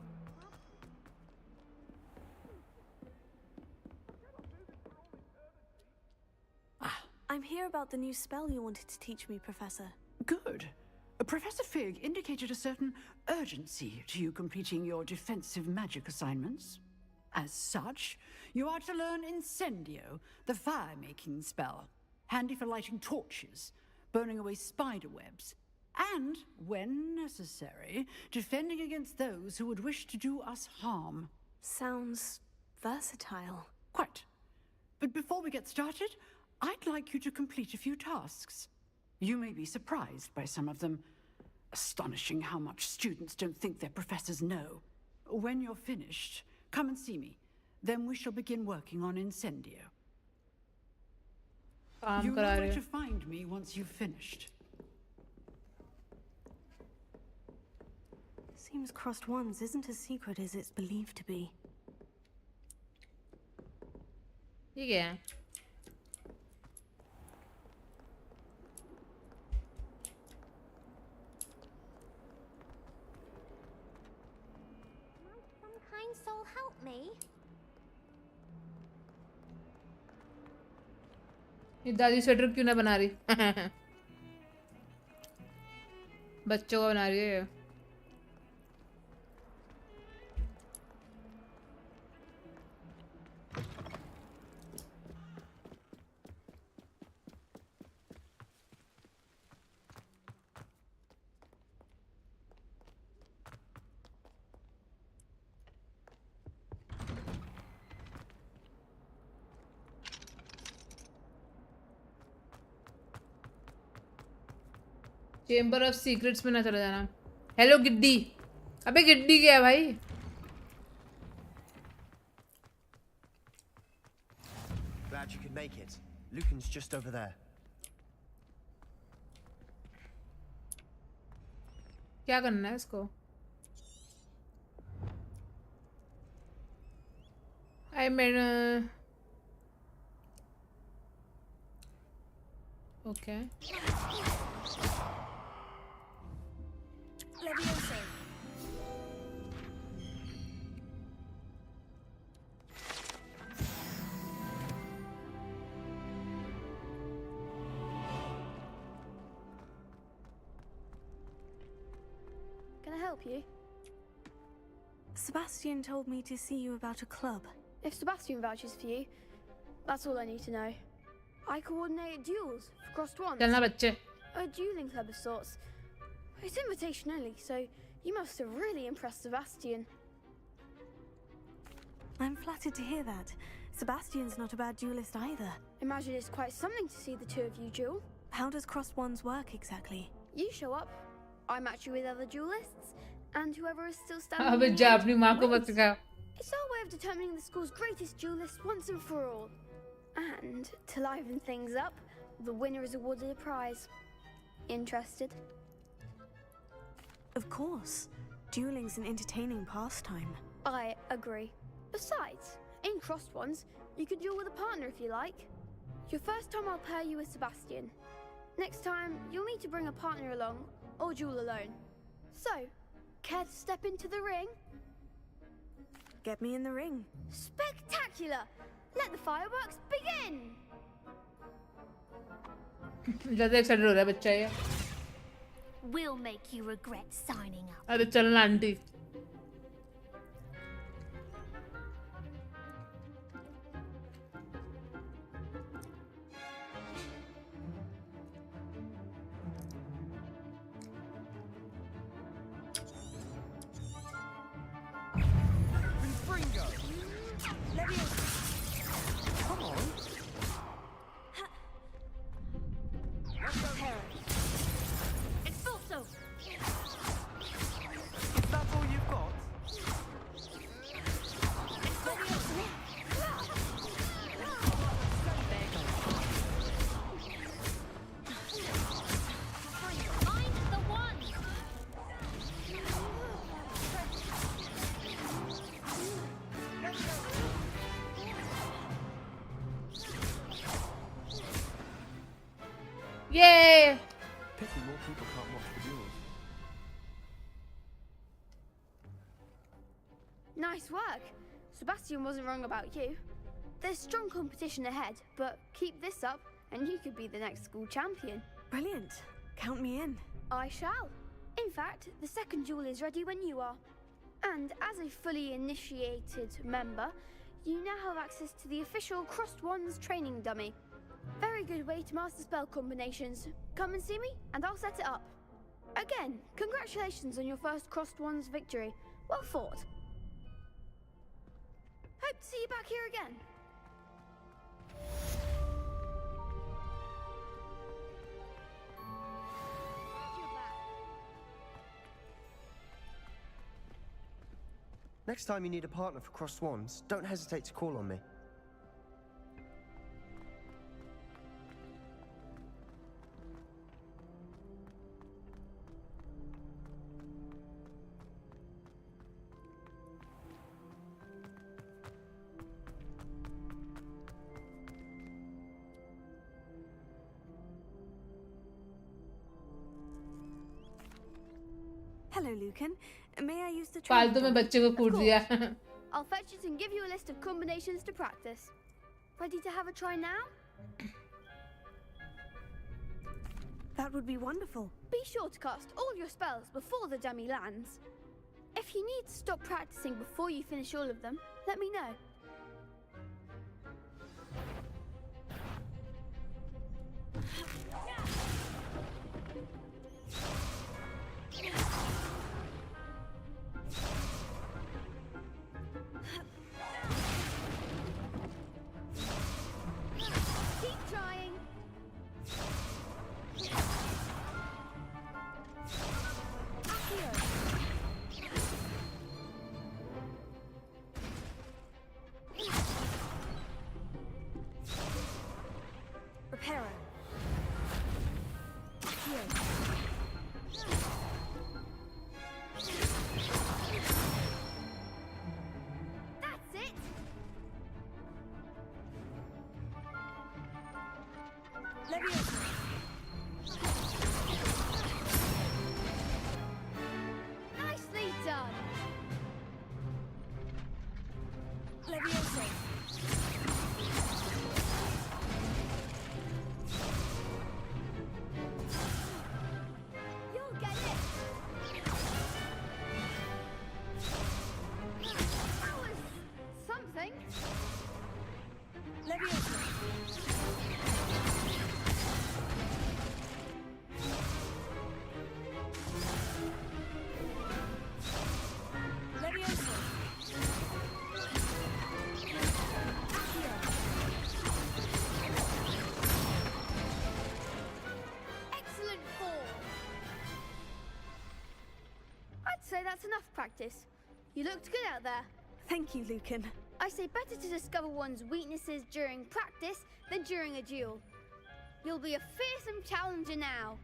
Speaker 2: I'm here about the new spell you wanted to teach me, Professor.
Speaker 11: Good. Professor Fig indicated a certain urgency to you completing your defensive magic assignments. As such, you are to learn Incendio, the fire-making spell, handy for lighting torches, burning away spider webs, and, when necessary, defending against those who would wish to do us harm.
Speaker 2: Sounds versatile.
Speaker 11: Quite. But before we get started, I'd like you to complete a few tasks. You may be surprised by some of them. Astonishing how much students don't think their professors know. When you're finished, come and see me. Then we shall begin working on Incendio. You know where to find me once you've finished.
Speaker 2: Seems crossed wands isn't as secret as it's believed to be.
Speaker 1: Yeah.
Speaker 9: Some kind soul help me?
Speaker 1: ये दादी sweater क्यों ना बना रही? बच्चों का बना रही है ये. चेंबर ऑफ सीक्रेट्स में ना चला जाना. हेलो गिड्डी. अबे गिड्डी क्या है भाई?
Speaker 3: Glad you could make it. Lucan's just over there.
Speaker 1: क्या करना है इसको? I mean, okay.
Speaker 9: Leviosa.
Speaker 2: Can I help you? Sebastian told me to see you about a club.
Speaker 6: If Sebastian vouches for you, that's all I need to know. I coordinate duels for crossed wands.
Speaker 1: चलना बच्चे.
Speaker 6: A dueling club of sorts. It's invitation only, so you must have really impressed Sebastian.
Speaker 2: I'm flattered to hear that. Sebastian's not a bad duelist either.
Speaker 6: Imagine it's quite something to see the two of you duel.
Speaker 2: How does crossed wands work exactly?
Speaker 6: You show up, I match you with other duelists, and whoever is still standing
Speaker 1: अबे
Speaker 6: in the
Speaker 1: जा
Speaker 6: end
Speaker 1: अपनी माँ को मत
Speaker 6: wins.
Speaker 1: सिखा.
Speaker 6: It's our way of determining the school's greatest duelist once and for all. And to liven things up, the winner is awarded a prize. Interested?
Speaker 2: Of course. Dueling's an entertaining pastime.
Speaker 6: I agree. Besides, in crossed ones, you could duel with a partner if you like. Your first time I'll pair you with Sebastian. Next time, you'll need to bring a partner along, or duel alone. So, care to step into the ring?
Speaker 2: Get me in the ring.
Speaker 6: Spectacular! Let the fireworks begin!
Speaker 1: ज़्यादा excited हो रहा है बच्चा ये.
Speaker 9: We'll make you regret signing up.
Speaker 1: अरे चलना aunty.
Speaker 9: Come on. Expulso.
Speaker 7: Is that all you've got?
Speaker 9: Find the one.
Speaker 1: Yay!
Speaker 7: Pity more people can't watch the duels.
Speaker 6: Nice work. Sebastian wasn't wrong about you. There's strong competition ahead, but keep this up and you could be the next school champion.
Speaker 2: Brilliant. Count me in.
Speaker 6: I shall. In fact, the second duel is ready when you are. And as a fully initiated member, you now have access to the official Crossed Wands training dummy. Very good way to master spell combinations. Come and see me, and I'll set it up. Again, congratulations on your first Crossed Wands victory. Well fought. Hope to see you back here again.
Speaker 3: Next time you need a partner for Crossed Wands, don't hesitate to call on me.
Speaker 2: Hello, Lucan. May I use the
Speaker 1: फालतू में बच्चे को कूट दिया.
Speaker 6: I'll fetch it and give you a list of combinations to practice. Ready to have a try now?
Speaker 2: That would be wonderful.
Speaker 6: Be sure to cast all your spells before the dummy lands. If you need to stop practicing before you finish all of them, let me know. Keep trying.
Speaker 2: Reparo.
Speaker 6: That's it.
Speaker 2: Leviosa.
Speaker 6: Nicely done.
Speaker 2: Leviosa.
Speaker 6: You'll get it. That was something.
Speaker 2: Leviosa. Leviosa.
Speaker 6: Excellent form. I'd say that's enough practice. You looked good out there.
Speaker 2: Thank you, Lucan.
Speaker 6: I say better to discover one's weaknesses during practice than during a duel. You'll be a fearsome challenger now.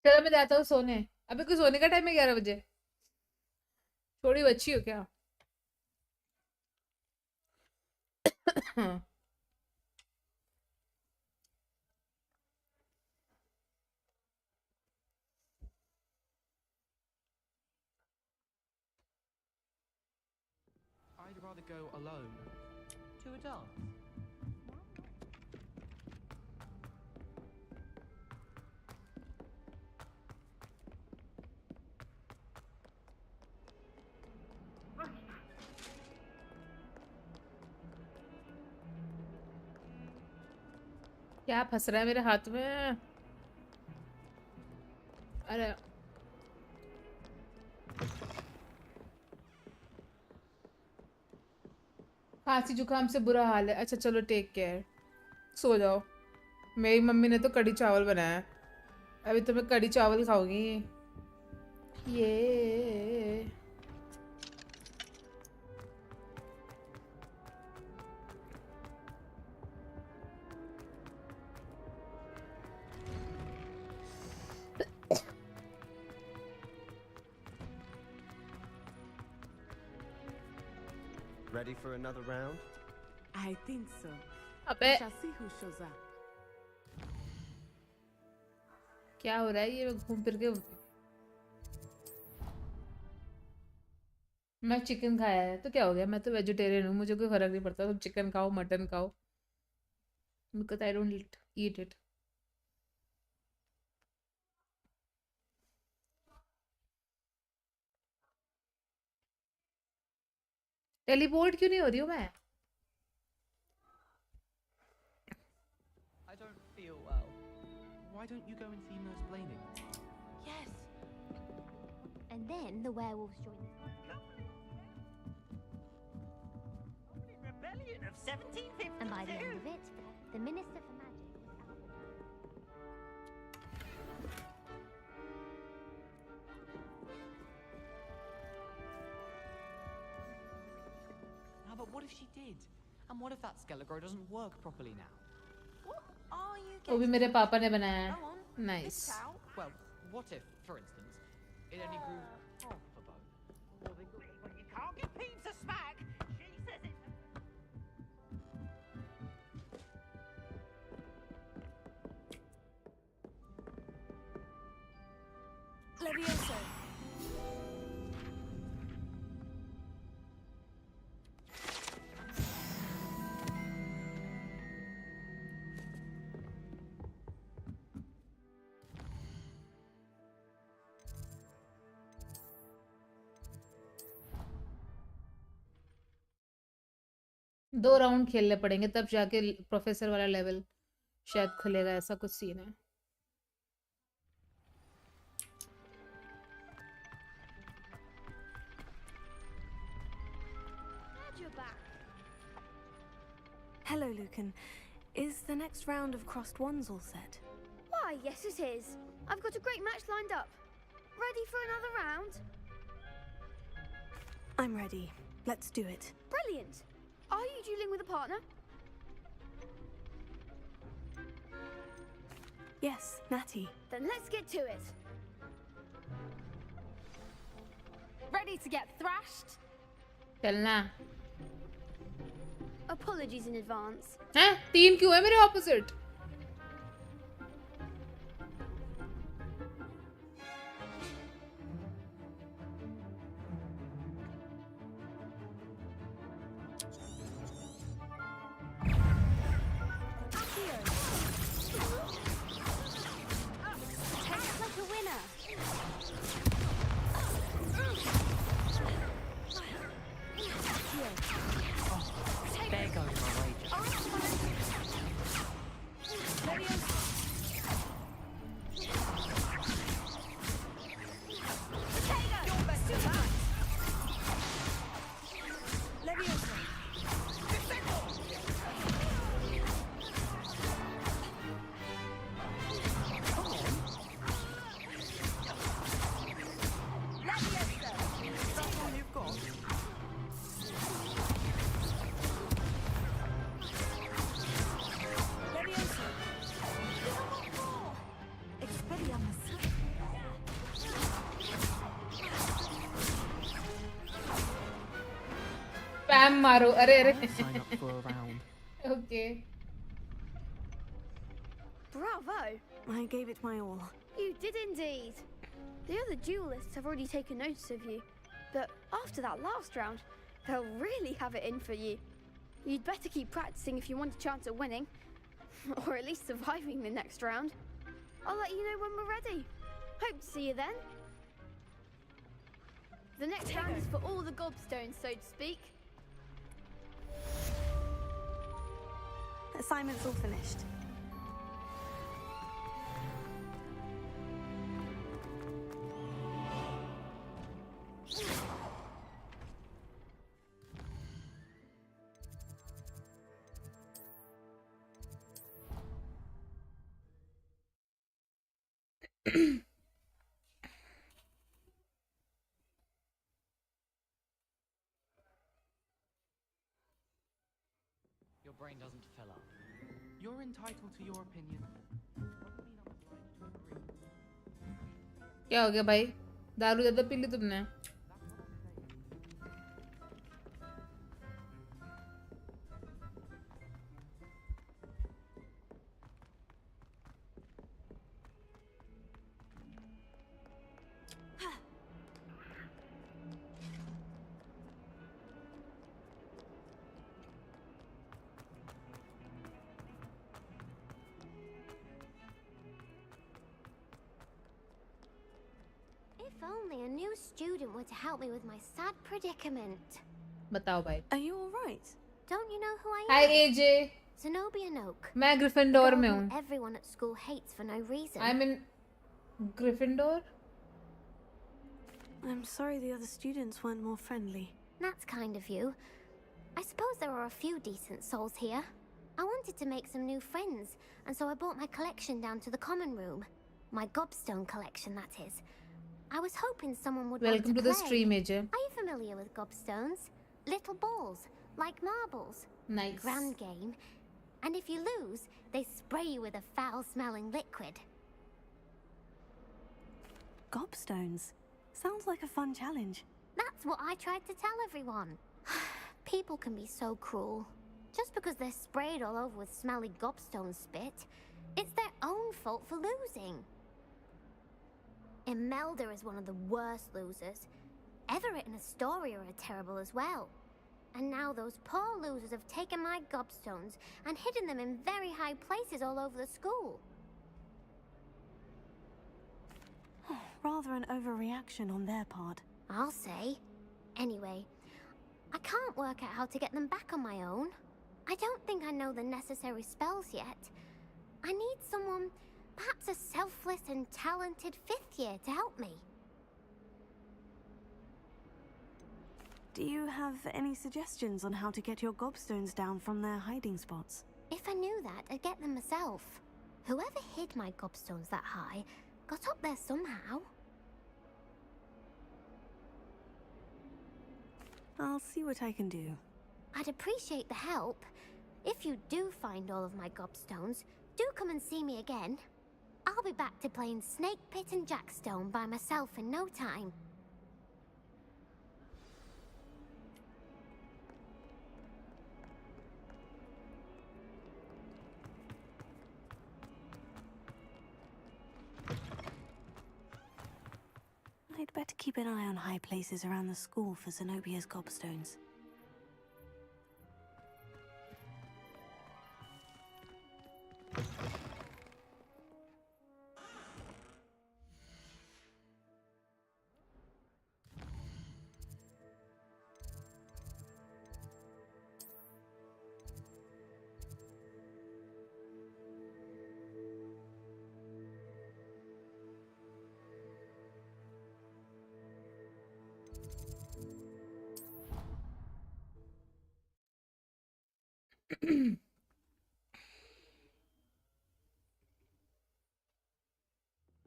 Speaker 1: चलो मैं जाता हूँ सोने। अबे कोई सोने का time है 11 बजे। थोड़ी बच्ची हो क्या?
Speaker 7: I'd rather go alone. To a dance.
Speaker 1: क्या फंस रहा है मेरे हाथ में? अरे खांसी जुकाम से बुरा हाल है। अच्छा चलो टेक केयर, सो जाओ। मेरी मम्मी ने तो कढ़ी चावल बनाया है, अभी तो मैं कढ़ी चावल खाऊंगी। ये
Speaker 3: Ready for another round?
Speaker 4: I think so.
Speaker 1: अबे
Speaker 4: We shall see who shows up.
Speaker 1: क्या हो रहा है ये? घूम फिर के मैं चिकन खाया है तो क्या हो गया? मैं तो वेजिटेरियन हूँ, मुझे कोई फर्क नहीं पड़ता। तुम चिकन खाओ, मटन खाओ, because I don't eat it. Teleport क्यों नहीं हो रही हूँ मैं?
Speaker 7: I don't feel well. Why don't you go and see Nurse Blaney?
Speaker 9: Yes. And then the werewolves join us.
Speaker 19: Rebellion of 1752.
Speaker 9: And by the end of it, the Minister for Magic was
Speaker 7: Now, but what if she did? And what if that Skelegrow doesn't work properly now?
Speaker 19: What are you
Speaker 1: वो भी
Speaker 19: getting?
Speaker 1: मेरे पापा ने बनाया है।
Speaker 19: Go on.
Speaker 1: Nice.
Speaker 19: Spit out.
Speaker 7: Well, what if, for instance, it only grew half a bone?
Speaker 19: Well, you can't give Peeves a smack. She says it.
Speaker 2: Levioso.
Speaker 1: दो round खेलने पड़ेंगे तब जाके प्रोफेसर वाला लेवल शायद खुलेगा, ऐसा कुछ सीन है।
Speaker 6: Glad you're back.
Speaker 2: Hello, Lucan. Is the next round of crossed wands all set?
Speaker 6: Why, yes it is. I've got a great match lined up. Ready for another round?
Speaker 2: I'm ready. Let's do it.
Speaker 6: Brilliant. Are you dueling with a partner?
Speaker 2: Yes, Natty.
Speaker 6: Then let's get to it.
Speaker 9: ready to get thrashed.
Speaker 1: चलना।
Speaker 6: Apologies in advance.
Speaker 1: हैं? 3 क्यों है मेरे opposite? spam मारो अरे अरे
Speaker 7: Sign up for a round.
Speaker 1: okay
Speaker 6: Bravo!
Speaker 2: I gave it my all.
Speaker 6: You did indeed. The other duelists have already taken notice of you, but after that last round, they'll really have it in for you. You'd better keep practicing if you want a chance at winning, or at least surviving the next round. I'll let you know when we're ready. Hope to see you then. The next round is for all the gobstones, so to speak.
Speaker 2: Assignment's all finished.
Speaker 5: Your brain doesn't fill up.
Speaker 7: You're entitled to your opinion.
Speaker 1: क्या हो गया भाई दारू ज़्यादा P ली तुमने
Speaker 9: If only a new student were to help me with my sad predicament.
Speaker 1: बताओ भाई
Speaker 2: Are you all right?
Speaker 9: Don't you know who I
Speaker 1: Hi
Speaker 9: am?
Speaker 1: AJ
Speaker 9: Zenobia Noak.
Speaker 1: मैं Gryffindor
Speaker 9: The
Speaker 1: में
Speaker 9: girl
Speaker 1: हूँ
Speaker 9: whom everyone at school hates for no reason.
Speaker 1: I'm in Gryffindor
Speaker 2: I'm sorry the other students weren't more friendly.
Speaker 9: That's kind of you. I suppose there are a few decent souls here. I wanted to make some new friends, and so I brought my collection down to the common room. My gobstone collection, that is. I was hoping someone would want
Speaker 1: welcome
Speaker 9: to
Speaker 1: to the
Speaker 9: play.
Speaker 1: stream AJ
Speaker 9: Are you familiar with gobstones? Little balls, like marbles.
Speaker 1: Nice.
Speaker 9: Grand game. And if you lose, they spray you with a foul-smelling liquid.
Speaker 2: Gobstones. Sounds like a fun challenge.
Speaker 9: That's what I tried to tell everyone. People can be so cruel. Just because they're sprayed all over with smelly gobstone spit, it's their own fault for losing. Imelda is one of the worst losers. Everett and Astoria are terrible as well. And now those poor losers have taken my gobstones and hidden them in very high places all over the school.
Speaker 2: Rather an overreaction on their part.
Speaker 9: I'll say. Anyway, I can't work out how to get them back on my own. I don't think I know the necessary spells yet. I need someone, perhaps a selfless and talented 5th year to help me.
Speaker 2: Do you have any suggestions on how to get your gobstones down from their hiding spots?
Speaker 9: If I knew that, I'd get them myself. Whoever hid my gobstones that high got up there somehow.
Speaker 2: I'll see what I can do.
Speaker 9: I'd appreciate the help. If you do find all of my gobstones, do come and see me again. I'll be back to playing Snake Pit and Jackstone by myself in no time.
Speaker 2: I'd better keep an eye on high places around the school for Zenobia's gobstones.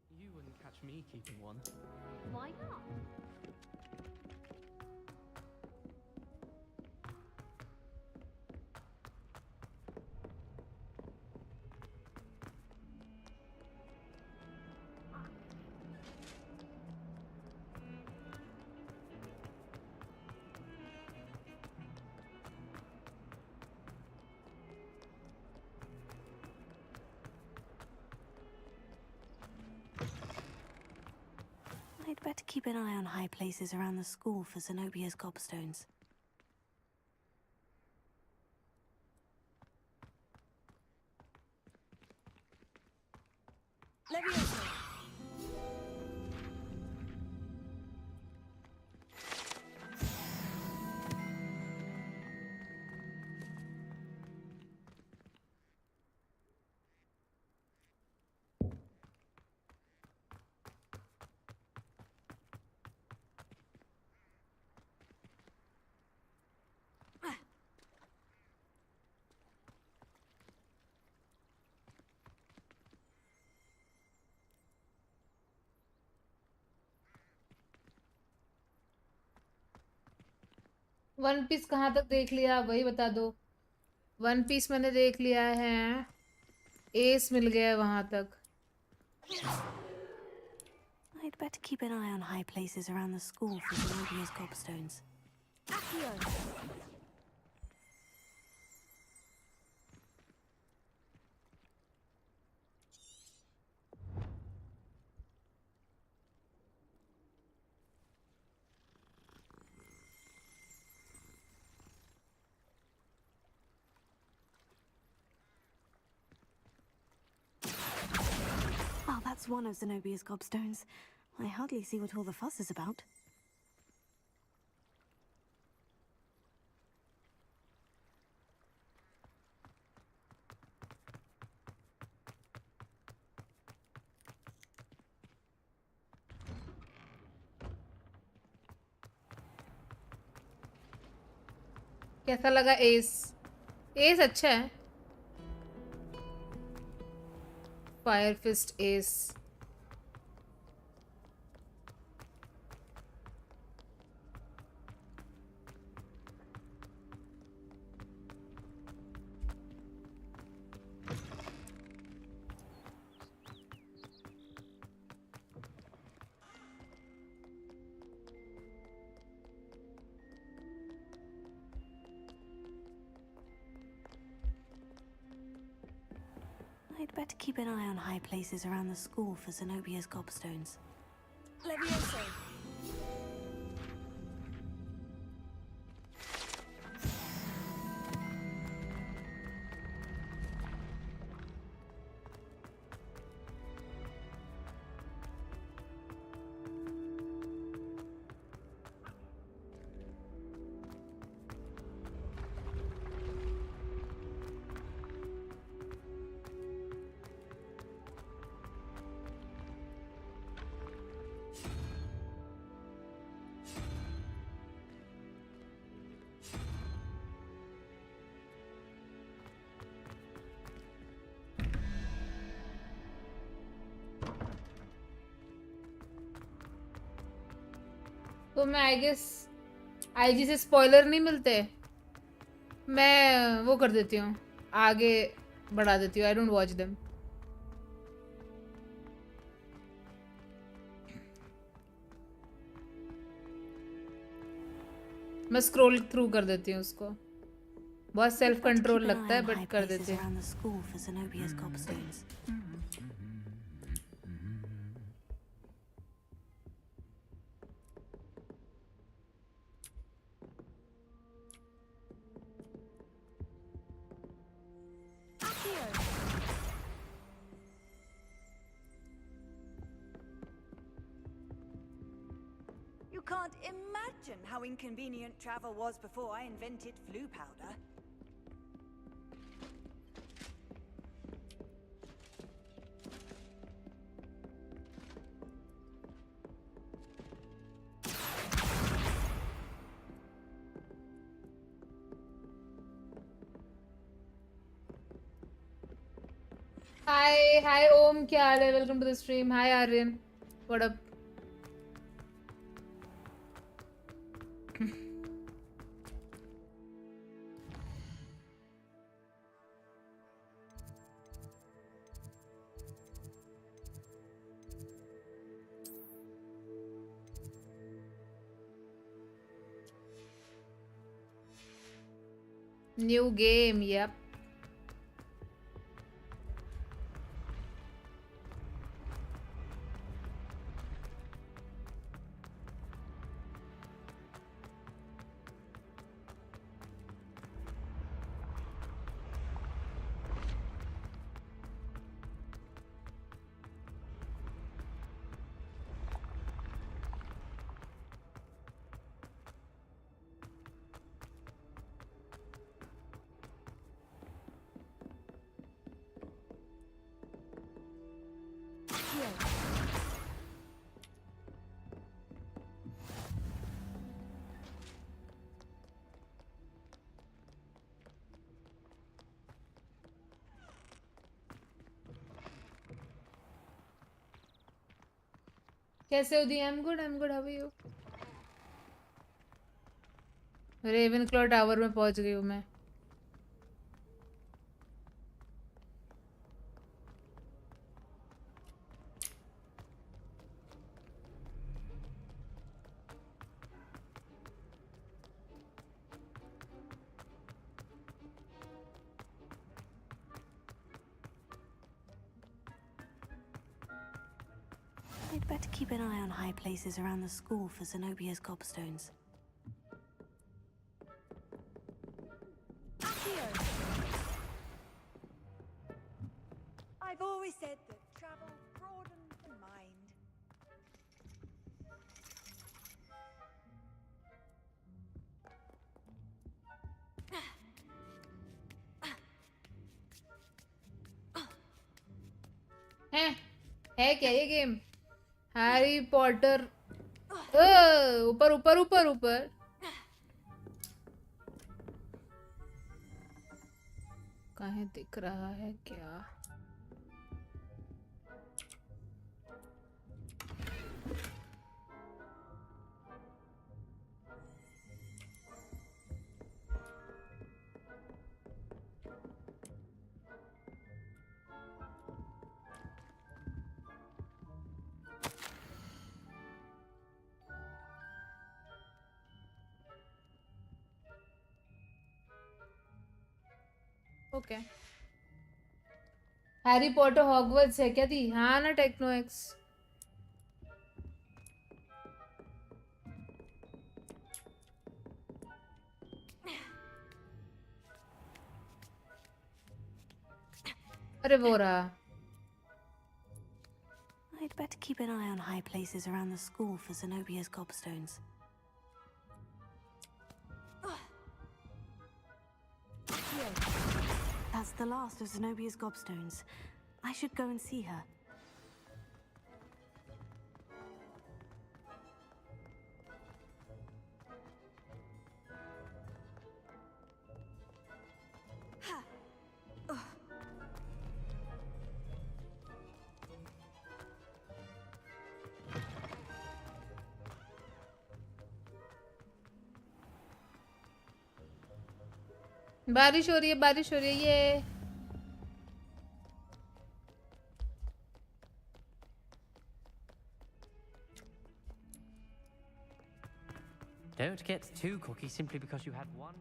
Speaker 7: You wouldn't catch me keeping one.
Speaker 9: Why not?
Speaker 2: I'd better keep an eye on high places around the school for Zenobia's gobstones.
Speaker 1: One piece कहाँ तक देख लिया वही बता दो। One piece मैंने देख लिया है, एस मिल गया है वहां तक।
Speaker 2: I'd better keep an eye on high places around the school for Zenobia's gobstones. Well, that's one of Zenobia's gobstones. I hardly see what all the fuss is about.
Speaker 1: कैसा लगा एस? एस अच्छा है। Fire fist Ace.
Speaker 2: I'd better keep an eye on high places around the school for Zenobia's gobstones.
Speaker 8: Levioso.
Speaker 1: तो मैं I guess IG से spoiler नहीं मिलते, मैं वो कर देती हूँ, आगे बढ़ा देती हूँ। I don't watch them. मैं स्क्रॉल थ्रू कर देती हूँ उसको। बहुत सेल्फ कंट्रोल लगता है बट कर देती हूँ।
Speaker 8: You can't imagine how inconvenient travel was before I invented flu powder.
Speaker 1: हाय ओम, क्या हाल है? Welcome to the stream. Hi Aryan, what up? New game, yep. कैसे हो दी? I'm good, how are you? Ravenclaw tower में पहुंच गई हूँ मैं।
Speaker 2: I'd better keep an eye on high places around the school for Zenobia's gobstones.
Speaker 8: I've always said that travel broadens the mind.
Speaker 1: है क्या ये गेम? Harry Potter. ऊपर ऊपर ऊपर ऊपर। कहीं दिख रहा है क्या? ओके। हैरी पॉटर हॉगवर्ट्स है क्या दी? हाँ ना, टेक्नो एक्स। अरे वो रहा।
Speaker 2: I'd better keep an eye on high places around the school for Zenobia's gobstones. That's the last of Zenobia's gobstones. I should go and see her.
Speaker 1: बारिश हो रही है, बारिश हो रही है। ये
Speaker 5: Don't get too cocky simply because you had one.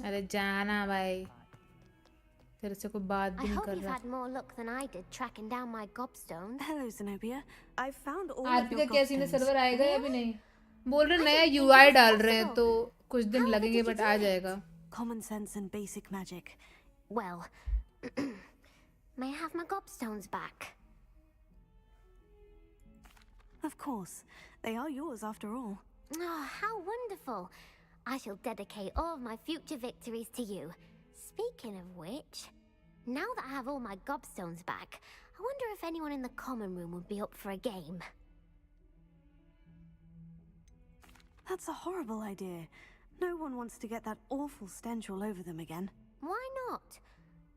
Speaker 1: अरे जाना भाई, तेरे से कोई बात भी
Speaker 9: I
Speaker 1: नहीं
Speaker 9: hope
Speaker 1: कर
Speaker 9: you've
Speaker 1: रहा।
Speaker 9: had more luck than I did tracking down my gobstones.
Speaker 2: Hello, Zenobia. I've found all of
Speaker 1: RP
Speaker 2: your
Speaker 1: का कैसी ने
Speaker 2: gobstones.
Speaker 1: सर्वर आएगा या भी नहीं? बोल रहे
Speaker 9: I
Speaker 1: नया
Speaker 9: didn't think
Speaker 1: UI
Speaker 9: it was
Speaker 1: डाल रहे हैं
Speaker 9: possible.
Speaker 1: तो कुछ दिन
Speaker 9: How
Speaker 1: लगेंगे,
Speaker 9: did you
Speaker 1: बट
Speaker 9: do
Speaker 1: आ
Speaker 9: it?
Speaker 1: जाएगा।
Speaker 2: Common sense and basic magic.
Speaker 9: Well, may I have my gobstones back?
Speaker 2: Of course. They are yours after all.
Speaker 9: Oh, how wonderful. I shall dedicate all of my future victories to you. Speaking of which, now that I have all my gobstones back, I wonder if anyone in the common room would be up for a game.
Speaker 2: That's a horrible idea. No one wants to get that awful stench all over them again.
Speaker 9: Why not?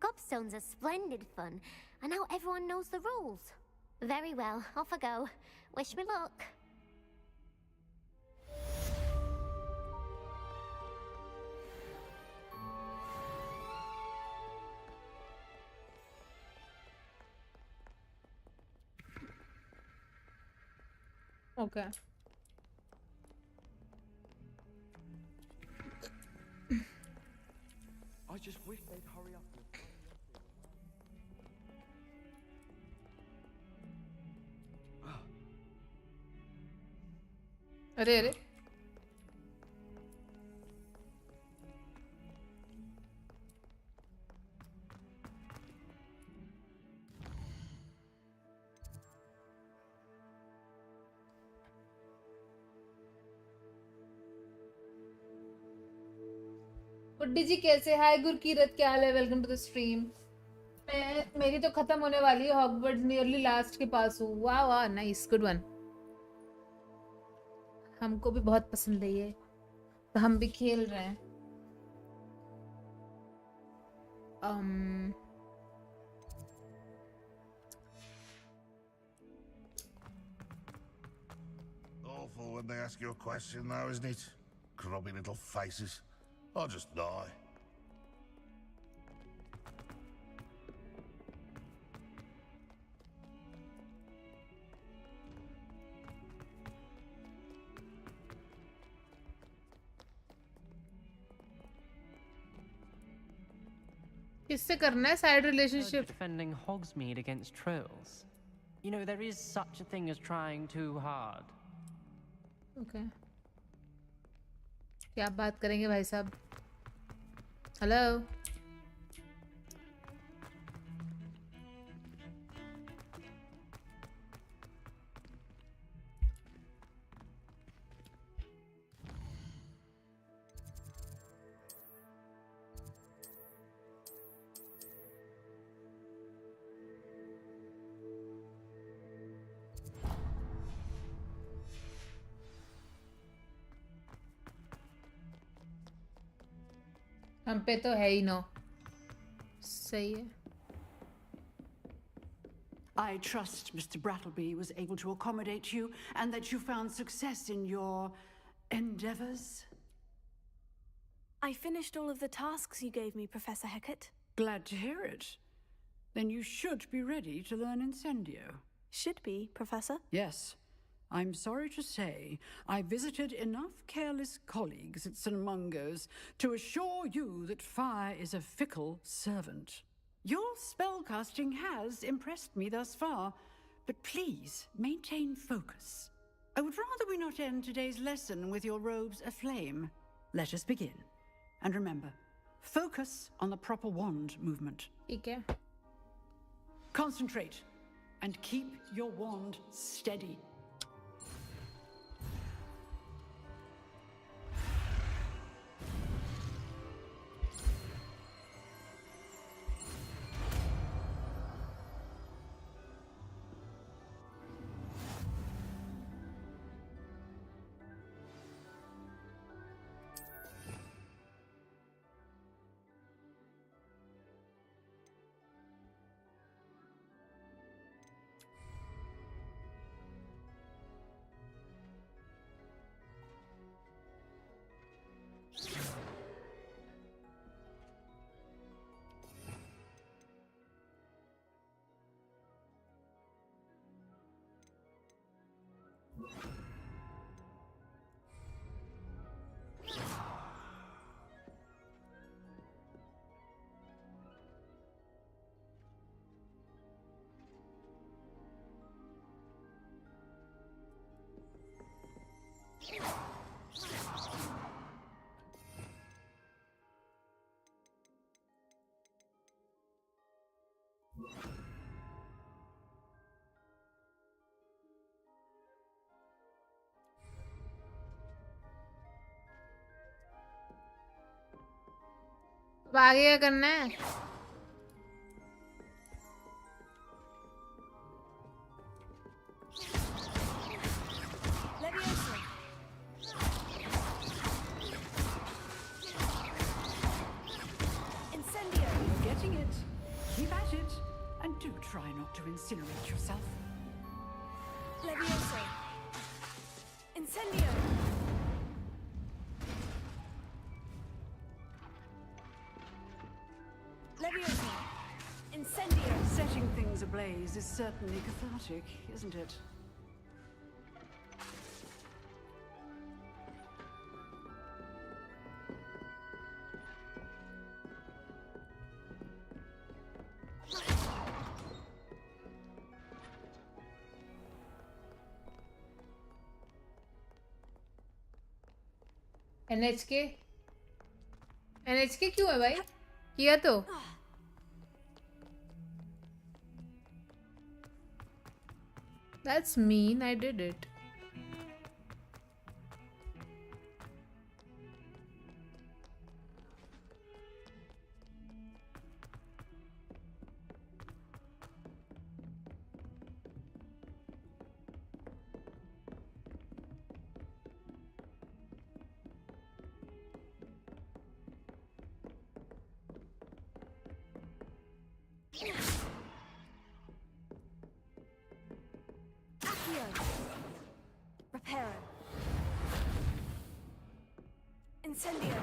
Speaker 9: Gobstones are splendid fun, and now everyone knows the rules. Very well, off I go. Wish me luck.
Speaker 1: Okay.
Speaker 7: I just wish they'd hurry up.
Speaker 1: अरे अरे गुड्डी जी कैसे? हाय गुरकीरत, क्या हाल है? Welcome to the stream. मेरी तो खत्म होने वाली है, हॉगवर्ट्स नियरली लास्ट के पास हूँ। वाह वाह, नाइस, गुड वन। हमको भी बहुत पसंद है ये, तो हम भी खेल रहे हैं।
Speaker 14: Awful when they ask you a question, though, isn't it? Grubby little faces. I'll just die.
Speaker 1: किससे करना है side relationship?
Speaker 5: Defending Hogsmeade against trolls. You know, there is such a thing as trying too hard.
Speaker 1: Okay. क्या बात करेंगे भाई साहब? Hello. हम पे तो है ही नो। सही है।
Speaker 11: I trust Mr. Brattleby was able to accommodate you and that you found success in your endeavors.
Speaker 2: I finished all of the tasks you gave me, Professor Hecat.
Speaker 11: Glad to hear it. Then you should be ready to learn Incendio.
Speaker 2: Should be, Professor.
Speaker 11: Yes. I'm sorry to say I visited enough careless colleagues at St. Mungo's to assure you that fire is a fickle servant. Your spellcasting has impressed me thus far, but please maintain focus. I would rather we not end today's lesson with your robes aflame. Let us begin. And remember, focus on the proper wand movement.
Speaker 1: Okay.
Speaker 11: Concentrate and keep your wand steady.
Speaker 1: अब आगे क्या करना है?
Speaker 11: Incendio! You're getting it. Keep at it. And do try not to incinerate yourself.
Speaker 2: Levioso. Incendio! Levioso. Incendio!
Speaker 11: Setting things ablaze is certainly cathartic, isn't it?
Speaker 1: NHK? NHK क्यों है भाई? किया तो? That's mean. I did it.
Speaker 17: Accio. Reparo. Incendio.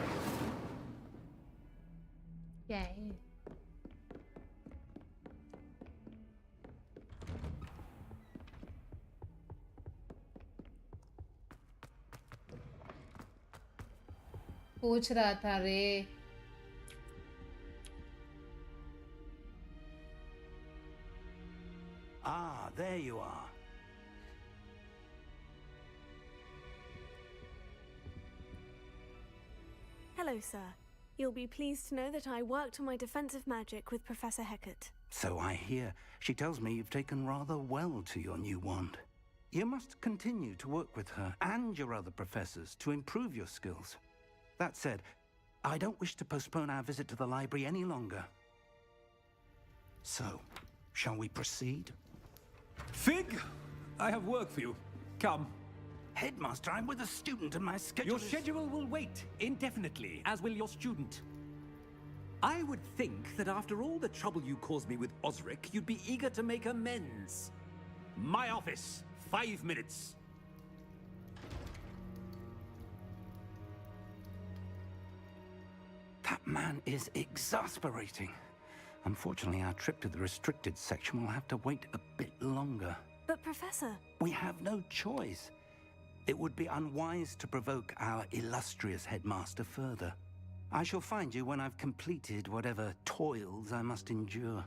Speaker 1: क्या है? पूछ रहा था रे.
Speaker 10: Ah, there you are.
Speaker 17: Hello, sir. You'll be pleased to know that I worked on my defensive magic with Professor Hecat.
Speaker 10: So I hear. She tells me you've taken rather well to your new wand. You must continue to work with her and your other professors to improve your skills. That said, I don't wish to postpone our visit to the library any longer. So, shall we proceed?
Speaker 18: Fig! I have work for you. Come.
Speaker 10: Headmaster, I'm with a student and my schedule
Speaker 18: Your schedule will wait indefinitely, as will your student. I would think that after all the trouble you caused me with Osric, you'd be eager to make amends. My office, 5 minutes.
Speaker 10: That man is exasperating. Unfortunately, our trip to the restricted section will have to wait a bit longer.
Speaker 17: But, Professor...
Speaker 10: We have no choice. It would be unwise to provoke our illustrious headmaster further. I shall find you when I've completed whatever toils I must endure.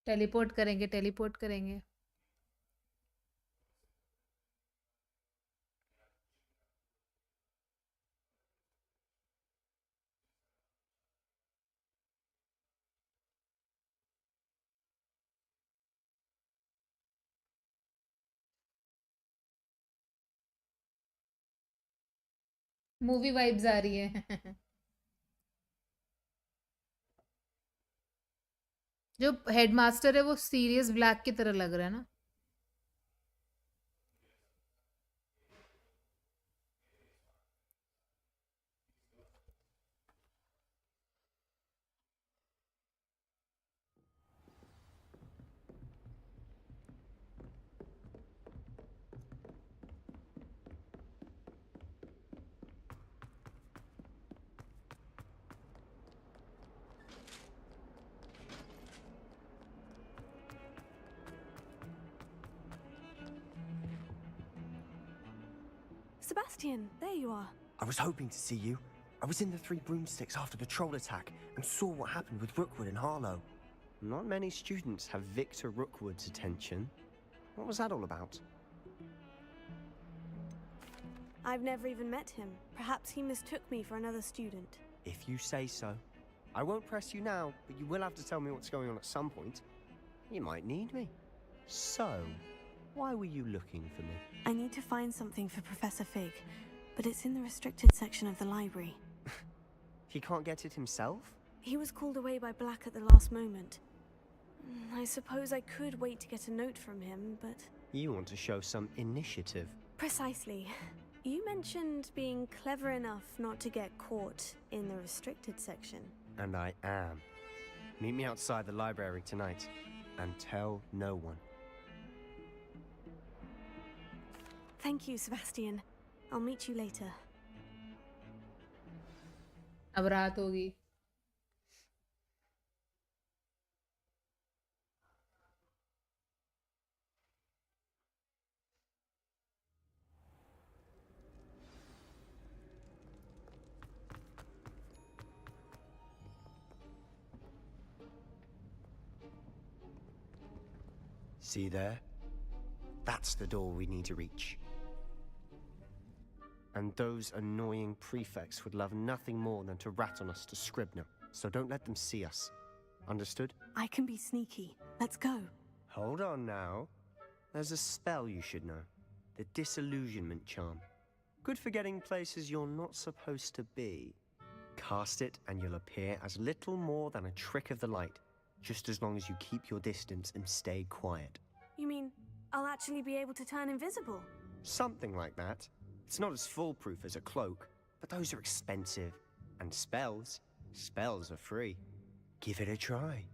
Speaker 1: Teleport करेंगे, teleport करेंगे. Movie vibes आ रही है. जो headmaster है वो Sirius Black की तरह लग रहा है ना.
Speaker 17: Sebastian, there you are.
Speaker 3: I was hoping to see you. I was in the Three Broomsticks after the troll attack and saw what happened with Rookwood and Harlow. Not many students have Victor Rookwood's attention. What was that all about?
Speaker 17: I've never even met him. Perhaps he mistook me for another student.
Speaker 3: If you say so. I won't press you now, but you will have to tell me what's going on at some point. You might need me. So, why were you looking for me?
Speaker 17: I need to find something for Professor Fig, but it's in the restricted section of the library.
Speaker 3: He can't get it himself?
Speaker 17: He was called away by Black at the last moment. I suppose I could wait to get a note from him, but...
Speaker 3: You want to show some initiative.
Speaker 17: Precisely. You mentioned being clever enough not to get caught in the restricted section.
Speaker 3: And I am. Meet me outside the library tonight, and tell no one.
Speaker 17: Thank you, Sebastian. I'll meet you later.
Speaker 1: अब रात होगी.
Speaker 3: See there? That's the door we need to reach. And those annoying prefects would love nothing more than to rat on us to Scribner, so don't let them see us. Understood?
Speaker 17: I can be sneaky. Let's go.
Speaker 3: Hold on now. There's a spell you should know. The Disillusionment Charm. Good for getting places you're not supposed to be. Cast it and you'll appear as little more than a trick of the light, just as long as you keep your distance and stay quiet.
Speaker 17: You mean I'll actually be able to turn invisible?
Speaker 3: Something like that. It's not as foolproof as a cloak, but those are expensive. And spells are free. Give it a try.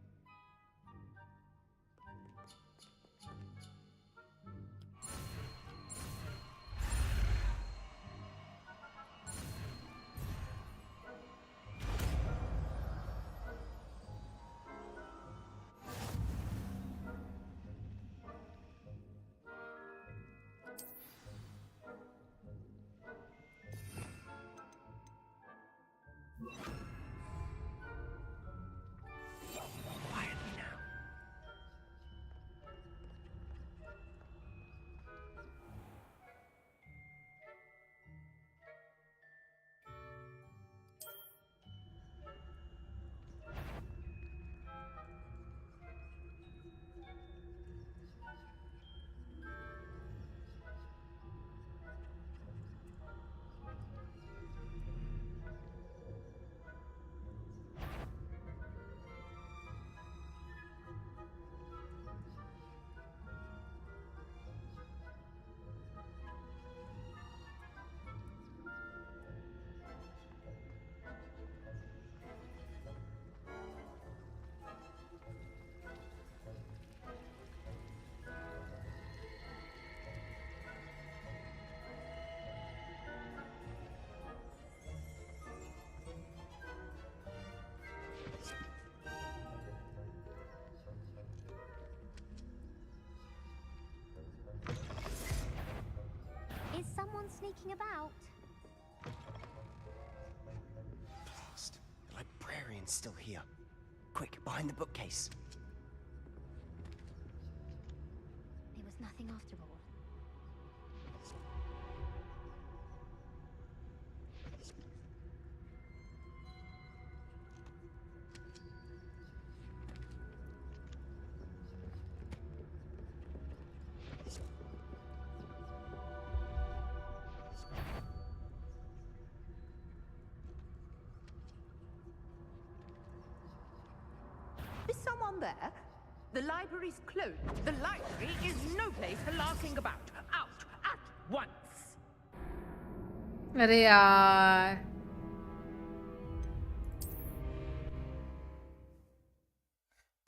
Speaker 9: Is someone sneaking about?
Speaker 3: Blast. The librarian's still here. Quick, behind the bookcase.
Speaker 9: It was nothing after all.
Speaker 15: Is someone there? The library's closed. The library is no place for larking about. Out at once.
Speaker 1: अरे यार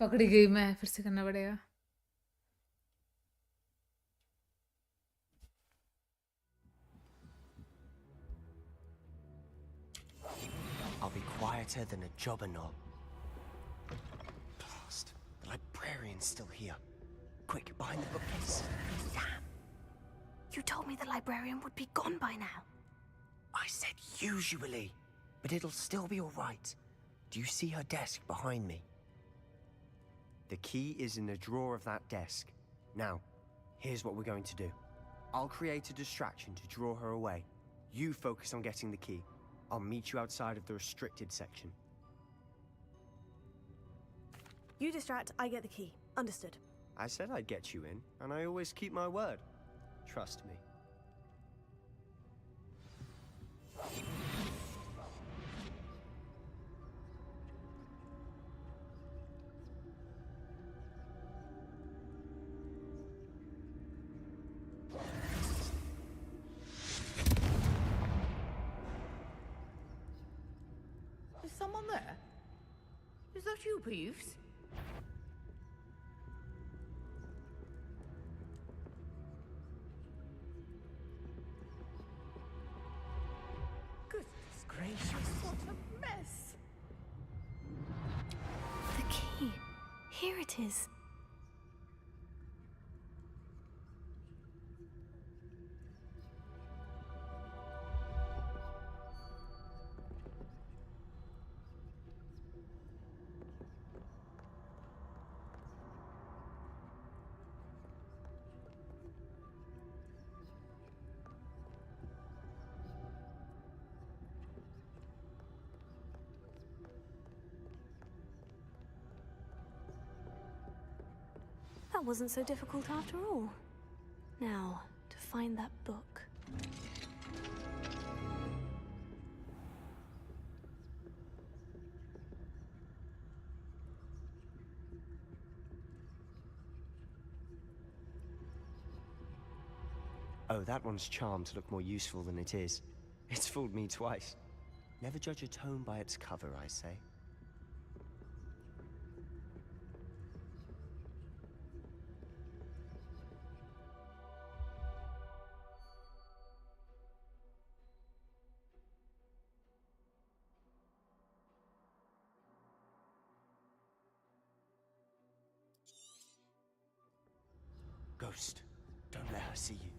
Speaker 1: पकड़ी गई मैं, फिर से करना पड़ेगा.
Speaker 3: I'll be quieter than a jobber knob. Blast. The librarian's still here. Quick, behind the bookcase.
Speaker 17: Damn. You told me the librarian would be gone by now.
Speaker 3: I said usually, but it'll still be all right. Do you see her desk behind me? The key is in the drawer of that desk. Now, here's what we're going to do. I'll create a distraction to draw her away. You focus on getting the key. I'll meet you outside of the restricted section.
Speaker 17: You distract, I get the key. Understood.
Speaker 3: I said I'd get you in, and I always keep my word. Trust me.
Speaker 15: Is someone there? Is that you, Peeves? Goodness gracious, what a mess!
Speaker 17: The key. Here it is. That wasn't so difficult after all. Now, to find that book.
Speaker 3: Oh, that one's charmed to look more useful than it is. It's fooled me twice. Never judge a tome by its cover, I say. Ghost, don't let her see you.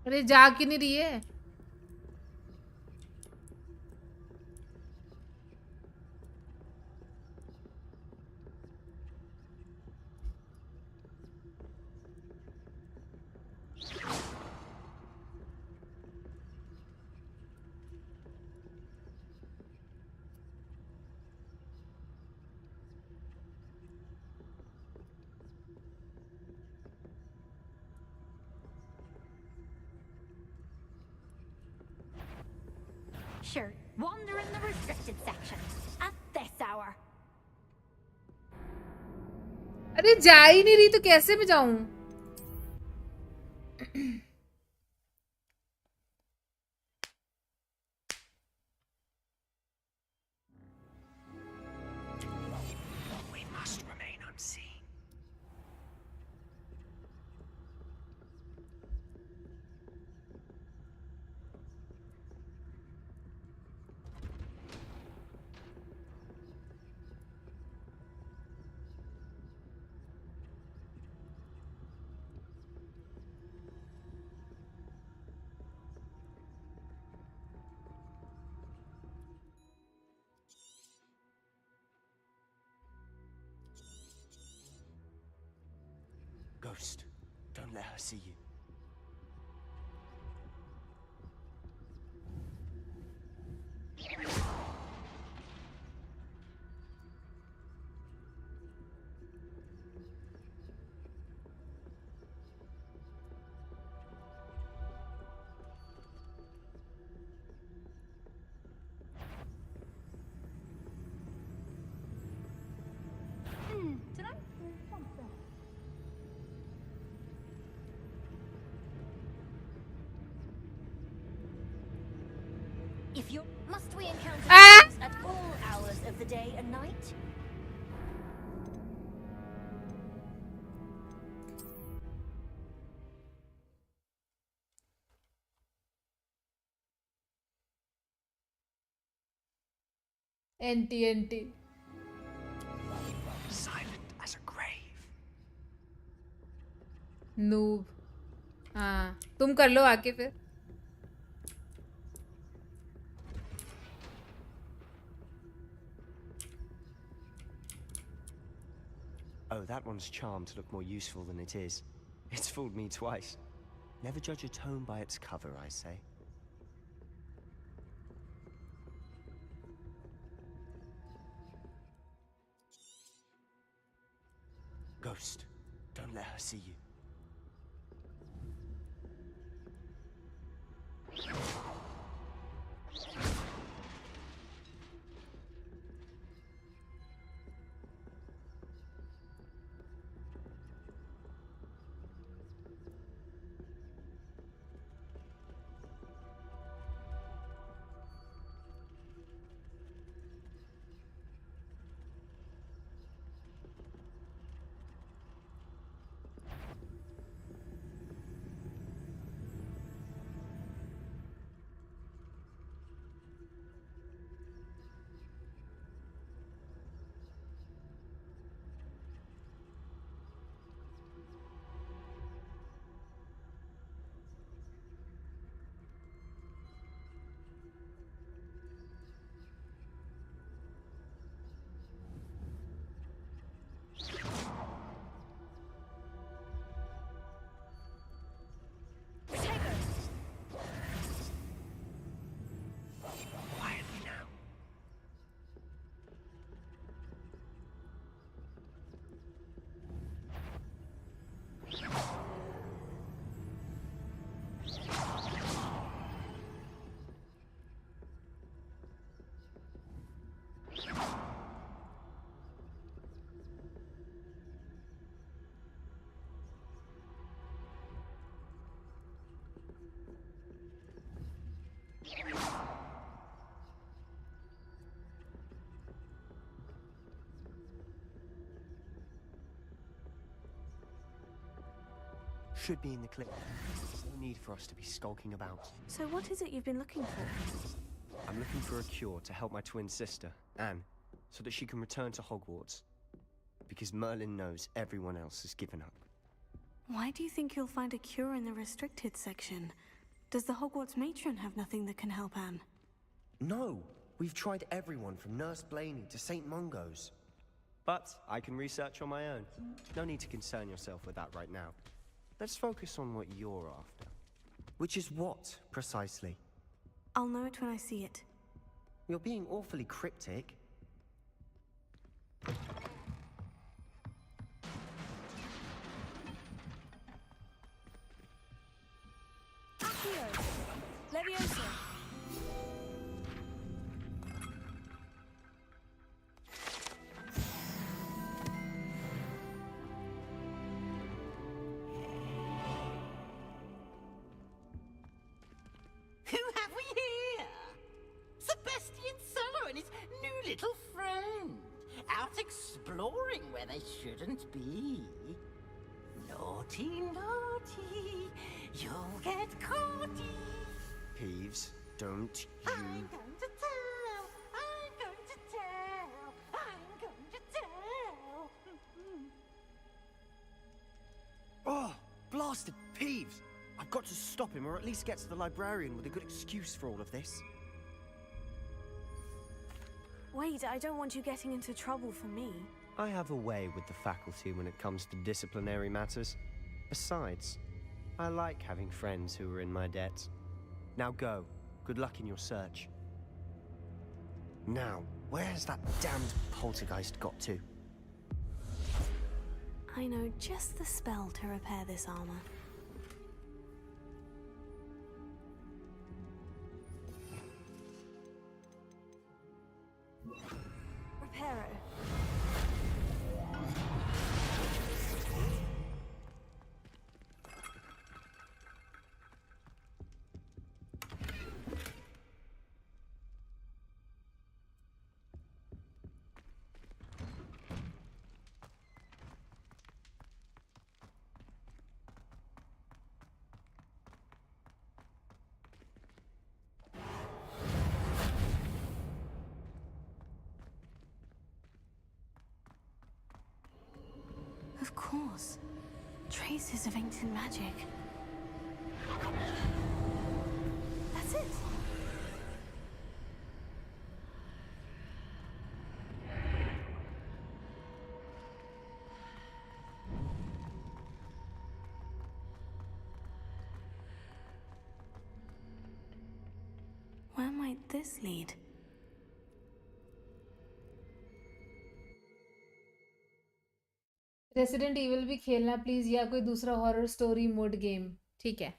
Speaker 1: अरे जा क्यों नहीं रही है?
Speaker 20: Sure, wander in the restricted section at this hour.
Speaker 1: अरे जा ही नहीं रही तो कैसे मैं जाऊं?
Speaker 3: We must remain unseen. Ghost, don't let her see you.
Speaker 20: Did I do something? If you must we encounter things at all hours of the day and night?
Speaker 1: Anti
Speaker 3: Silent as a grave.
Speaker 1: Noob. हाँ तुम कर लो आके फिर.
Speaker 3: Oh, that one's charmed to look more useful than it is. It's fooled me twice. Never judge a tome by its cover, I say. Ghost, don't let her see you. should be in the clip. There's no need for us to be skulking about.
Speaker 17: So what is it you've been looking for?
Speaker 3: I'm looking for a cure to help my twin sister, Anne, so that she can return to Hogwarts. Because Merlin knows everyone else has given up.
Speaker 17: Why do you think you'll find a cure in the restricted section? Does the Hogwarts matron have nothing that can help Anne?
Speaker 3: No! We've tried everyone from Nurse Blaney to St. Mungo's. But I can research on my own. No need to concern yourself with that right now. Let's focus on what you're after. Which is what, precisely?
Speaker 17: I'll know it when I see it.
Speaker 3: You're being awfully cryptic.
Speaker 17: Accio! Leviosa!
Speaker 12: Who have we here? Sebastian Solo and his new little friend. Out exploring where they shouldn't be. Naughty, naughty. You'll get caughty.
Speaker 3: Peeves, don't you...
Speaker 12: I'm going to tell. I'm going to tell. I'm going to tell.
Speaker 3: Oh, blasted Peeves! I've got to stop him, or at least get to the librarian with a good excuse for all of this.
Speaker 17: Wait, I don't want you getting into trouble for me.
Speaker 3: I have a way with the faculty when it comes to disciplinary matters. Besides, I like having friends who are in my debt. Now go. Good luck in your search. Now, where's that damned poltergeist got to?
Speaker 17: I know just the spell to repair this armor. Reparo. Of course. Traces of ancient magic. That's it. Where might this lead?
Speaker 1: Resident evil भी खेलना please, या कोई दूसरा horror story mode game. ठीक है.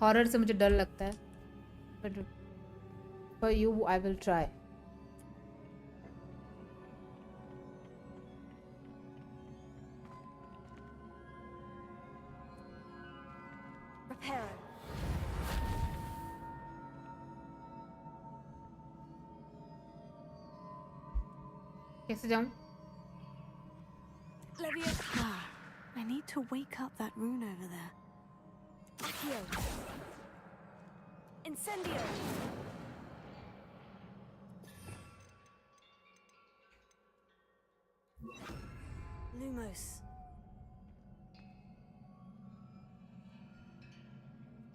Speaker 1: Horror से मुझे डर लगता है, but for you I will try.
Speaker 17: Reparo.
Speaker 1: कैसे जाऊं?
Speaker 17: Leviosa. I need to wake up that rune over there. Accio. Incendio. Lumos.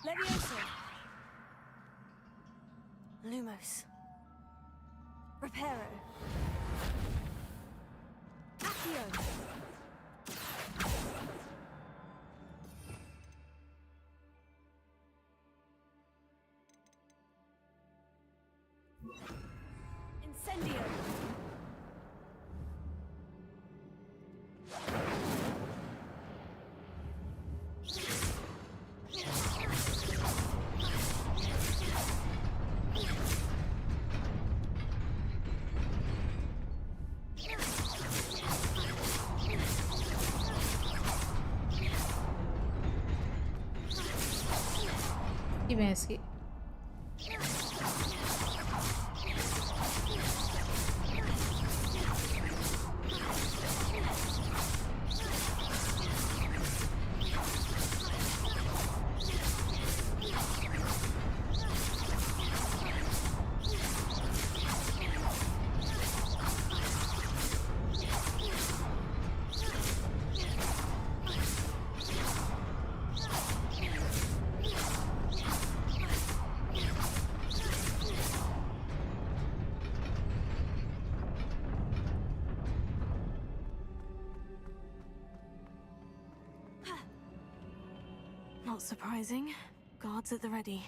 Speaker 17: Leviosa. Lumos. Reparo. Accio. Incendio.
Speaker 1: की भैंस की.
Speaker 17: Not surprising. Guards at the ready.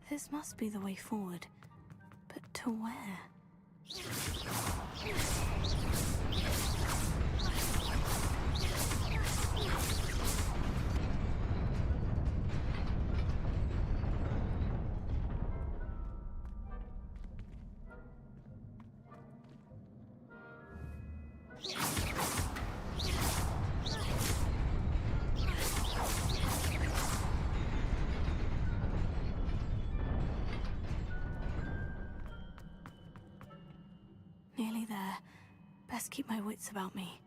Speaker 17: This must be the way forward. But to where? Nearly there. Best keep my wits about me.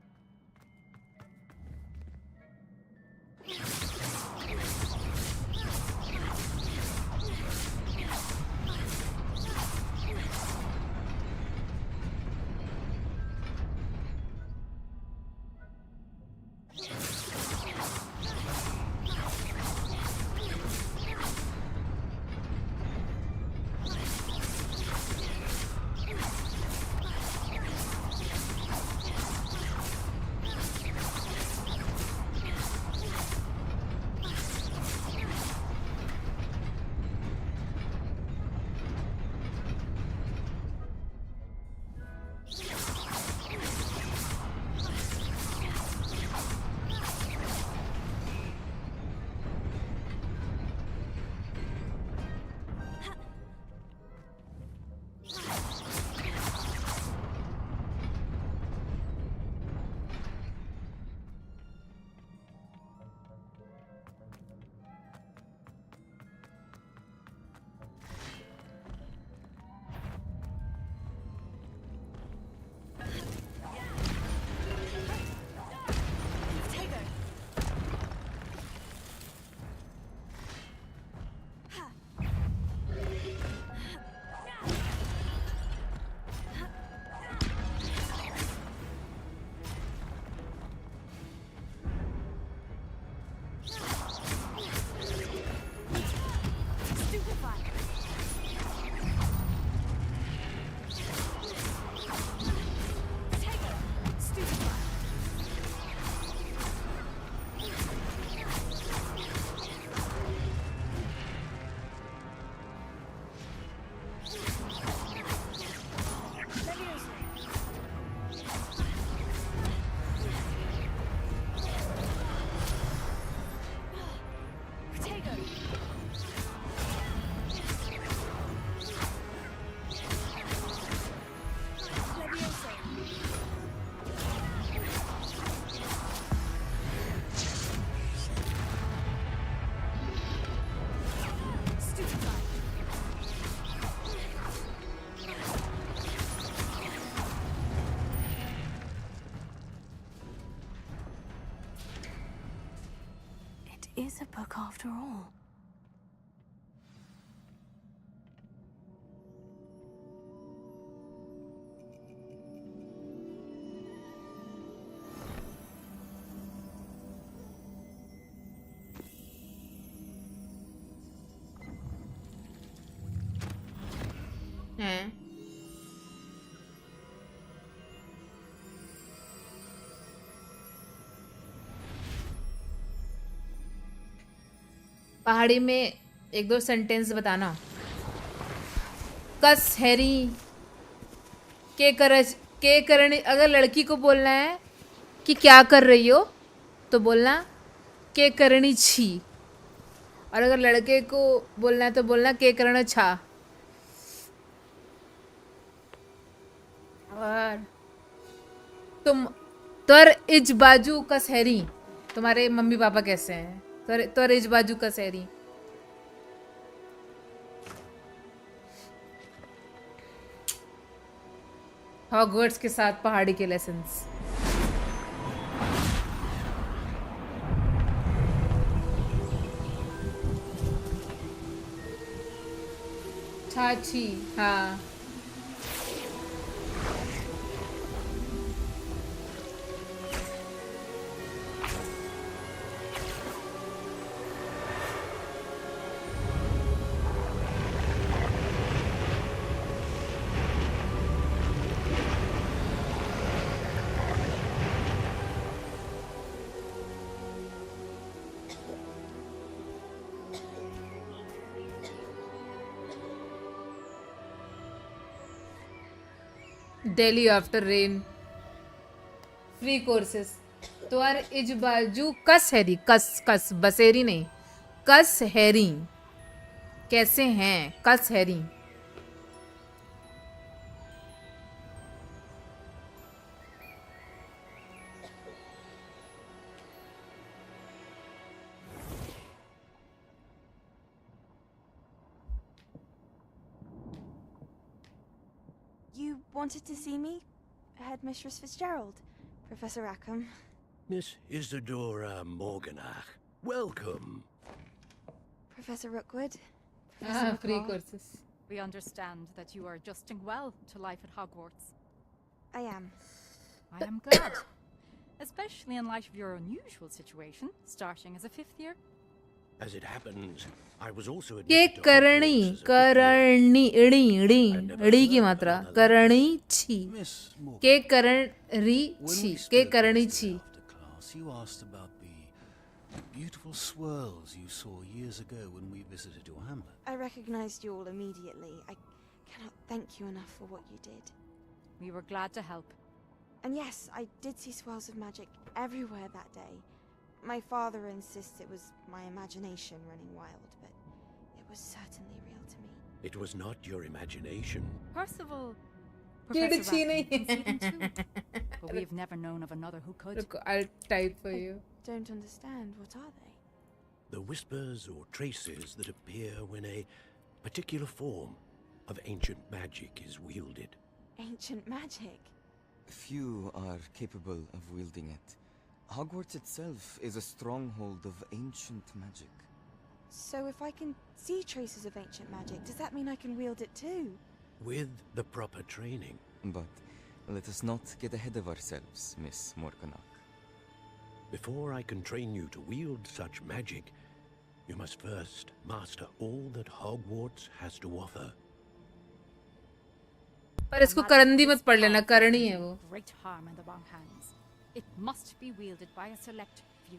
Speaker 2: is a book after all.
Speaker 1: हैं? पहाड़ी में एक दो sentence बताना। कस Harry के करने, अगर लड़की को बोलना है कि क्या कर रही हो तो बोलना के करनी छी, और अगर लड़के को बोलना है तो बोलना के करना छा। और तुम तर इज बाजू का सहरी, तुम्हारे मम्मी पापा कैसे हैं? तर इज बाजू का सहरी। हॉगवर्ट्स के साथ पहाड़ी के लेसन्स। छाछी, हाँ। Daily after rain free courses. तो यार इज बाजू कस हैरी, कस बसेरी नहीं, कस हैरी कैसे हैं? कस Harry.
Speaker 17: You wanted to see me? Headmistress Fitzgerald? Professor Rackham?
Speaker 13: Miss Isadora Morganach, welcome.
Speaker 17: Professor Rookwood?
Speaker 1: Free courses.
Speaker 21: We understand that you are adjusting well to life at Hogwarts.
Speaker 17: I am.
Speaker 21: I am glad. Especially in light of your unusual situation, starting as a 5th year.
Speaker 13: As it happens, I was also
Speaker 1: के
Speaker 13: admitted to
Speaker 1: Karni Karni D की मात्रा करणी छी, के करण री छी, के करणी छी।
Speaker 14: Class, you asked about the beautiful swirls you saw years ago when we visited your hamlet.
Speaker 17: I recognized you all immediately. I cannot thank you enough for what you did.
Speaker 21: We were glad to help.
Speaker 17: And yes, I did see swirls of magic everywhere that day. My father insists it was my imagination running wild, but it was certainly real to me.
Speaker 13: It was not your imagination.
Speaker 21: Percival,
Speaker 1: Kid
Speaker 21: Professor
Speaker 1: छी
Speaker 21: Rackham
Speaker 1: नहीं।
Speaker 21: can see them too, but we've never known of another who could.
Speaker 1: Look, I'll type for you.
Speaker 17: Don't understand. What are they?
Speaker 13: The whispers or traces that appear when a particular form of ancient magic is wielded.
Speaker 17: Ancient magic?
Speaker 23: Few are capable of wielding it. Hogwarts itself is a stronghold of ancient magic.
Speaker 17: So if I can see traces of ancient magic, does that mean I can wield it too?
Speaker 13: With the proper training.
Speaker 23: But let us not get ahead of ourselves, Miss Morganach.
Speaker 13: Before I can train you to wield such magic, you must first master all that Hogwarts has to offer.
Speaker 1: पर इसको करंदी मत पढ़ लेना, करणी है वो।
Speaker 21: Great harm in the wrong hands. It must be wielded by a select few.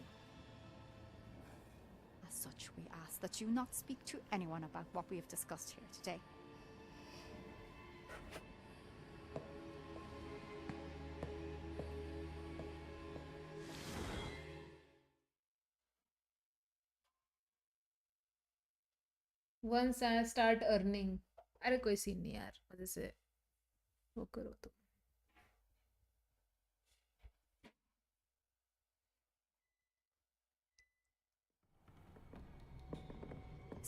Speaker 21: As such, we ask that you not speak to anyone about what we have discussed here today.
Speaker 1: Once I start earning, अरे कोई scene नहीं यार, मजे से वो करो तो।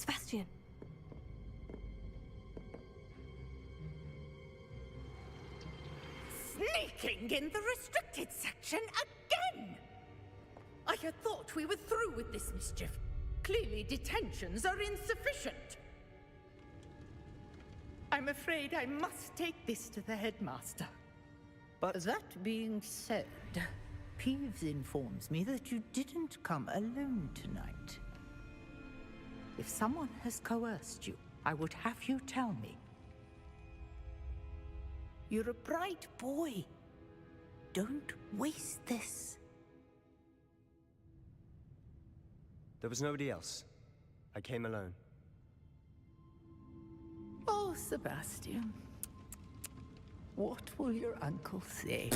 Speaker 17: Sebastian.
Speaker 15: Sneaking in the restricted section again! I had thought we were through with this mischief. Clearly detentions are insufficient. I'm afraid I must take this to the headmaster. But that being said, Peeves informs me that you didn't come alone tonight. If someone has coerced you, I would have you tell me. You're a bright boy. Don't waste this.
Speaker 3: There was nobody else. I came alone.
Speaker 15: Oh, Sebastian. What will your uncle say?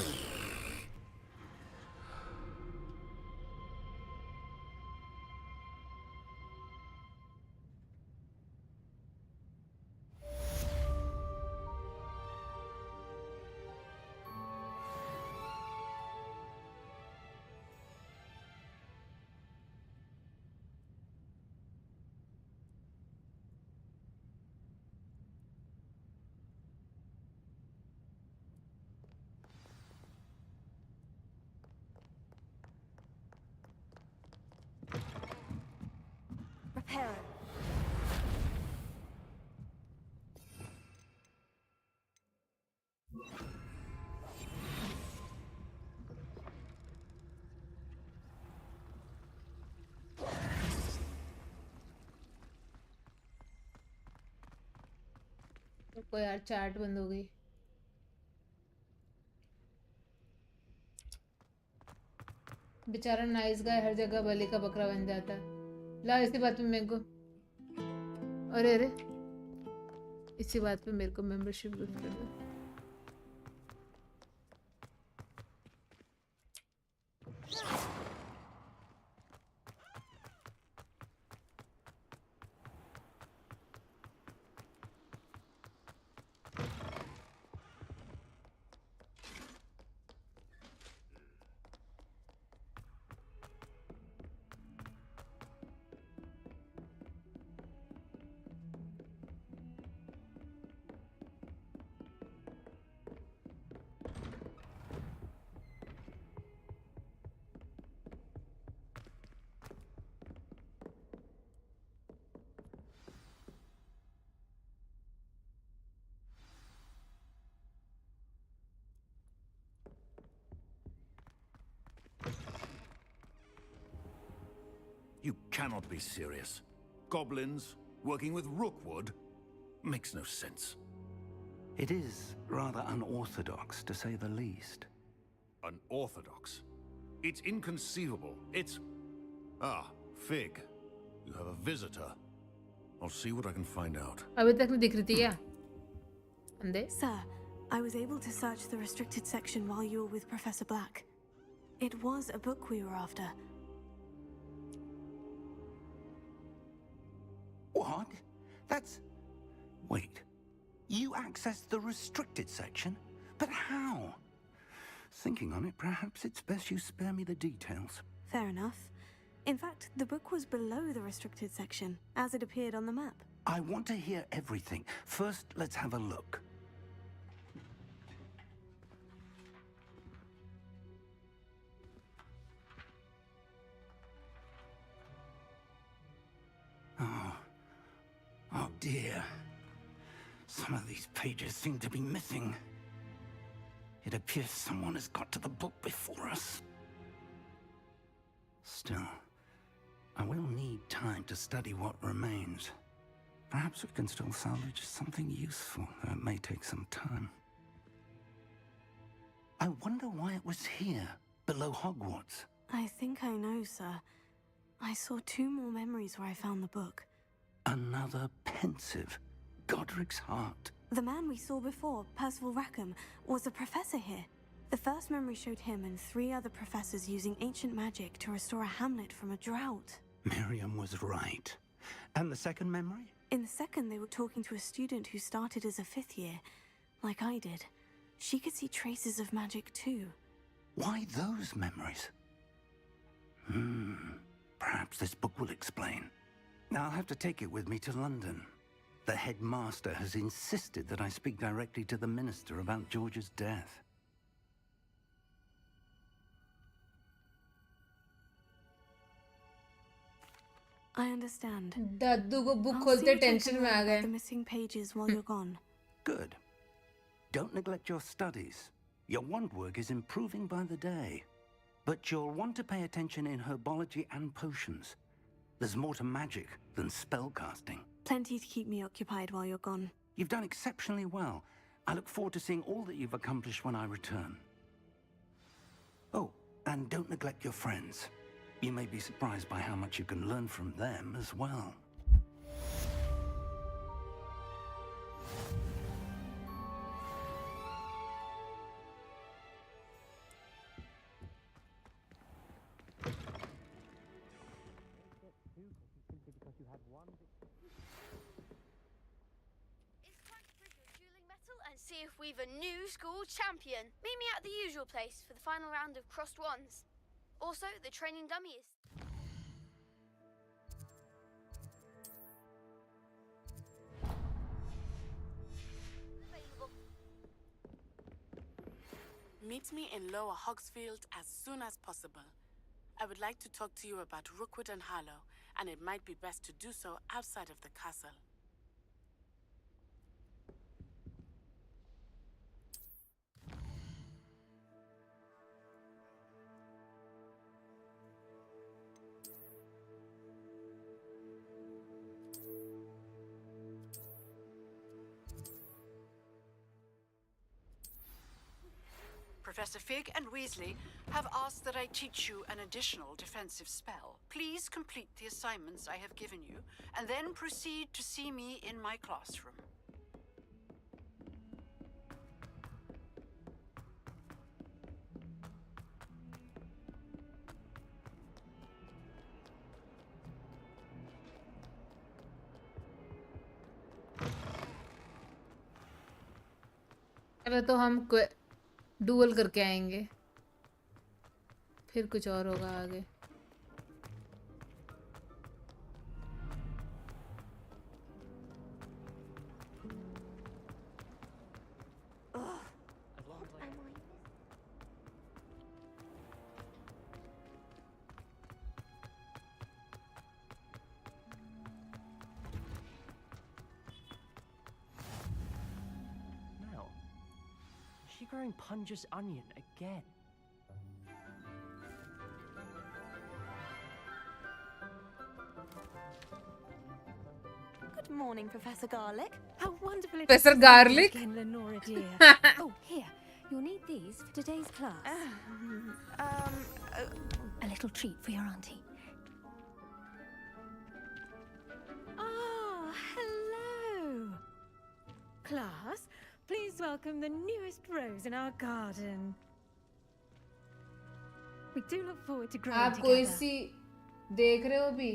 Speaker 20: Repair.
Speaker 1: तो यार chat बंद हो गई। बेचारा nice guy हर जगह बलि का बकरा बन जाता है। ला इसी बात पे मेरे को अरे अरे इसी बात पे मेरे को मेंबरशिप गिफ्ट कर दो।
Speaker 18: You cannot be serious. Goblins working with Rookwood makes no sense.
Speaker 10: It is rather unorthodox, to say the least.
Speaker 18: Unorthodox? It's inconceivable. It's... Ah, Fig. You have a visitor. I'll see what I can find out.
Speaker 1: अभी तक नहीं दिख रही थी क्या? अंधे?
Speaker 2: Sir, I was able to search the restricted section while you were with Professor Black. It was a book we were after.
Speaker 10: What? That's... Wait. You accessed the restricted section? But how? Thinking on it, perhaps it's best you spare me the details.
Speaker 2: Fair enough. In fact, the book was below the restricted section, as it appeared on the map.
Speaker 10: I want to hear everything. First, let's have a look. Oh dear. Some of these pages seem to be missing. It appears someone has got to the book before us. Still, I will need time to study what remains. Perhaps we can still salvage something useful, though it may take some time. I wonder why it was here, below Hogwarts.
Speaker 2: I think I know, sir. I saw 2 more memories where I found the book.
Speaker 10: Another pensive. Godric's heart.
Speaker 2: The man we saw before, Percival Rackham, was a professor here. The first memory showed him and 3 other professors using ancient magic to restore a hamlet from a drought.
Speaker 10: Miriam was right. And the second memory?
Speaker 2: In the second, they were talking to a student who started as a 5th year, like I did. She could see traces of magic too.
Speaker 10: Why those memories? Perhaps this book will explain. I'll have to take it with me to London. The headmaster has insisted that I speak directly to the minister about George's death.
Speaker 2: I understand.
Speaker 1: दादू को book
Speaker 2: I'll see
Speaker 1: खोलते
Speaker 2: what I
Speaker 1: tension
Speaker 2: can
Speaker 1: में आ
Speaker 2: learn
Speaker 1: गए.
Speaker 2: about the missing pages while you're gone.
Speaker 10: Good. Don't neglect your studies. Your wand work is improving by the day. But you'll want to pay attention in herbology and potions. There's more to magic than spellcasting.
Speaker 2: Plenty to keep me occupied while you're gone.
Speaker 10: You've done exceptionally well. I look forward to seeing all that you've accomplished when I return. Oh, and don't neglect your friends. You may be surprised by how much you can learn from them as well.
Speaker 6: And see if we've a new school champion. Meet me at the usual place for the final round of crossed wands. Also, the training dummy is... available.
Speaker 4: Meet me in Lower Hogsfield as soon as possible. I would like to talk to you about Rookwood and Harlow, and it might be best to do so outside of the castle.
Speaker 11: Professor Fig and Weasley have asked that I teach you an additional defensive spell. Please complete the assignments I have given you, and then proceed to see me in my classroom.
Speaker 1: पहले तो हम dual करके आएंगे, फिर कुछ और होगा आगे.
Speaker 5: She growing Punja's onion again.
Speaker 20: Good morning, Professor Garlic. How wonderful it
Speaker 1: Professor
Speaker 20: is to
Speaker 1: Garlic?
Speaker 20: see you again, Lenora dear. Oh, here. You'll need these for today's class. A little treat for your auntie.
Speaker 16: Ah, hello. Class, please welcome the newest rose in our garden. We do look forward to growing
Speaker 1: आप
Speaker 16: together.
Speaker 1: कोई सी देख रहे हो भी?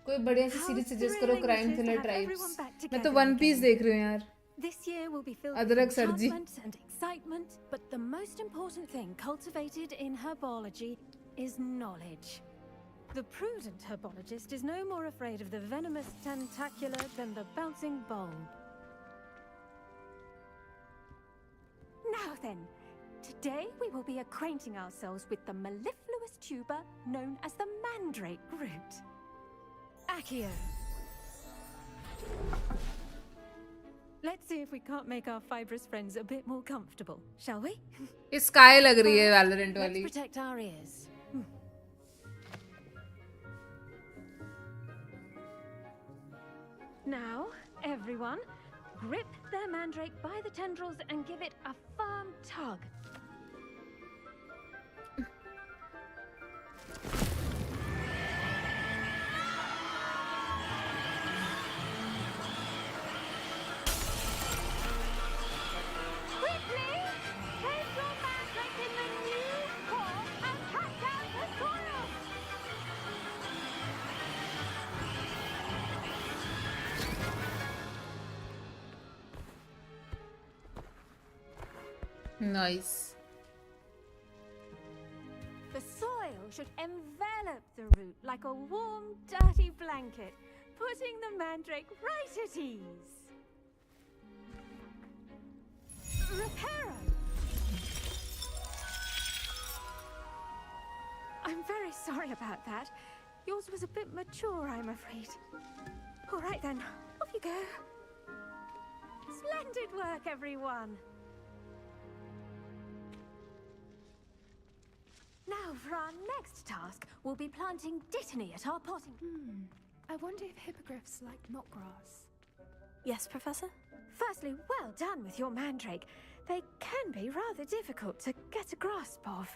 Speaker 1: कोई बढ़िया सी series suggest करो, crime thriller types. मैं तो वन पीस देख रही हूँ यार.
Speaker 16: This year will be filled
Speaker 1: Adrak
Speaker 16: with
Speaker 1: Sarji.
Speaker 16: enchantment and excitement, but the most important thing cultivated in herbology is knowledge. The prudent herbologist is no more afraid of the venomous tentacular than the bouncing bulb. Now then, today we will be acquainting ourselves with the mellifluous tuber known as the mandrake root. Accio. Let's see if we can't make our fibrous friends a bit more comfortable, shall we?
Speaker 1: ये sky लग रही है Valorant
Speaker 16: Let's
Speaker 1: वाली.
Speaker 16: protect our ears. Now, everyone, grip their mandrake by the tendrils and give it a firm tug. Quickly, place your mandrake in the new form and cut down the soil.
Speaker 1: Nice.
Speaker 16: The soil should envelop the root like a warm, dirty blanket, putting the mandrake right at ease. Reparo! I'm very sorry about that. Yours was a bit mature, I'm afraid. All right then, off you go. Splendid work, everyone. Now, for our next task, we'll be planting dittany at our potting.
Speaker 8: I wonder if hippogriffs like knotgrass.
Speaker 16: Yes, Professor? Firstly, well done with your mandrake. They can be rather difficult to get a grasp of.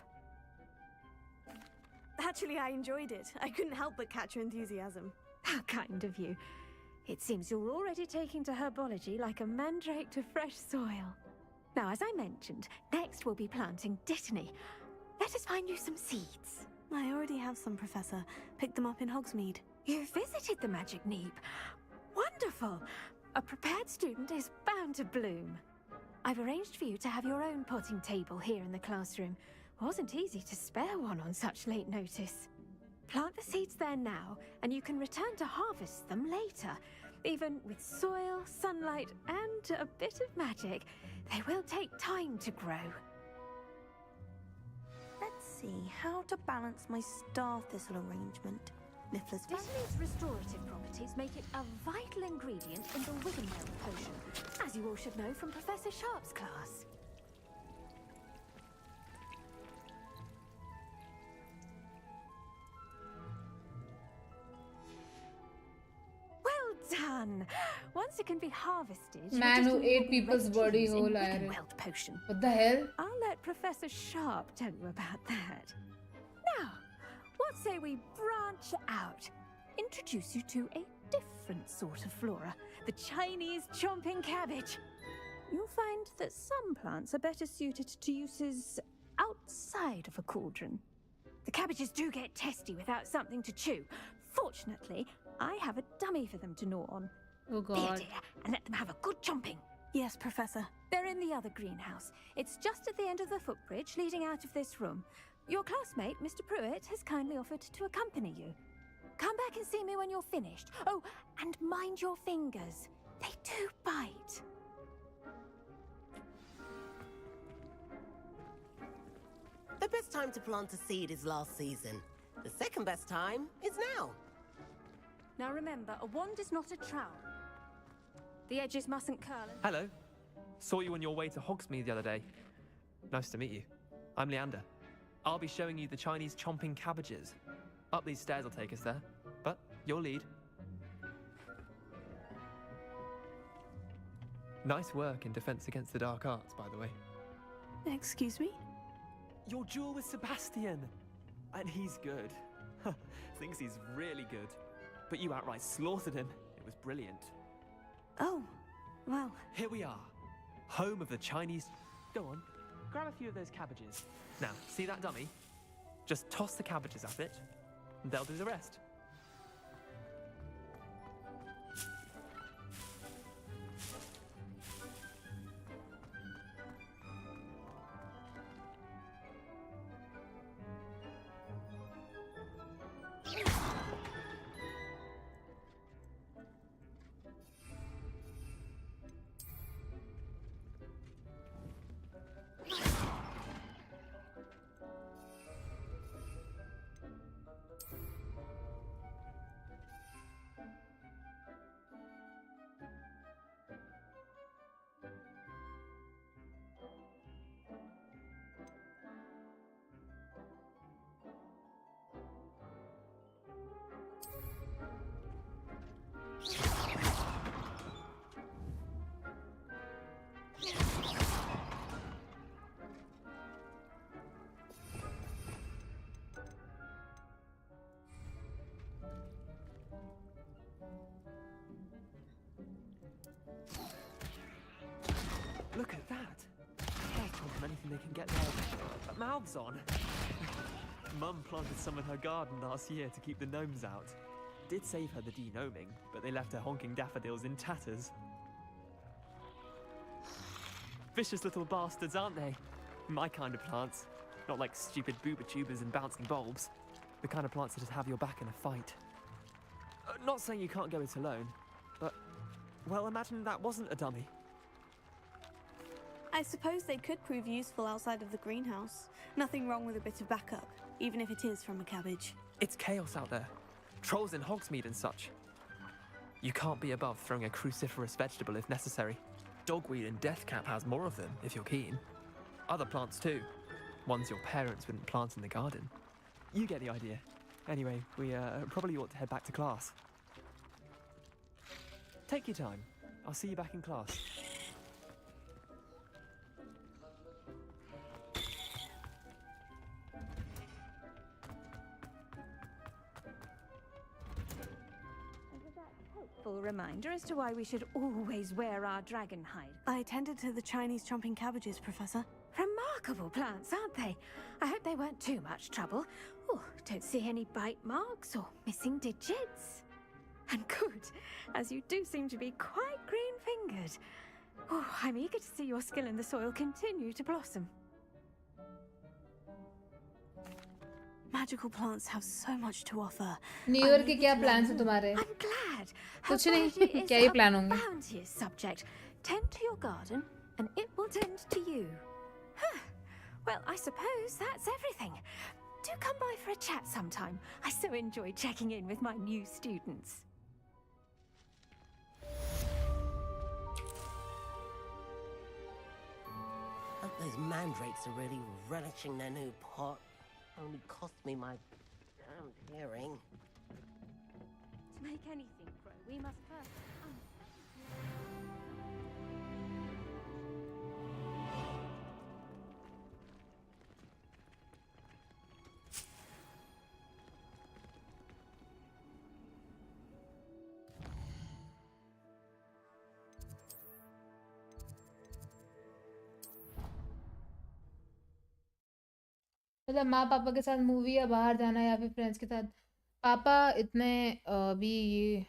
Speaker 19: Actually, I enjoyed it. I couldn't help but catch your enthusiasm.
Speaker 16: How kind of you. It seems you're already taking to herbology like a mandrake to fresh soil. Now, as I mentioned, next we'll be planting dittany. Let us find you some seeds.
Speaker 19: I already have some, Professor. Picked them up in Hogsmeade.
Speaker 16: You visited the Magic Neep. Wonderful! A prepared student is bound to bloom. I've arranged for you to have your own potting table here in the classroom. Wasn't easy to spare one on such late notice. Plant the seeds there now, and you can return to harvest them later. Even with soil, sunlight, and a bit of magic, they will take time to grow.
Speaker 19: Let's see how to balance my star thistle arrangement. Niffler's
Speaker 16: Dittany's restorative properties make it a vital ingredient in the Wiggenweld potion, as you all should know from Professor Sharp's class. Well done! Once it can be harvested,
Speaker 1: Man who ate people's body whole iron.
Speaker 16: Wiggenweld potion.
Speaker 1: What the hell?
Speaker 16: I'll let Professor Sharp tell you about that. Now, what say we branch out? Introduce you to a different sort of flora, the Chinese chomping cabbage. You'll find that some plants are better suited to uses outside of a cauldron. The cabbages do get testy without something to chew. Fortunately, I have a dummy for them to gnaw on.
Speaker 1: Oh
Speaker 16: Be a
Speaker 1: god.
Speaker 16: dear and let them have a good chomping.
Speaker 19: Yes, Professor.
Speaker 16: They're in the other greenhouse. It's just at the end of the footbridge leading out of this room. Your classmate, Mr. Pruitt, has kindly offered to accompany you. Come back and see me when you're finished. Oh, and mind your fingers. They do bite.
Speaker 12: The best time to plant a seed is last season. The second best time is now.
Speaker 16: Now remember, a wand is not a trowel. The edges mustn't curl.
Speaker 22: Hello. Saw you on your way to Hogsmeade the other day. Nice to meet you. I'm Leander. I'll be showing you the Chinese chomping cabbages. Up these stairs will take us there, but you'll lead. Nice work in Defense Against the Dark Arts, by the way.
Speaker 19: Excuse me?
Speaker 22: Your duel with Sebastian! And he's good. Thinks he's really good. But you outright slaughtered him. It was brilliant.
Speaker 19: Oh, well.
Speaker 22: Here we are. Home of the Chinese... Go on, grab a few of those cabbages. Now, see that dummy? Just toss the cabbages at it, and they'll do the rest. Look at that! They'll chomp on anything they can get their mouths on. Mum planted some in her garden last year to keep the gnomes out. Did save her the de-gnoming, but they left her honking daffodils in tatters. Vicious little bastards, aren't they? My kind of plants. Not like stupid booba tubers and bouncing bulbs. The kind of plants that just have your back in a fight. Not saying you can't go it alone, but... well, imagine that wasn't a dummy.
Speaker 19: I suppose they could prove useful outside of the greenhouse. Nothing wrong with a bit of backup, even if it is from a cabbage.
Speaker 22: It's chaos out there. Trolls in Hogsmeade and such. You can't be above throwing a cruciferous vegetable if necessary. Dogweed and Deathcap has more of them, if you're keen. Other plants too. Ones your parents wouldn't plant in the garden. You get the idea. Anyway, we probably ought to head back to class. Take your time. I'll see you back in class.
Speaker 16: Full reminder as to why we should always wear our dragon hide.
Speaker 2: I attended to the Chinese chomping cabbages, Professor.
Speaker 16: Remarkable plants, aren't they? I hope they weren't too much trouble. Oh, don't see any bite marks or missing digits. And good, as you do seem to be quite green-fingered. Oh, I'm eager to see your skill in the soil continue to blossom.
Speaker 2: Magical plants have so much to offer.
Speaker 1: New year के क्या plans हैं तुम्हारे?
Speaker 16: I'm glad.
Speaker 1: कुछ नहीं, क्या ही plan होंगे?
Speaker 16: Bounteous subject. Tend to your garden, and it will tend to you. Huh. Well, I suppose that's everything. Do come by for a chat sometime. I so enjoy checking in with my new students.
Speaker 12: Hope those mandrakes are really relishing their new pot. Only cost me my damned hearing.
Speaker 16: To make anything grow, we must first...
Speaker 1: मतलब माँ पापा के साथ movie या बाहर जाना या फिर फ्रेंड्स के साथ। पापा इतने भी ये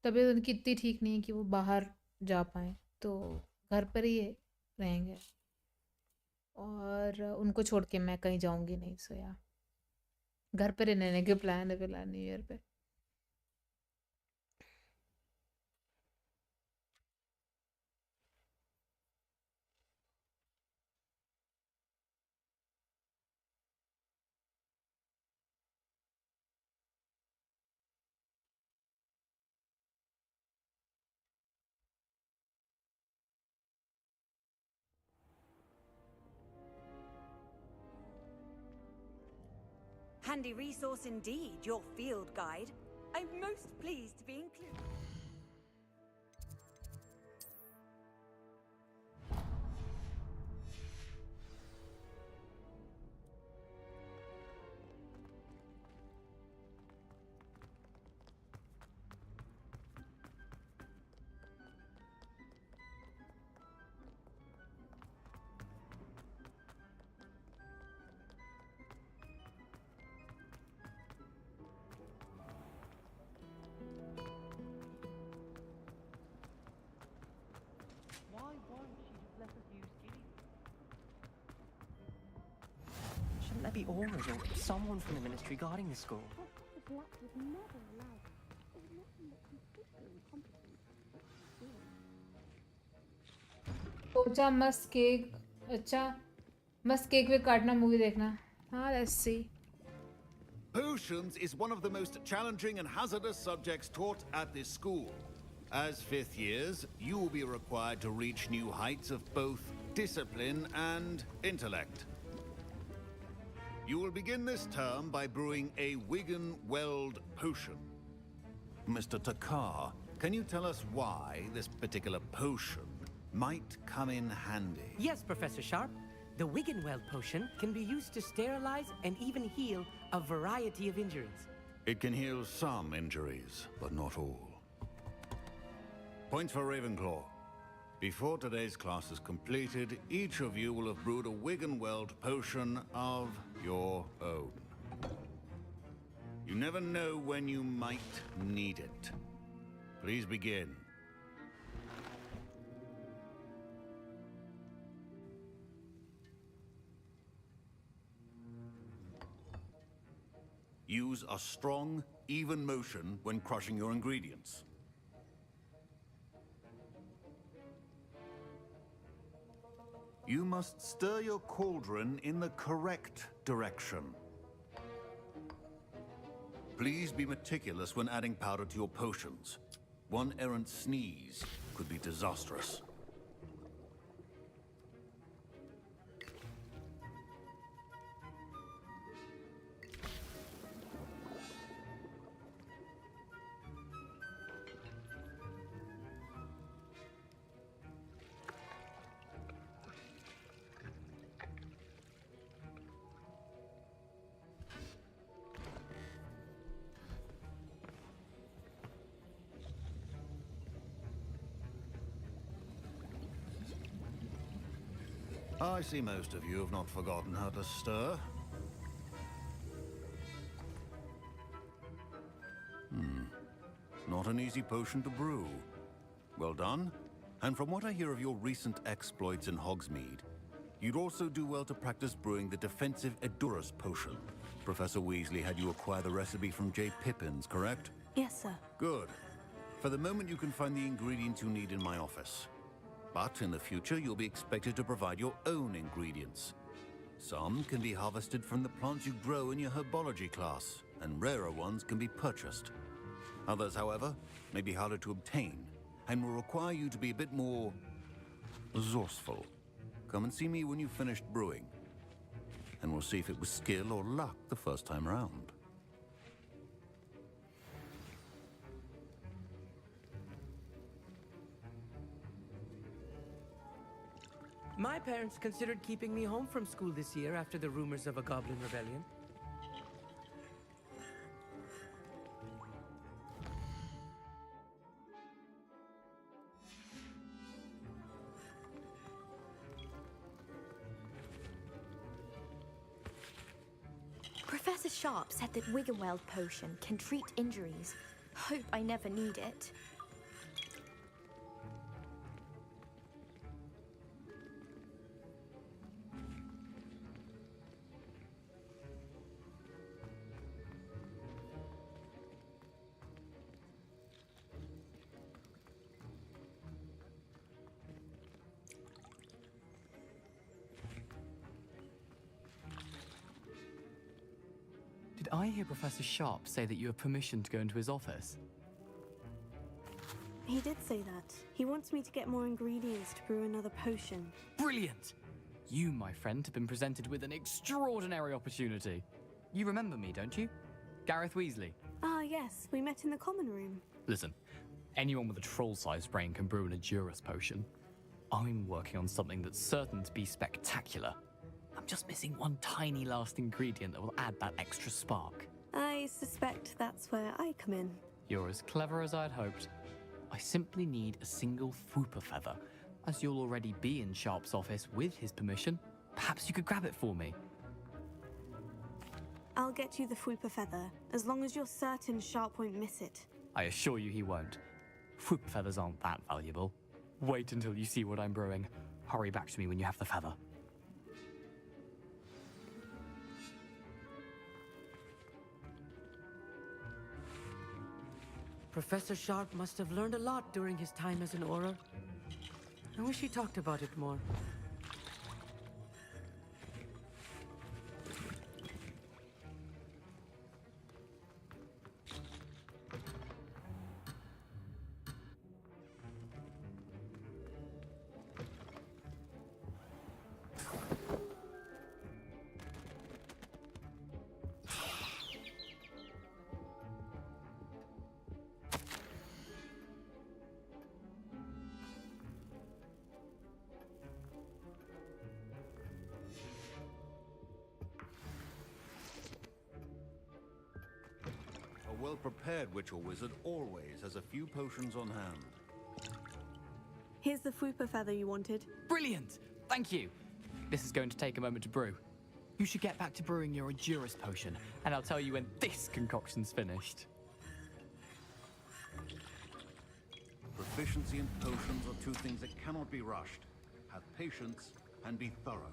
Speaker 1: तबीयत उनकी इतनी ठीक नहीं है कि वो बाहर जा पाए, तो घर पर ही रहेंगे और उनको छोड़ के मैं कहीं जाऊंगी नहीं। सो या घर पर ही रहने के प्लान है फिलहाल न्यू ईयर पे।
Speaker 7: Handy resource indeed, your field guide. I'm most pleased to be included.
Speaker 5: Shouldn't there be aurors or someone from the ministry guarding the school?
Speaker 1: सोचा मस्त केक, अच्छा मस्त केक वे काटना मूवी देखना। हाँ, let's see.
Speaker 9: Potions is one of the most challenging and hazardous subjects taught at this school. As fifth years, you will be required to reach new heights of both discipline and intellect. You will begin this term by brewing a Wigan-Weld potion. Mr. Takar, can you tell us why this particular potion might come in handy?
Speaker 14: Yes, Professor Sharp. The Wiggenweld potion can be used to sterilize and even heal a variety of injuries.
Speaker 9: It can heal some injuries, but not all. Points for Ravenclaw. Before today's class is completed, each of you will have brewed a Wiggenweld potion of your own. You never know when you might need it. Please begin. Use a strong, even motion when crushing your ingredients. You must stir your cauldron in the correct direction. Please be meticulous when adding powder to your potions. One errant sneeze could be disastrous. I see most of you have not forgotten how to stir. Not an easy potion to brew. Well done. And from what I hear of your recent exploits in Hogsmeade, you'd also do well to practice brewing the defensive Edurus potion. Professor Weasley had you acquire the recipe from J. Pippin's, correct?
Speaker 19: Yes, sir.
Speaker 9: Good. For the moment, you can find the ingredients you need in my office. But in the future, you'll be expected to provide your own ingredients. Some can be harvested from the plants you grow in your herbology class, and rarer ones can be purchased. Others, however, may be harder to obtain, and will require you to be a bit more resourceful. Come and see me when you've finished brewing, and we'll see if it was skill or luck the first time round.
Speaker 14: My parents considered keeping me home from school this year after the rumors of a goblin rebellion.
Speaker 13: Professor Sharp said that Wiggenweld potion can treat injuries. Hope I never need it.
Speaker 21: Did I hear Professor Sharp say that you have permission to go into his office?
Speaker 19: He did say that. He wants me to get more ingredients to brew another potion.
Speaker 21: Brilliant! You, my friend, have been presented with an extraordinary opportunity. You remember me, don't you? Gareth Weasley.
Speaker 19: Ah, yes. We met in the common room.
Speaker 21: Listen, anyone with a troll-sized brain can brew an Edurus potion. I'm working on something that's certain to be spectacular. I'm just missing one tiny last ingredient that will add that extra spark.
Speaker 19: I suspect that's where I come in.
Speaker 21: You're as clever as I'd hoped. I simply need a single Fwooper feather. As you'll already be in Sharp's office with his permission, perhaps you could grab it for me.
Speaker 19: I'll get you the Fwooper feather, as long as you're certain Sharp won't miss it.
Speaker 21: I assure you he won't. Fwooper feathers aren't that valuable. Wait until you see what I'm brewing. Hurry back to me when you have the feather.
Speaker 14: Professor Sharp must have learned a lot during his time as an Auror. I wish he talked about it more.
Speaker 9: A well-prepared witch or wizard always has a few potions on hand.
Speaker 19: Here's the Fwooper feather you wanted.
Speaker 21: Brilliant! Thank you! This is going to take a moment to brew. You should get back to brewing your Edurus potion, and I'll tell you when this concoction's finished.
Speaker 9: Proficiency in potions are two things that cannot be rushed. Have patience and be thorough.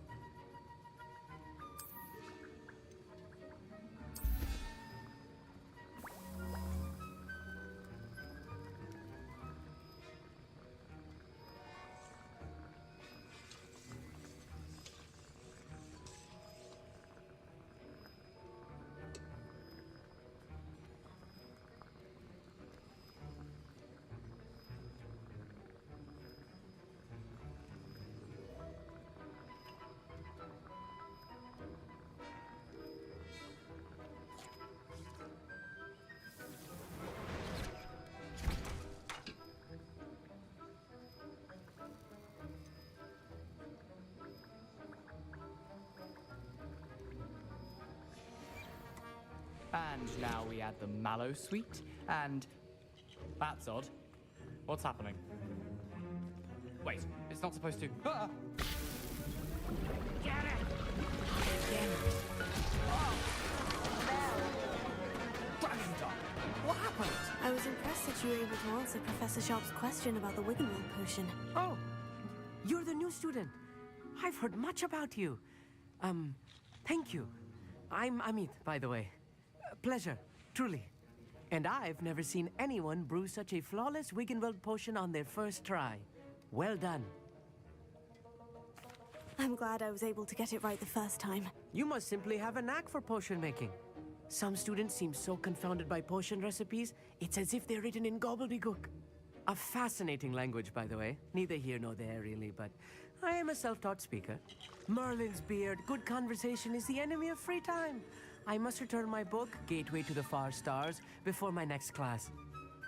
Speaker 21: And now we add the mallow sweet, and that's odd. What's happening? Wait, it's not supposed to. Ah! Get it! Dragon Dog, what happened?
Speaker 2: I was impressed that you were able to answer Professor Sharp's question about the Wiggenweld potion.
Speaker 14: Oh, you're the new student. I've heard much about you. Thank you. I'm Amit, by the way. Pleasure, truly. And I've never seen anyone brew such a flawless Wiggenweld potion on their first try. Well done.
Speaker 2: I'm glad I was able to get it right the first time.
Speaker 14: You must simply have a knack for potion making. Some students seem so confounded by potion recipes, it's as if they're written in gobbledygook. A fascinating language, by the way. Neither here nor there, really, but I am a self-taught speaker. Merlin's beard, good conversation is the enemy of free time. I must return my book, Gateway to the Far Stars, before my next class.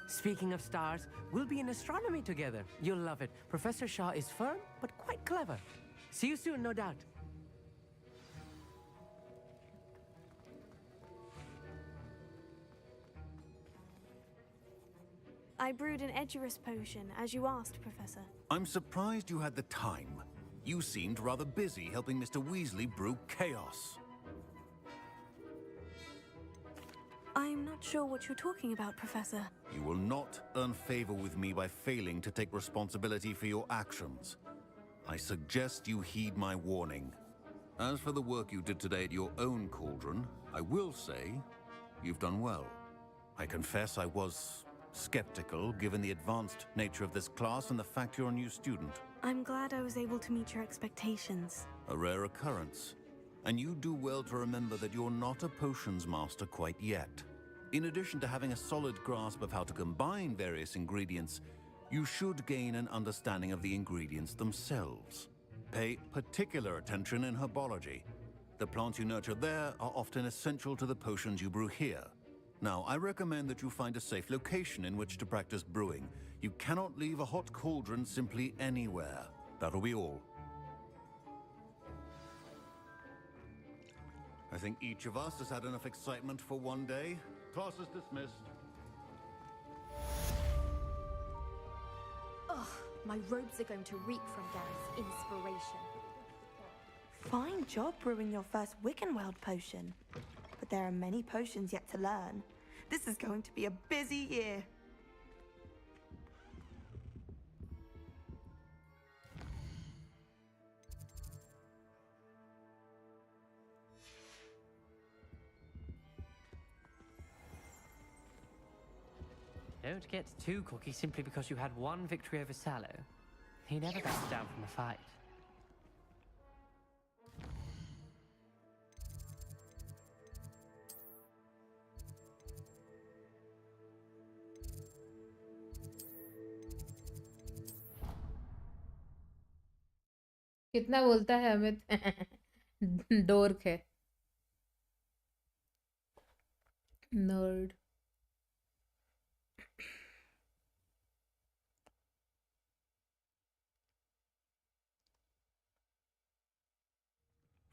Speaker 14: Speaking of stars, we'll be in astronomy together. You'll love it. Professor Shaw is firm, but quite clever. See you soon, no doubt.
Speaker 2: I brewed an Edgerus potion, as you asked, Professor.
Speaker 9: I'm surprised you had the time. You seemed rather busy helping Mr. Weasley brew chaos.
Speaker 2: I'm not sure what you're talking about, Professor.
Speaker 9: You will not earn favor with me by failing to take responsibility for your actions. I suggest you heed my warning. As for the work you did today at your own cauldron, I will say you've done well. I confess I was skeptical, given the advanced nature of this class and the fact you're a new student.
Speaker 2: I'm glad I was able to meet your expectations.
Speaker 9: A rare occurrence. And you do well to remember that you're not a potions master quite yet. In addition to having a solid grasp of how to combine various ingredients, you should gain an understanding of the ingredients themselves. Pay particular attention in herbology. The plants you nurture there are often essential to the potions you brew here. Now, I recommend that you find a safe location in which to practice brewing. You cannot leave a hot cauldron simply anywhere. That'll be all. I think each of us has had enough excitement for one day. Class is dismissed.
Speaker 13: Ugh, my robes are going to reek from Gareth's inspiration.
Speaker 19: Fine job brewing your first Wiggenweld potion. But there are many potions yet to learn. This is going to be a busy year.
Speaker 5: Don't get too cocky simply because you had one victory over Sallow. He never backs down from a fight.
Speaker 1: कितना बोलता है Amit dark है nerd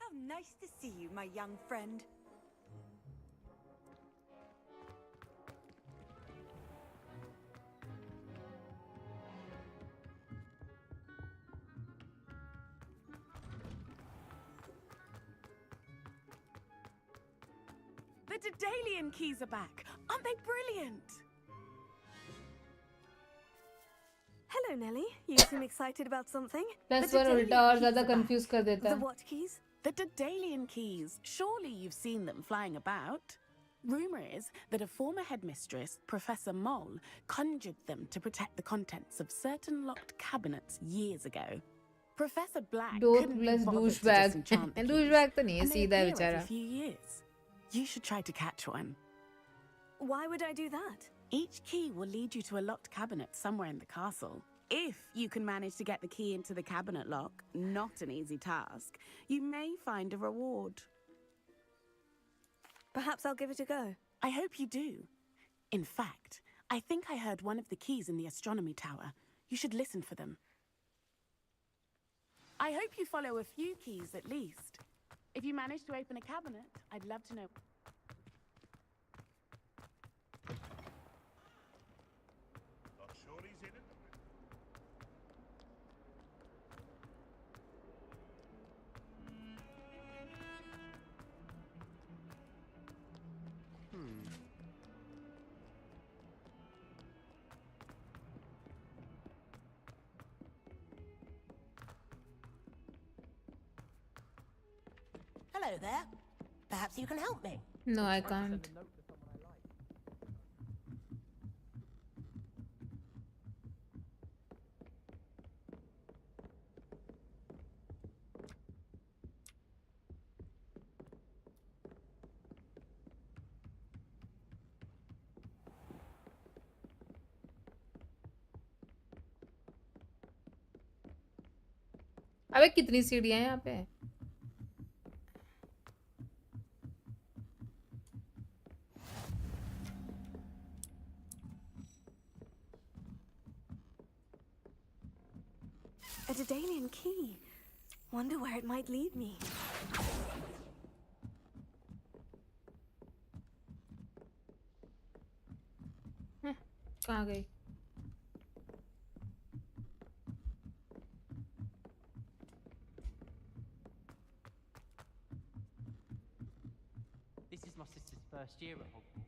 Speaker 7: How nice to see you, my young friend.
Speaker 4: The Daedalian keys are back. Aren't they brilliant?
Speaker 2: Hello, Nellie. You seem excited about something.
Speaker 1: Plus one उल्टा और ज़्यादा confuse कर देता
Speaker 2: The
Speaker 1: है
Speaker 2: what keys?
Speaker 4: The Daedalian keys. Surely you've seen them flying about. Rumor is that a former headmistress, Professor Moll, conjured them to protect the contents of certain locked cabinets years ago. Professor Black
Speaker 1: dark
Speaker 4: couldn't be
Speaker 1: plus
Speaker 4: bothered to
Speaker 1: douchebag
Speaker 4: disenchant the keys,
Speaker 1: douchebag तो नहीं है
Speaker 4: and they
Speaker 1: सीधा है
Speaker 4: appear every
Speaker 1: बेचारा
Speaker 4: few years. You should try to catch one.
Speaker 2: Why would I do that?
Speaker 4: Each key will lead you to a locked cabinet somewhere in the castle. If you can manage to get the key into the cabinet lock, not an easy task, you may find a reward.
Speaker 2: Perhaps I'll give it a go.
Speaker 4: I hope you do. In fact, I think I heard one of the keys in the astronomy tower. You should listen for them. I hope you follow a few keys at least. If you manage to open a cabinet, I'd love to know.
Speaker 12: Hello there. Perhaps you can help me.
Speaker 1: No, I can't. अबे कितनी सीढ़ियां हैं यहाँ पे?
Speaker 2: A Daedalian key. Wonder where it might lead me.
Speaker 1: कहाँ गई?
Speaker 5: This is my sister's first year at Hogwarts.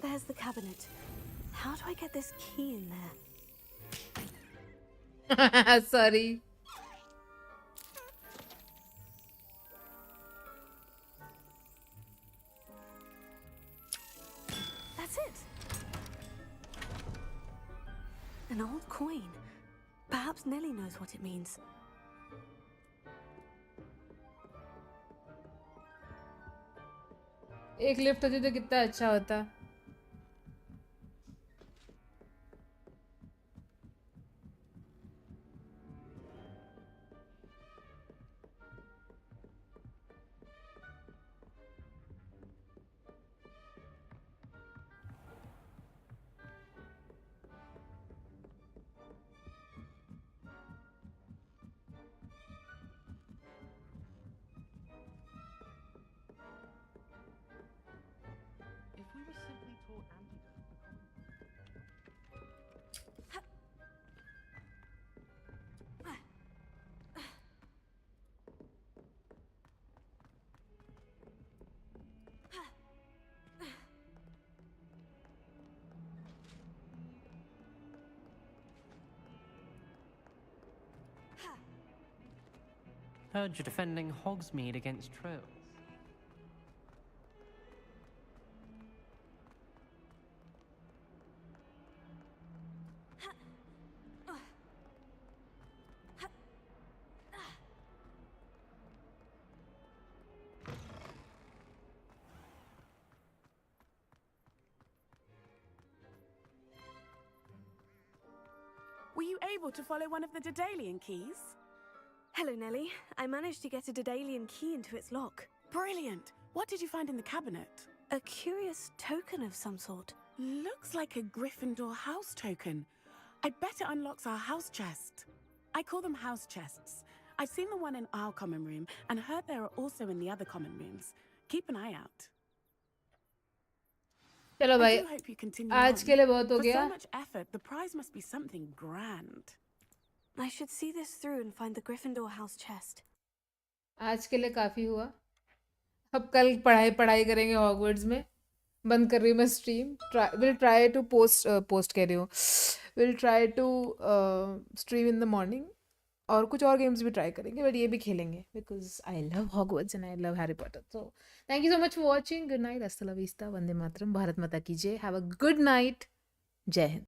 Speaker 2: There's the cabinet. How do I get this key in there?
Speaker 1: Sorry.
Speaker 2: That's it. An old coin. Perhaps Nellie knows what it means.
Speaker 1: एक lift होती तो कितना अच्छा होता.
Speaker 5: If we were simply taught antidotes to common... Heard you're defending Hogsmeade against trolls.
Speaker 4: Were you able to follow one of the Daedalian keys?
Speaker 2: Hello, Nellie. I managed to get a Daedalian key into its lock.
Speaker 4: Brilliant! What did you find in the cabinet?
Speaker 2: A curious token of some sort.
Speaker 4: Looks like a Gryffindor house token. I bet it unlocks our house chest. I call them house chests. I've seen the one in our common room and heard there are also in the other common rooms. Keep an eye out.
Speaker 1: चलो भाई
Speaker 4: I do hope you continue
Speaker 1: आज
Speaker 4: on.
Speaker 1: के लिए बहुत हो
Speaker 4: For
Speaker 1: गया.
Speaker 4: so much effort, the prize must be something grand.
Speaker 2: I should see this through and find the Gryffindor house chest.
Speaker 1: आज के लिए काफी हुआ. अब कल पढ़ाई करेंगे हॉगवर्ट्स में. बंद कर रही हूँ मैं stream. Will try to post कह रही हूँ. Will try to stream in the morning, और कुछ और गेम्स भी ट्राई करेंगे, बट ये भी खेलेंगे because I love Hogwarts and I love Harry Potter. So thank you so much for watching. Good night. हasta la vista. वंदे मातरम. भारत माता की जय. Have a good night. जय हिंद.